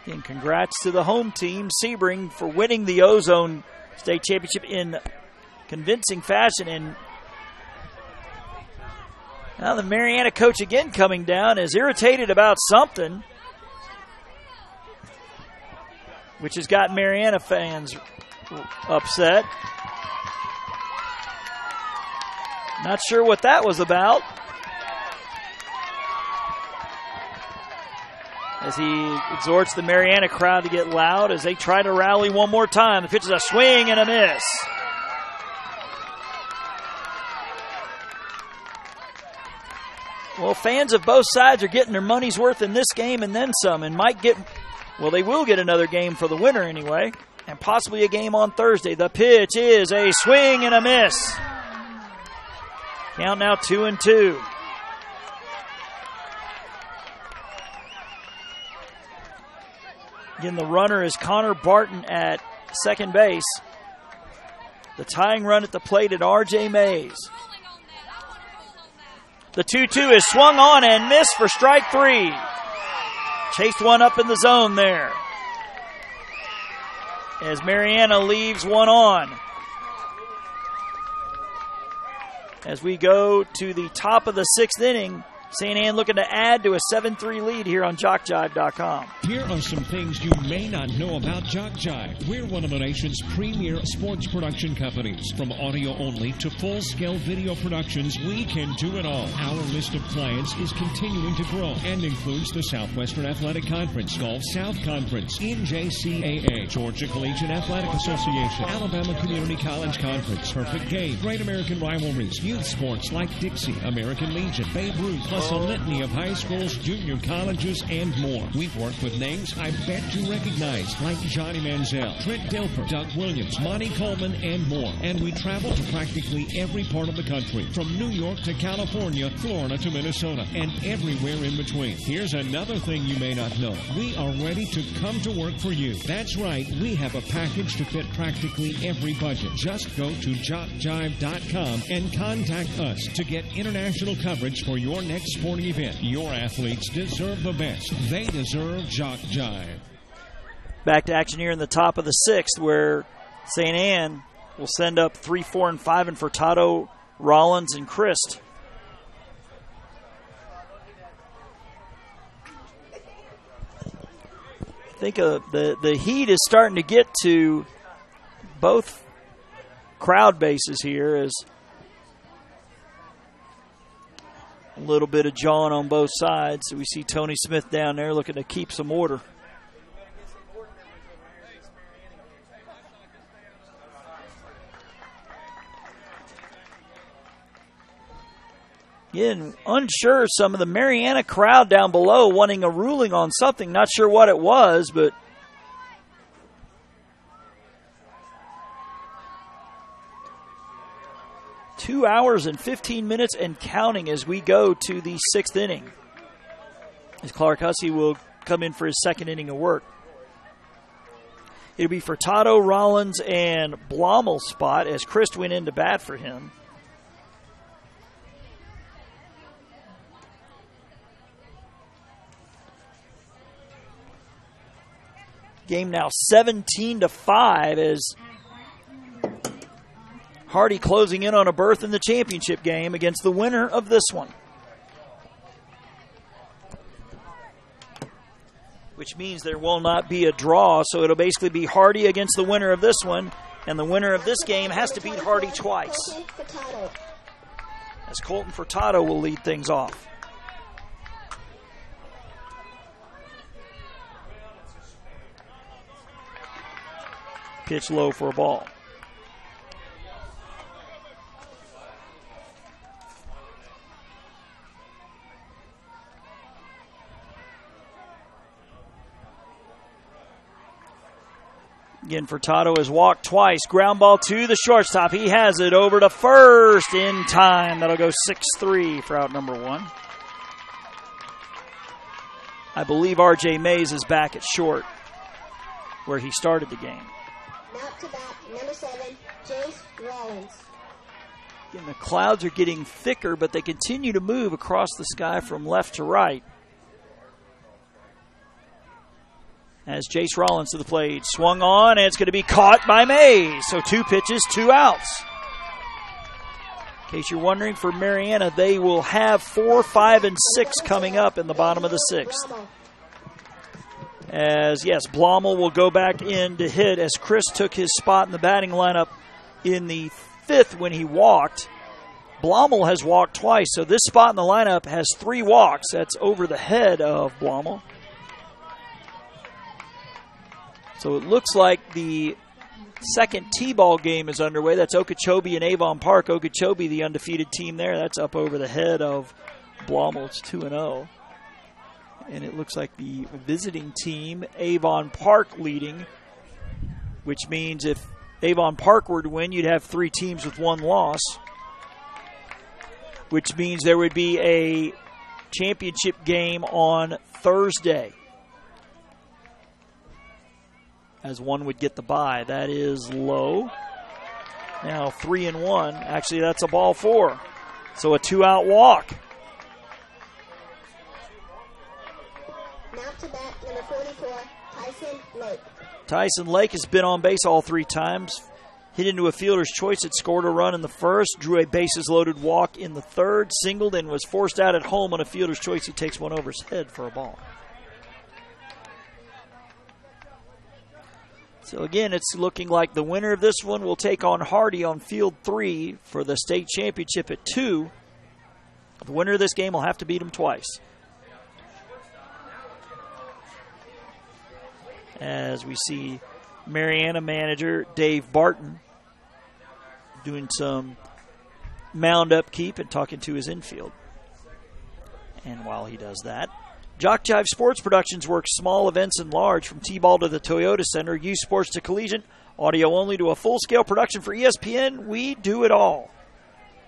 And congrats to the home team, Sebring, for winning the Ozone State Championship in convincing fashion. And Now the Marianna coach again coming down is irritated about something, which has got Marianna fans upset. Not sure what that was about. As he exhorts the Marianna crowd to get loud as they try to rally one more time. The pitch is a swing and a miss. Well, fans of both sides are getting their money's worth in this game and then some, and might get, well, they will get another game for the winner anyway, and possibly a game on Thursday. The pitch is a swing and a miss. Count now 2-2. Again, the runner is Connor Barton at second base. The tying run at the plate at R.J. Mays. The 2-2 is swung on and missed for strike 3. Chased one up in the zone there. As Marianna leaves one on. As we go to the top of the 6th inning, St. Anne looking to add to a 7-3 lead here on JockJive.com. Here are some things you may not know about Jock Jive. We're one of the nation's premier sports production companies. From audio only to full-scale video productions, we can do it all. Our list of clients is continuing to grow and includes the Southwestern Athletic Conference, Gulf South Conference, NJCAA, Georgia Collegiate Athletic Association, Alabama Community College Conference, Perfect Game, Great American Rivalries, youth sports like Dixie, American Legion, Babe Ruth, plus a litany of high schools, junior colleges, and more. We've worked with names I bet you recognize, like Johnny Manziel, Trent Dilfer, Doug Williams, Monty Coleman, and more. And we travel to practically every part of the country, from New York to California, Florida to Minnesota, and everywhere in between. Here's another thing you may not know. We are ready to come to work for you. That's right, we have a package to fit practically every budget. Just go to JockJive.com and contact us to get international coverage for your next sporting event. Your athletes deserve the best. They deserve Jock Jive. Back to action here in the top of the 6th, where St. Anne will send up 3, 4, and 5 in Furtado, Rollins, and Christ. I think the heat is starting to get to both crowd bases here, as a little bit of jawing on both sides. So we see Tony Smith down there looking to keep some order. Again, unsure, some of the Marianna crowd down below wanting a ruling on something. Not sure what it was, but (2 hours and 15 minutes and counting as we go to the 6th inning. As Clark Hussey will come in for his 2nd inning of work. It'll be Furtado, Rollins, and Blommel's spot as Christ went in to bat for him. Game now 17-5 as Hardy closing in on a berth in the championship game against the winner of this one. Which means there will not be a draw, so it'll basically be Hardy against the winner of this one, and the winner of this game has to beat Hardy twice. As Colton Furtado will lead things off. Pitch low for a ball. Again, Furtado has walked twice. Ground ball to the shortstop. He has it over to first in time. That'll go 6-3 for out number 1. I believe R.J. Mays is back at short, where he started the game. Now to bat, number 7, Jace Rollins. Again, the clouds are getting thicker, but they continue to move across the sky from left to right. As Jace Rollins to the plate, swung on, and it's going to be caught by Mays. So 2 pitches, 2 outs. In case you're wondering, for Marianna, they will have 4, 5, and 6 coming up in the bottom of the 6th. As, yes, Blommel will go back in to hit as Chris took his spot in the batting lineup in the 5th when he walked. Blommel has walked twice, so this spot in the lineup has 3 walks. That's over the head of Blommel. So it looks like the second T-ball game is underway. That's Okeechobee and Avon Park. Okeechobee, the undefeated team there. That's up over the head of Blommel. It's 2-0. And it looks like the visiting team, Avon Park, leading, which means if Avon Park were to win, you'd have 3 teams with 1 loss, which means there would be a championship game on Thursday, as one would get the bye. That is low. Now 3-1. Actually, that's a ball 4. So a 2-out walk. Now to bat, number 44, Tyson Lake. Tyson Lake has been on base all 3 times. Hit into a fielder's choice. It scored a run in the 1st, drew a bases-loaded walk in the 3rd, singled, and was forced out at home on a fielder's choice. He takes one over his head for a ball. So again, it's looking like the winner of this one will take on Hardy on field 3 for the state championship at 2. The winner of this game will have to beat him twice. As we see Marianna manager Dave Barton doing some mound upkeep and talking to his infield. And while he does that, Jock Jive Sports Productions works small events and large, from T-ball to the Toyota Center, youth sports to collegiate, audio only to a full-scale production for ESPN. We do it all.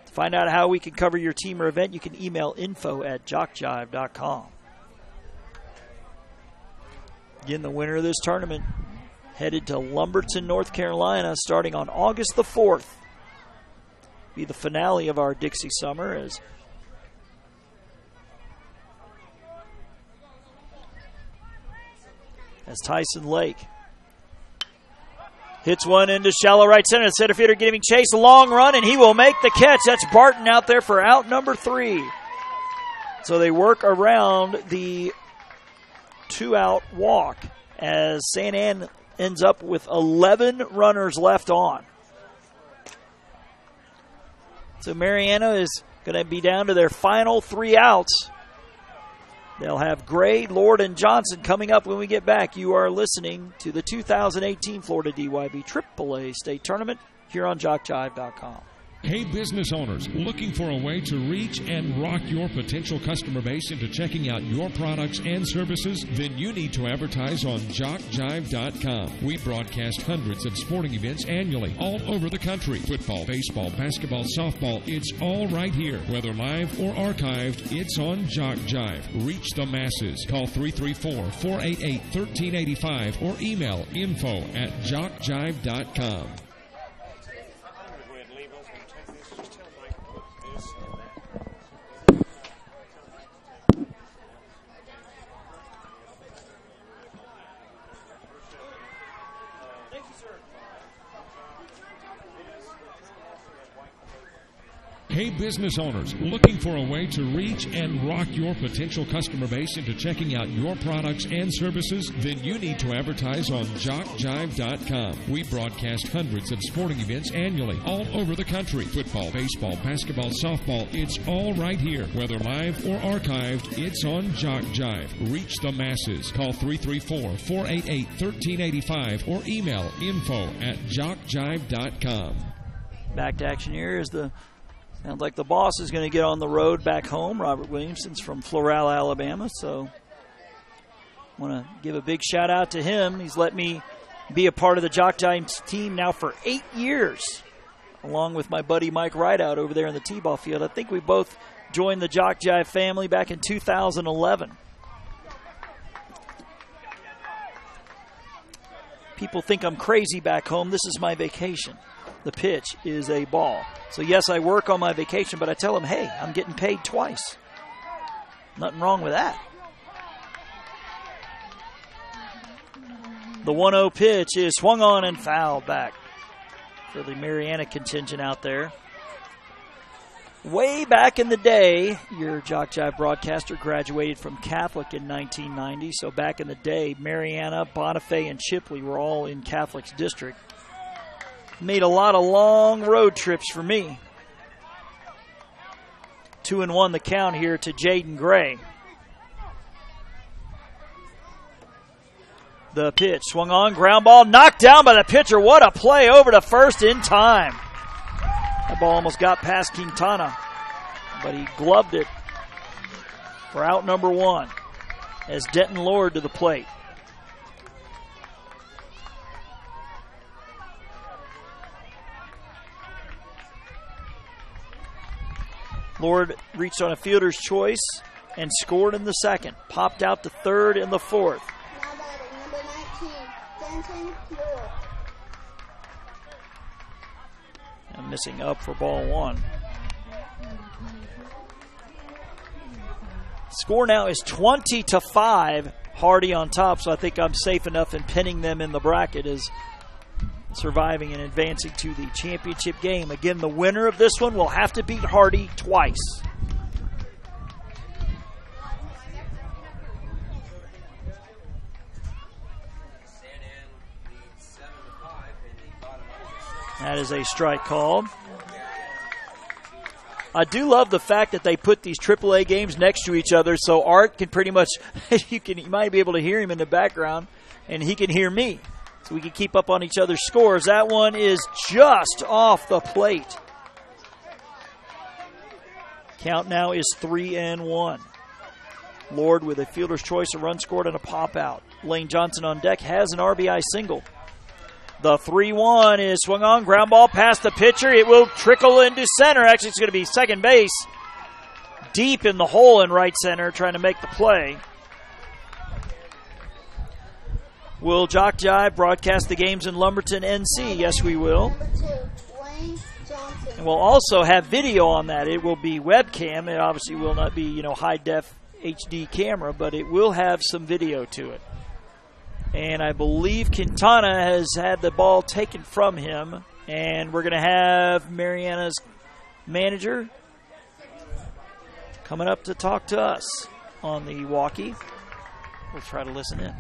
To find out how we can cover your team or event, you can email info@jockjive.com. Again, the winner of this tournament headed to Lumberton, North Carolina, starting on August the 4th. Be the finale of our Dixie Summer as Tyson Lake hits one into shallow right center. The center fielder giving chase, a long run, and he will make the catch. That's Barton out there for out number 3. So they work around the 2-out walk as St. Anne ends up with 11 runners left on. So Marianna is going to be down to their final 3 outs. They'll have Gray, Lord, and Johnson coming up when we get back. You are listening to the 2018 Florida DYB AAA State Tournament here on JockJive.com. Hey, business owners, looking for a way to reach and rock your potential customer base into checking out your products and services? Then you need to advertise on JockJive.com. We broadcast hundreds of sporting events annually all over the country. Football, baseball, basketball, softball, it's all right here. Whether live or archived, it's on Jock Jive. Reach the masses. Call 334-488-1385 or email info@jockjive.com. Hey, business owners, looking for a way to reach and rock your potential customer base into checking out your products and services? Then you need to advertise on JockJive.com. We broadcast hundreds of sporting events annually all over the country. Football, baseball, basketball, softball, it's all right here. Whether live or archived, it's on Jock Jive. Reach the masses. Call 334-488-1385 or email info@jockjive.com. Back to action here is sounds like the boss is going to get on the road back home. Robert Williamson's from Floral, Alabama, so I want to give a big shout out to him. He's let me be a part of the Jock Jive team now for 8 years, along with my buddy Mike Rideout over there in the T-ball field. I think we both joined the Jock Jive family back in 2011. People think I'm crazy back home. This is my vacation. The pitch is a ball. So, yes, I work on my vacation, but I tell them, hey, I'm getting paid twice. Nothing wrong with that. The 1-0 pitch is swung on and fouled back for the Marianna contingent out there. Way back in the day, your Jock Jive broadcaster graduated from Catholic in 1990. So back in the day, Marianna, Bonifay, and Chipley were all in Catholic's district. Made a lot of long road trips for me. 2-1 the count here to Jaden Gray. The pitch swung on, ground ball, knocked down by the pitcher. What a play over to first in time. That ball almost got past Quintana, but he gloved it for out number one as Denton Lord to the plate. Lord reached on a fielder's choice and scored in the second. Popped out to third in the fourth. Now batting, number 19, Denton Lord. And missing up for ball one. Score now is 20-5. Hardy on top, so I think I'm safe enough in pinning them in the bracket as surviving and advancing to the championship game. Again, the winner of this one will have to beat Hardy twice. That is a strike called. I do love the fact that they put these AAA games next to each other so Art can pretty much, you might be able to hear him in the background, and he can hear me. So we can keep up on each other's scores. That one is just off the plate. Count now is 3-1. Lord with a fielder's choice, a run scored, and a pop out. Lane Johnson on deck has an RBI single. The 3-1 is swung on, ground ball past the pitcher. It will trickle into center. Actually, it's going to be second base. Deep in the hole in right center, trying to make the play. Will Jock Jive broadcast the games in Lumberton, NC? Yes, we will. Number 2, Wayne Johnson. And we'll also have video on that. It will be webcam. It obviously will not be, high-def HD camera, but it will have some video to it. And I believe Quintana has had the ball taken from him. And we're going to have Marianna's manager coming up to talk to us on the walkie. We'll try to listen in.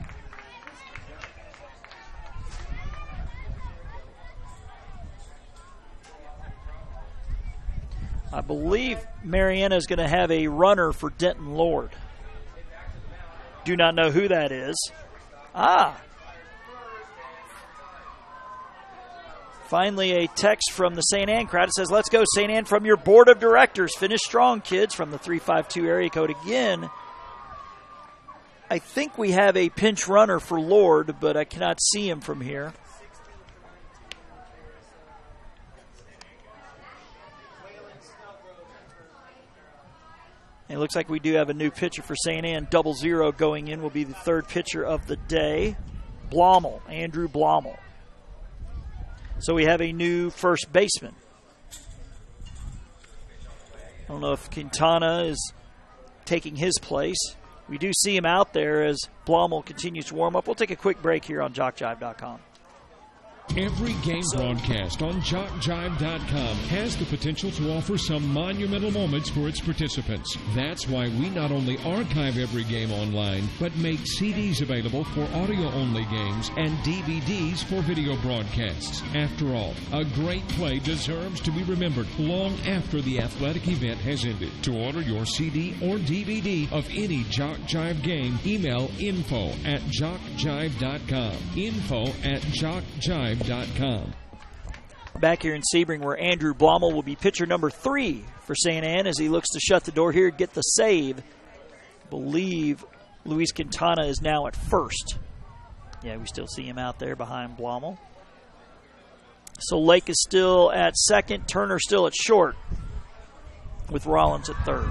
I believe Marianna is going to have a runner for Denton Lord. Do not know who that is. Finally, a text from the St. Ann crowd. It says, "Let's go, St. Ann, from your board of directors. Finish strong, kids," from the 352 area code again. I think we have a pinch runner for Lord, but I cannot see him from here. It looks like we do have a new pitcher for St. Ann. 00 going in will be the third pitcher of the day. Blommel, Andrew Blommel. So we have a new first baseman. I don't know if Quintana is taking his place. We do see him out there as Blommel continues to warm up. We'll take a quick break here on JockJive.com. Every game broadcast on JockJive.com has the potential to offer some monumental moments for its participants. That's why we not only archive every game online, but make CDs available for audio-only games and DVDs for video broadcasts. After all, a great play deserves to be remembered long after the athletic event has ended. To order your CD or DVD of any Jock Jive game, email info@JockJive.com. info@JockJive.com. Back here in Sebring, where Andrew Blommel will be pitcher number 3 for St. Ann as he looks to shut the door here, get the save. I believe Luis Quintana is now at first. Yeah, we still see him out there behind Blommel. So Lake is still at second, Turner still at short, with Rollins at third.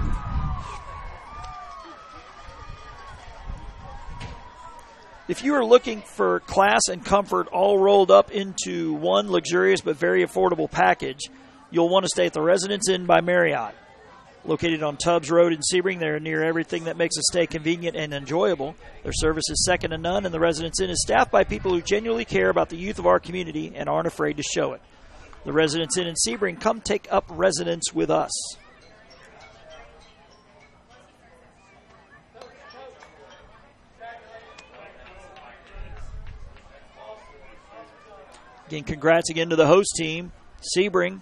If you are looking for class and comfort all rolled up into one luxurious but very affordable package, you'll want to stay at the Residence Inn by Marriott. Located on Tubbs Road in Sebring, they're near everything that makes a stay convenient and enjoyable. Their service is second to none, and the Residence Inn is staffed by people who genuinely care about the youth of our community and aren't afraid to show it. The Residence Inn in Sebring, come take up residence with us. Again, congrats again to the host team, Sebring,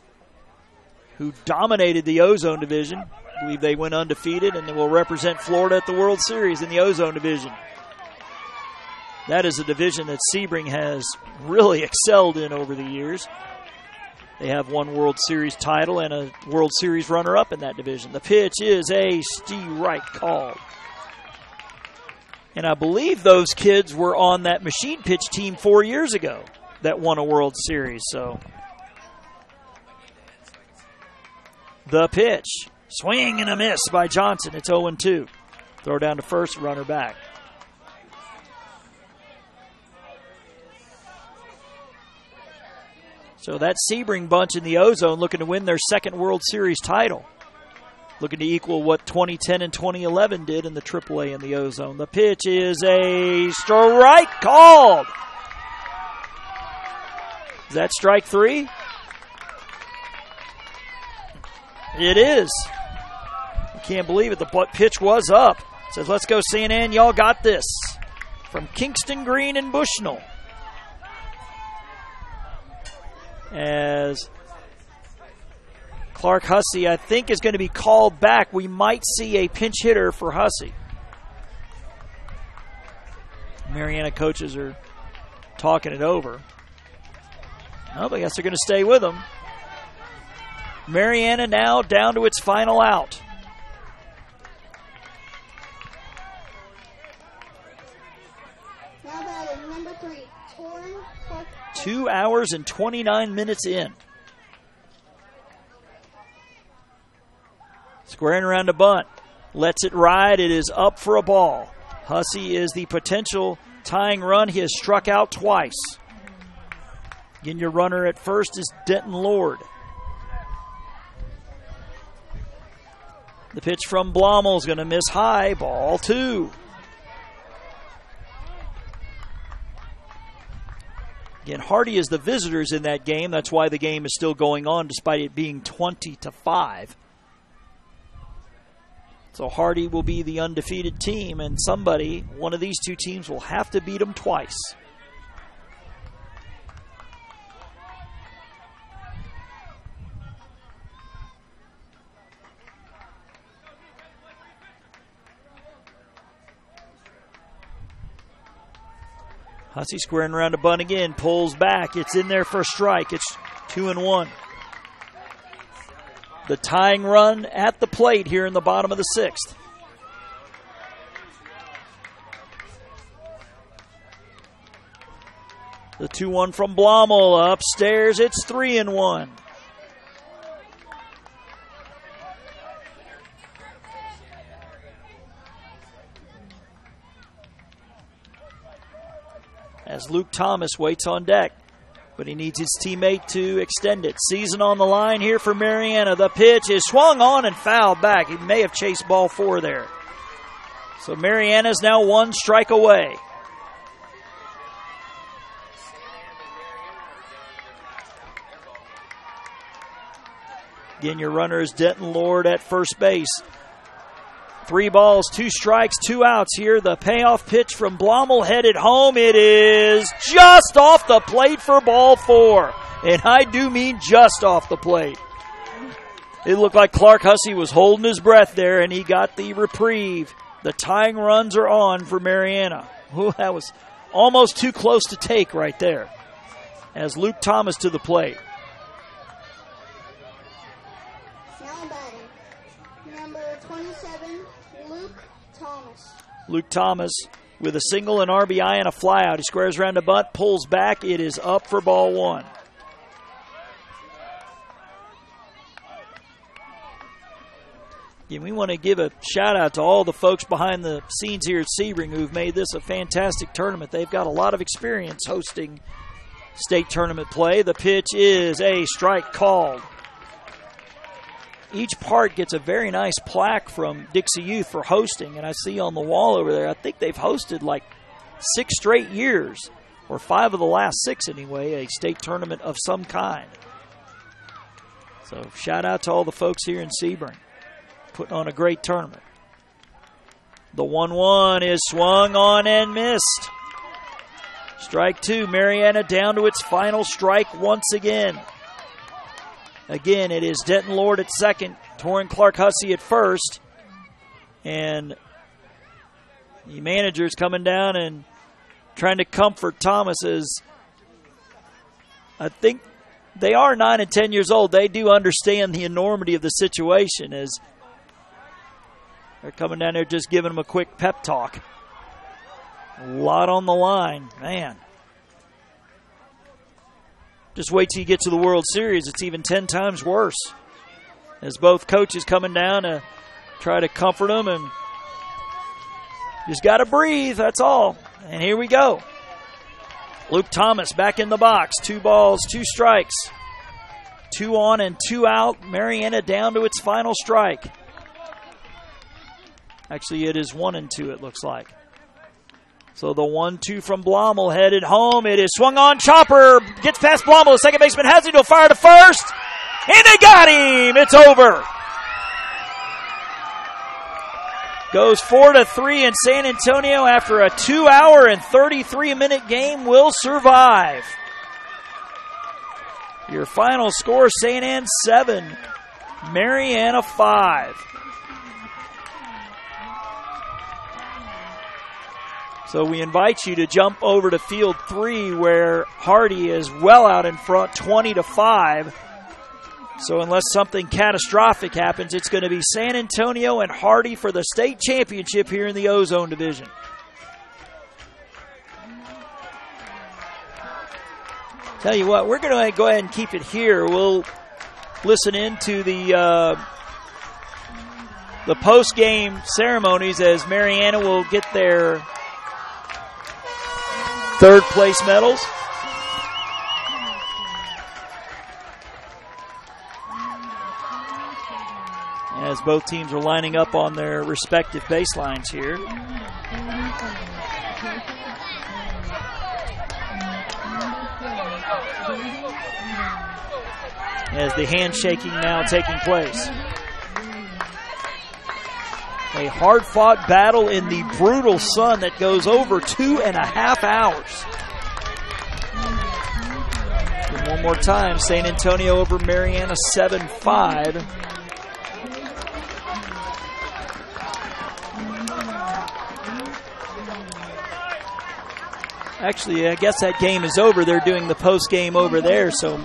who dominated the Ozone Division. I believe they went undefeated and they will represent Florida at the World Series in the Ozone Division. That is a division that Sebring has really excelled in over the years. They have one World Series title and a World Series runner-up in that division. The pitch is a strike called. And I believe those kids were on that machine pitch team 4 years ago that won a World Series. So the pitch, swing and a miss by Johnson. It's 0-2. Throw down to first, runner back. So that Sebring bunch in the Ozone looking to win their second World Series title. Looking to equal what 2010 and 2011 did in the AAA in the Ozone. The pitch is a strike called. Is that strike three? It is. I can't believe it. The pitch was up. Says, let's go, CNN. Y'all got this. From Kingston Green and Bushnell. As Clark Hussey, I think, is going to be called back. We might see a pinch hitter for Hussey. Marianna coaches are talking it over. Well, I guess they're going to stay with him. Marianna now down to its final out. Now batting number 3, Torrin. 2 hours and 29 minutes in. Squaring around the bunt. Lets it ride. It is up for a ball. Hussey is the potential tying run. He has struck out twice. Again, your runner at first is Denton Lord. The pitch from Blommel is going to miss high. Ball 2. Again, Hardy is the visitors in that game. That's why the game is still going on despite it being 20-5. So Hardy will be the undefeated team, and one of these two teams will have to beat them twice. Hussey squaring around a bunt again, pulls back. It's in there for a strike. It's 2-1. The tying run at the plate here in the bottom of the 6th. The 2-1 from Blommel upstairs. It's 3-1. As Luke Thomas waits on deck, but he needs his teammate to extend it. Season on the line here for Marianna. The pitch is swung on and fouled back. He may have chased ball 4 there. So Marianna's now 1 strike away. Again, your runner is Denton Lord at first base. 3 balls, 2 strikes, 2 outs here. The payoff pitch from Blommel headed home. It is just off the plate for ball 4. And I do mean just off the plate. It looked like Clark Hussey was holding his breath there, and he got the reprieve. The tying runs are on for Marianna. Ooh, that was almost too close to take right there. As Luke Thomas to the plate. Luke Thomas with a single, an RBI, and a flyout. He squares around the bunt, pulls back. It is up for ball 1. Again, we want to give a shout-out to all the folks behind the scenes here at Sebring who've made this a fantastic tournament. They've got a lot of experience hosting state tournament play. The pitch is a strike called. Each part gets a very nice plaque from Dixie Youth for hosting, and I see on the wall over there, I think they've hosted like 6 straight years, or 5 of the last 6 anyway, a state tournament of some kind. So shout out to all the folks here in Sebring, putting on a great tournament. The 1-1 is swung on and missed. Strike two. Marianna down to its final strike once again. Again, it is Denton Lord at second, Torrin Clark Hussey at first. And the manager's coming down and trying to comfort Thomas, as I think they are 9 and 10 years old. They do understand the enormity of the situation, as they're coming down there just giving him a quick pep talk. A lot on the line, man. Just wait till you get to the World Series. It's even 10 times worse, as both coaches coming down to try to comfort him, and just got to breathe, that's all. And here we go. Luke Thomas back in the box. 2 balls, 2 strikes. 2 on and 2 out. Marianna down to its final strike. Actually, it is 1 and 2, it looks like. So the 1-2 from Blommel headed home. It is swung on. Chopper gets past Blommel. The second baseman has it. He'll fire to first. And they got him. It's over. Goes 4-3, and San Antonio, after a 2-hour and 33-minute game, will survive. Your final score, St. Anne 7, Marianna 5. So we invite you to jump over to field 3, where Hardy is well out in front, 20-5. So unless something catastrophic happens, it's going to be San Antonio and Hardy for the state championship here in the Ozone Division. Tell you what, we're going to go ahead and keep it here. We'll listen into the post-game ceremonies, as Marianna will get their third-place medals. As both teams are lining up on their respective baselines here. As the handshaking now taking place. A hard-fought battle in the brutal sun that goes over 2.5 hours. And one more time, San Antonio over Marianna 7-5. Actually, I guess that game is over. They're doing the post game over there. So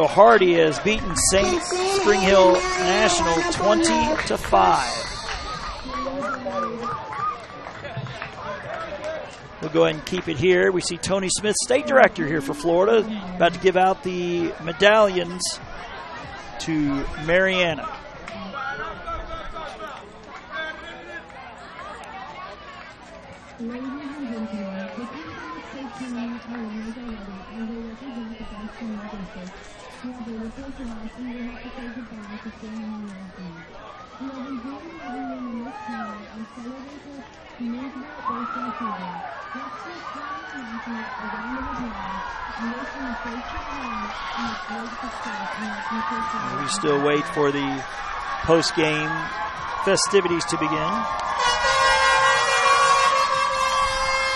Hardy has beaten St. Spring Hill National 20-5. We'll go ahead and keep it here. We see Tony Smith, state director here for Florida, about to give out the medallions to Marianna. We still wait for the post-game festivities to begin.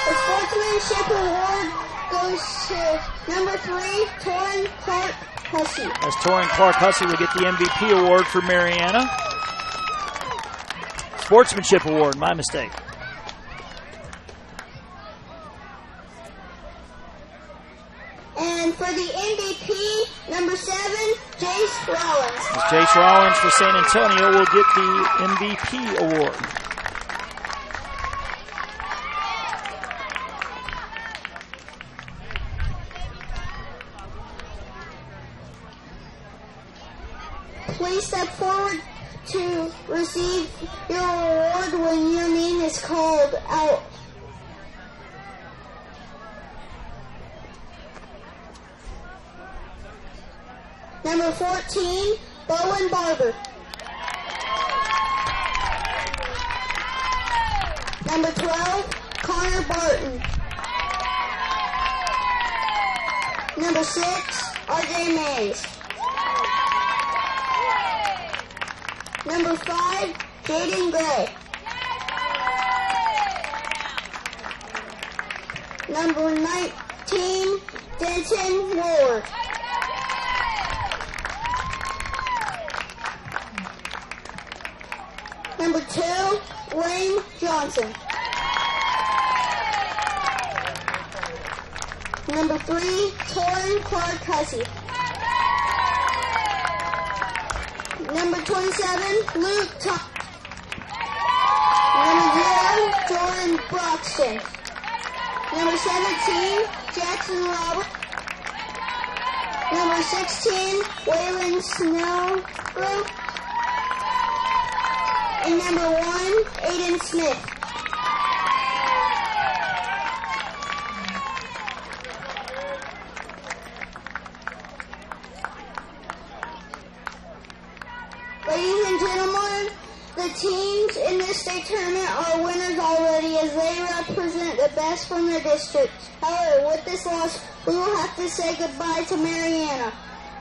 The Sportsmanship Award goes to number 3, Torrin Clark Hussey. As Torrin Clark Hussey will get the MVP award for Marianna. Sportsmanship Award, my mistake. And for the MVP, number 7, Jace Rollins. As Jace Rollins for San Antonio will get the MVP award. Please step forward to receive your award when your name is called out. Number 14, Bowen Barber. Number 12, Connor Barton. Number 6, RJ Mays. Number 5, Jaden Gray. Number 14, Denton Ward. Number 2, Wayne Johnson. Number 3, Torin Clark-Hussey. Number 27, Luke Thompson. Number 0, Jordan Broxton. Number 17, Jackson Robert. Number 16, Waylon Snellgrove. And number 1, Aiden Smith. Ladies and gentlemen, the teams in this state tournament are winners already as they represent the best from their districts. However, with this loss, we will have to say goodbye to Marianna.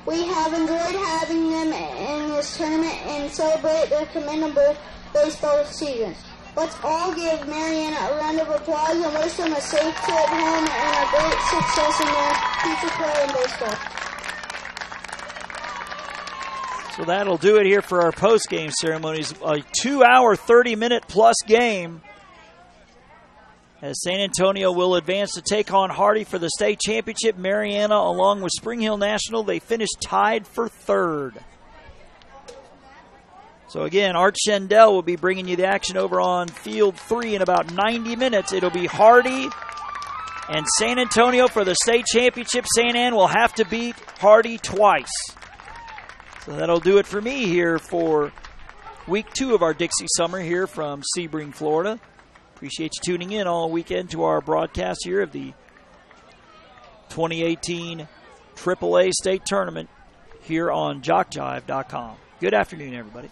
We have enjoyed having them in this tournament and celebrate their commendable baseball seasons. Let's all give Marianna a round of applause and wish them a safe trip home and a great success in their future career in baseball. So that'll do it here for our post-game ceremonies. A 2-hour, 30-minute plus game as San Antonio will advance to take on Hardy for the state championship. Marianna, along with Spring Hill National, they finished tied for third. So again, Art Schendel will be bringing you the action over on Field 3 in about 90 minutes. It'll be Hardy and San Antonio for the state championship. San Ann will have to beat Hardy twice. So that'll do it for me here for week 2 of our Dixie Summer here from Sebring, Florida. Appreciate you tuning in all weekend to our broadcast here of the 2018 AAA State Tournament here on JockJive.com. Good afternoon, everybody.